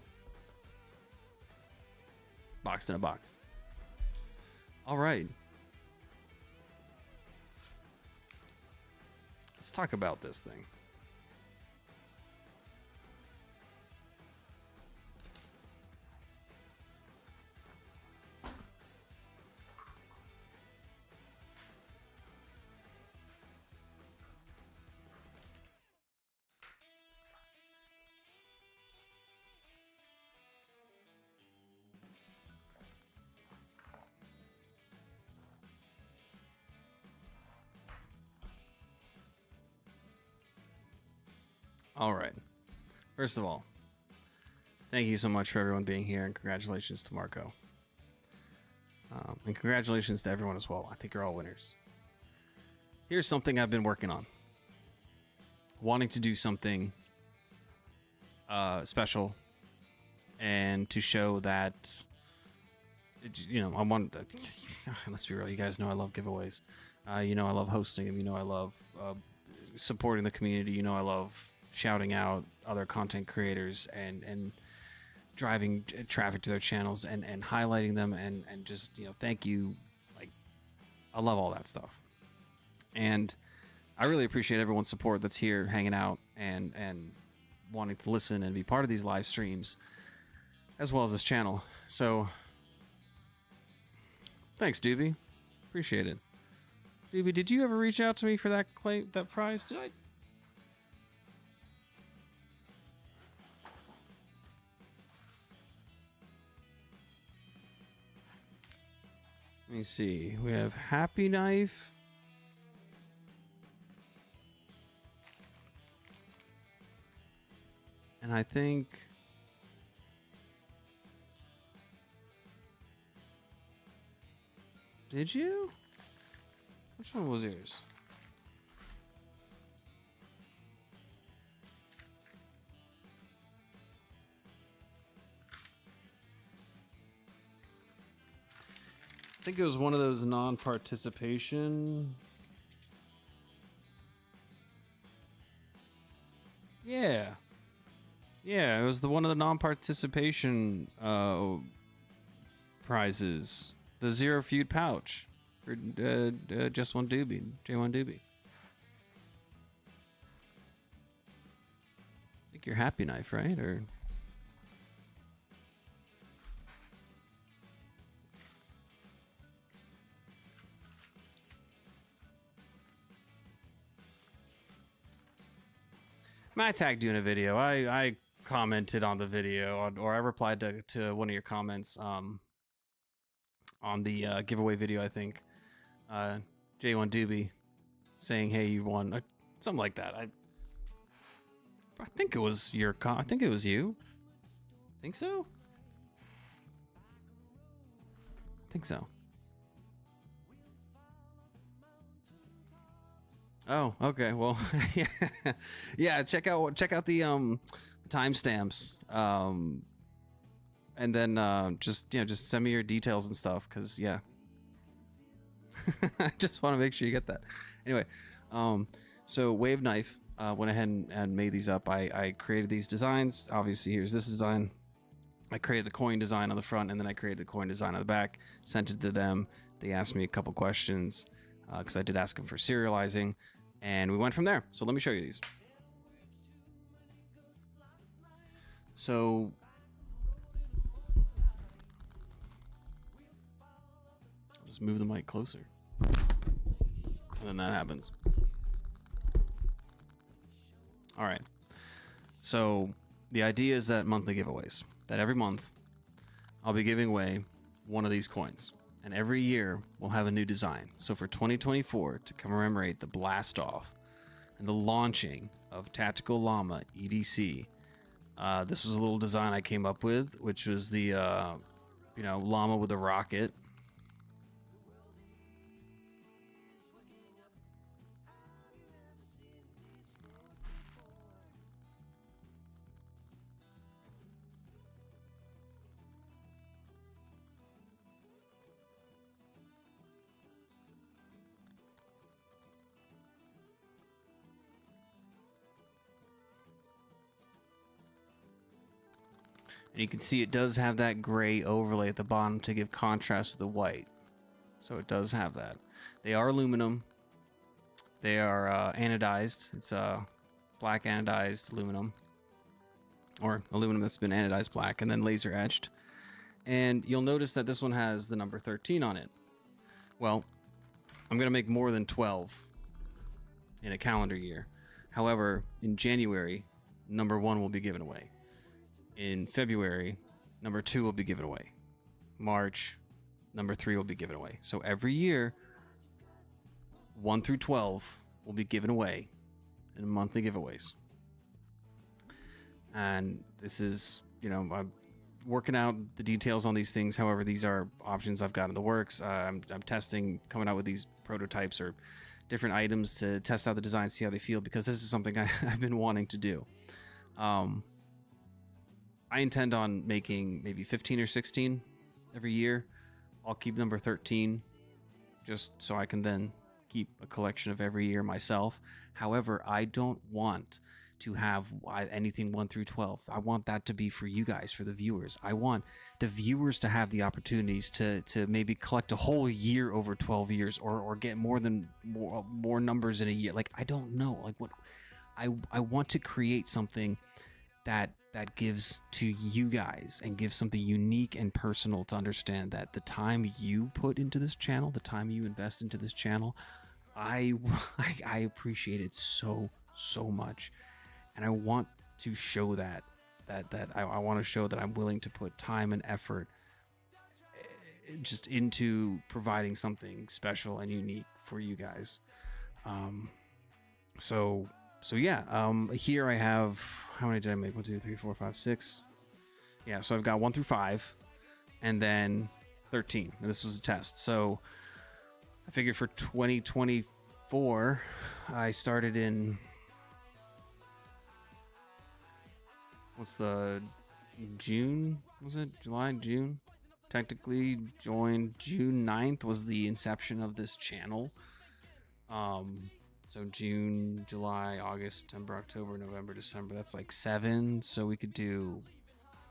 boxed in a box. All right. Let's talk about this thing. All right. First of all, thank you so much for everyone being here, and congratulations to Marco. And congratulations to everyone as well. I think you're all winners. Here's something I've been working on. Wanting to do something special, and to show that, you know, I want. Let's be real. You guys know I love giveaways. You know I love hosting them. You know I love supporting the community. You know I love shouting out other content creators and driving traffic to their channels and highlighting them and just, you know, thank you. Like, I love all that stuff. And I really appreciate everyone's support that's here hanging out and wanting to listen and be part of these live streams as well as this channel. So thanks, Doobie. Appreciate it. Doobie, did you ever reach out to me for that prize? Did I? Let me see. We have Happy Knife. And I think... Did you? Which one was yours? I think it was one of those non-participation. Yeah. Yeah, it was one of the non-participation prizes. The Zero Feud pouch for just one doobie, J1 doobie. I think you're Happy Knife, right? Or I tagged you in a video. I commented on the video, or I replied to one of your comments on the giveaway video, I think. J1 Doobie saying, hey, you won. Something like that. I think it was your I think it was you. Think so? I think so. Oh, okay. Well, yeah, yeah. Check out the timestamps, and then just send me your details and stuff, because yeah, I just want to make sure you get that. Anyway, so Wave Knife went ahead and made these up. I created these designs. Obviously, here's this design. I created the coin design on the front, and then I created the coin design on the back. Sent it to them. They asked me a couple questions because I did ask them for serializing. And we went from there. So let me show you these. So I'll just move the mic closer. And then that happens. All right. So the idea is that monthly giveaways, that every month I'll be giving away one of these coins. And every year we'll have a new design. So for 2024, to commemorate the blast off and the launching of Tactical Llama EDC, this was a little design I came up with, which was the llama with a rocket. And you can see it does have that gray overlay at the bottom to give contrast to the white. So it does have that. They are aluminum. They are anodized. It's black anodized aluminum. Or aluminum that's been anodized black and then laser etched. And you'll notice that this one has the number 13 on it. Well, I'm going to make more than 12 in a calendar year. However, in January, number 1 will be given away. In February, number 2 will be given away. March, number 3 will be given away. So every year, 1 through 12 will be given away in monthly giveaways. And this is, I'm working out the details on these things. However, these are options I've got in the works. I'm testing, coming out with these prototypes or different items to test out the design, see how they feel, because this is something I've been wanting to do. I intend on making maybe 15 or 16 every year. I'll keep number 13 just so I can then keep a collection of every year myself. However, I don't want to have anything 1 through 12. I want that to be for you guys, for the viewers. I want the viewers to have the opportunities to maybe collect a whole year over 12 years or get more numbers in a year. Like, I don't know. Like, what I want to create something that gives to you guys and gives something unique and personal, to understand that the time you put into this channel, the time you invest into this channel, I appreciate it so much. And I want to show that I want to show that I'm willing to put time and effort just into providing something special and unique for you guys. So yeah, here I have, how many did I make? 1, 2, 3, 4, 5, 6. Yeah, so I've got 1 through 5 and then 13. And this was a test. So I figured for 2024, I started in, what's the June? Was it July, June? Technically joined June 9th was the inception of this channel. So June, July, August, September, October, November, December. That's like 7. So we could do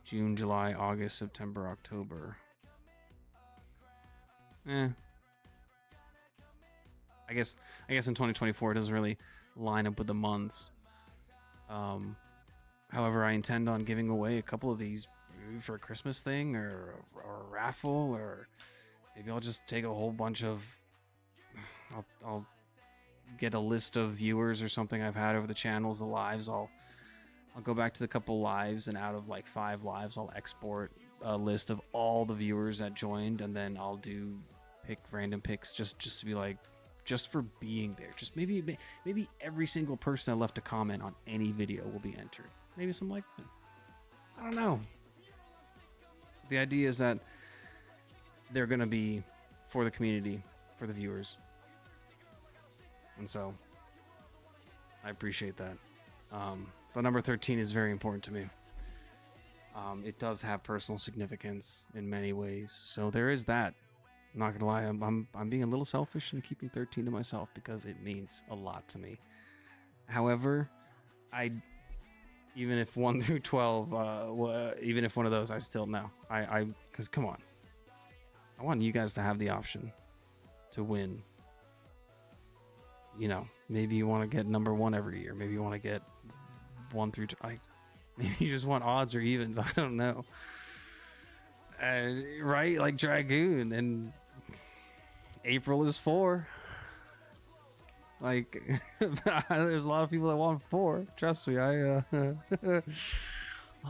June, July, August, September, October. I guess in 2024 it doesn't really line up with the months. However, I intend on giving away a couple of these for a Christmas thing or a raffle, or maybe I'll just take a whole bunch of. I'll get a list of viewers or something I've had over the channels, the lives. I'll go back to the couple lives, and out of like 5 lives, I'll export a list of all the viewers that joined, and then I'll pick random picks just to be like, just for being there. Just maybe every single person that left a comment on any video will be entered. Maybe something like that. I don't know. The idea is that they're going to be for the community, for the viewers. And so I appreciate that. The number 13 is very important to me. It does have personal significance in many ways. So there is that. I'm not gonna lie, I'm being a little selfish and keeping 13 to myself because it means a lot to me. However, even if 1 through 12, even if one of those, I still know. Because come on, I want you guys to have the option to win. Maybe you want to get number 1 every year. Maybe you want to get 1 through 2. Maybe you just want odds or evens. I don't know. Right? Like Dragoon, and April is 4. Like, there's a lot of people that want 4. Trust me, I'll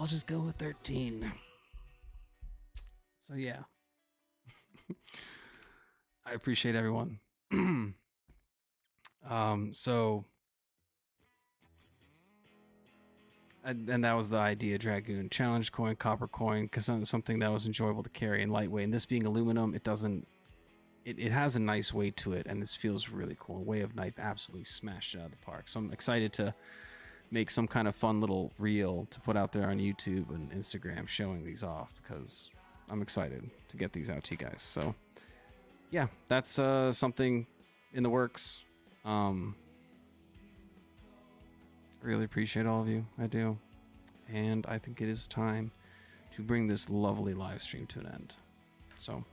just go with 13. So yeah, I appreciate everyone. So, and that was the idea, Dragoon. Challenge coin, copper coin, because something that was enjoyable to carry and lightweight. And this being aluminum, it doesn't. It has a nice weight to it, and this feels really cool. Way of Knife absolutely smashed it out of the park. So I'm excited to make some kind of fun little reel to put out there on YouTube and Instagram showing these off, because I'm excited to get these out to you guys. So yeah, that's something in the works. Really appreciate all of you. I do. And I think it is time to bring this lovely live stream to an end. So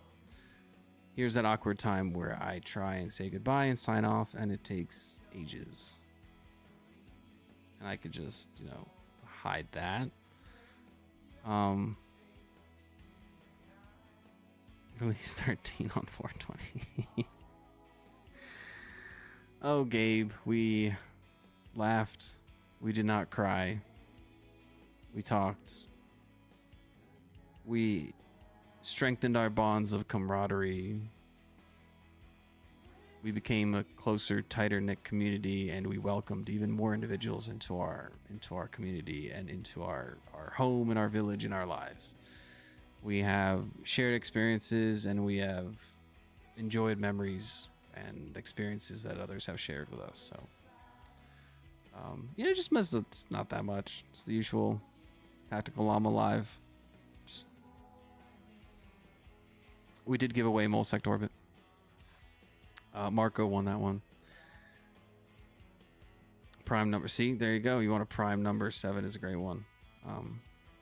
here's that awkward time where I try and say goodbye and sign off, and it takes ages. And I could just, hide that. Release 13 on 420. Oh, Gabe, we laughed. We did not cry. We talked. We strengthened our bonds of camaraderie. We became a closer, tighter-knit community, and we welcomed even more individuals into our community and into our home and our village and our lives. We have shared experiences, and we have enjoyed memories and experiences that others have shared with us. So, just missed it. It's not that much. It's the usual Tactical Llama Live. We did give away Mole Sect Orbit. Marco won that one. Prime number. See, there you go. You want a prime number. 7 is a great one.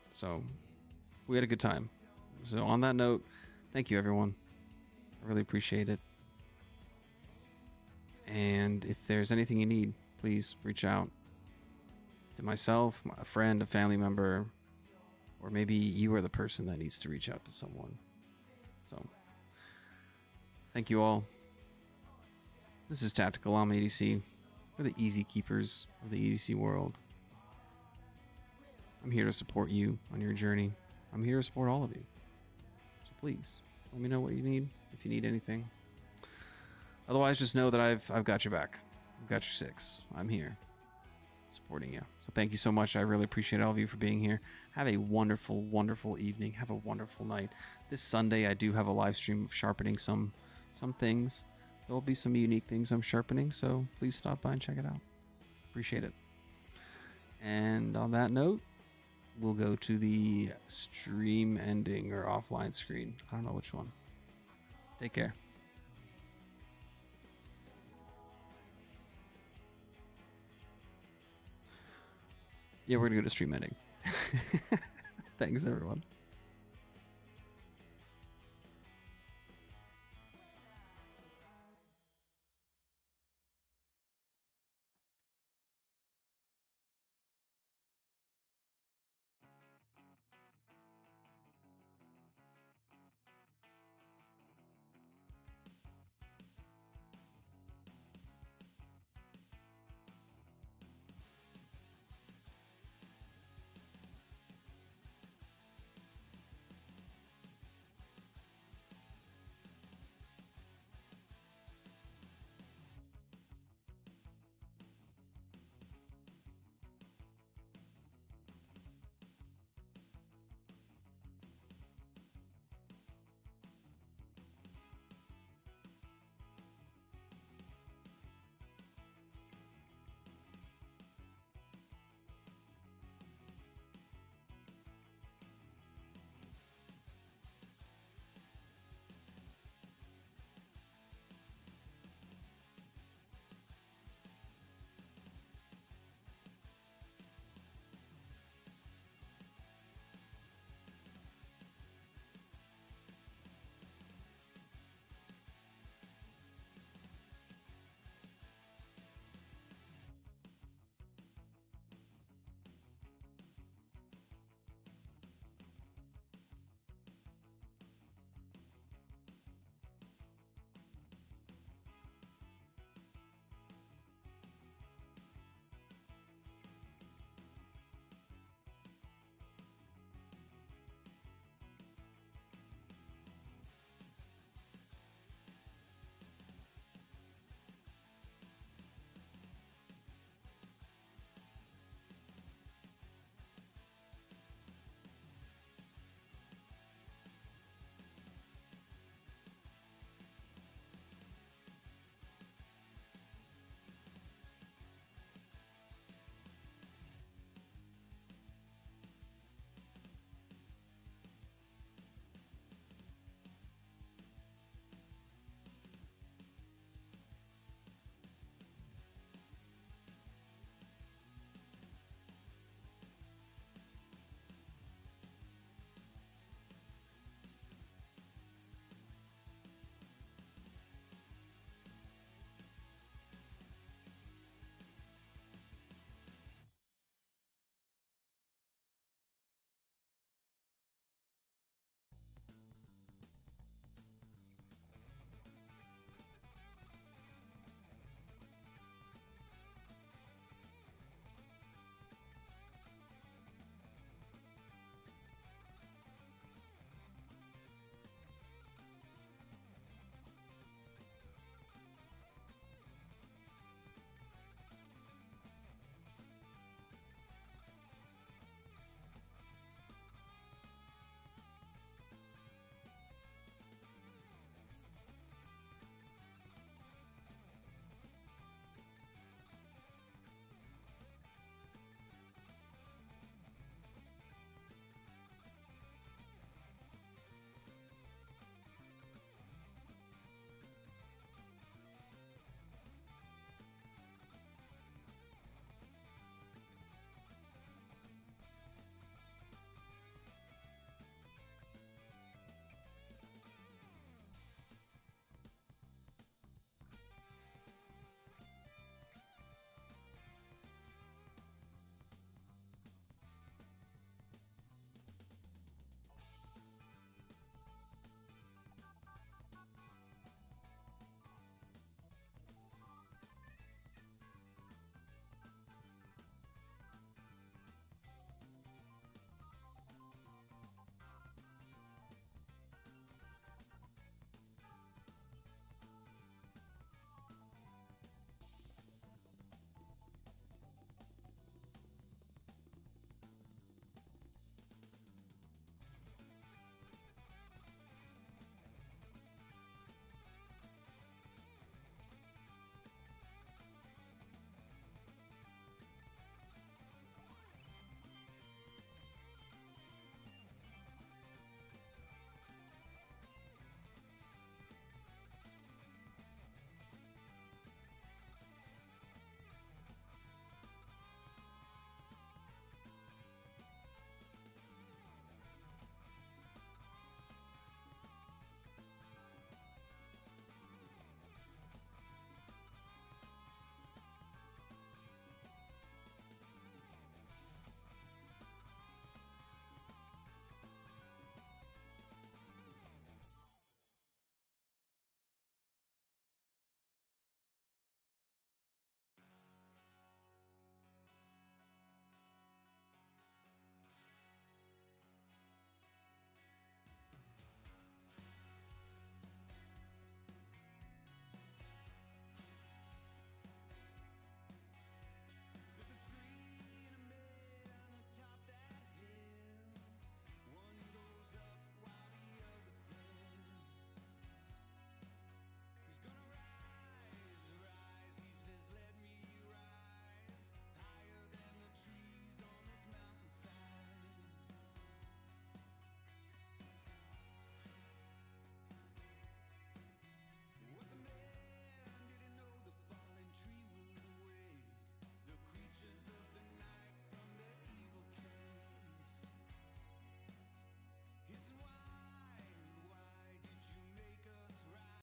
So we had a good time. So on that note, thank you, everyone. I really appreciate it. And if there's anything you need, please reach out to myself, a friend, a family member, or maybe you are the person that needs to reach out to someone. So thank you all. This is Tactical Llama EDC. We're the easy keepers of the EDC world. I'm here to support you on your journey. I'm here to support all of you. So please, let me know what you need, if you need anything. Otherwise, just know that I've got your back. I've got your 6. I'm here, supporting you. So thank you so much. I really appreciate all of you for being here. Have a wonderful, wonderful evening. Have a wonderful night. This Sunday, I do have a live stream of sharpening some things. There'll be some unique things I'm sharpening, so please stop by and check it out. Appreciate it. And on that note, we'll go to the stream ending or offline screen. I don't know which one. Take care. Yeah, we're going to go to stream ending. Thanks, everyone.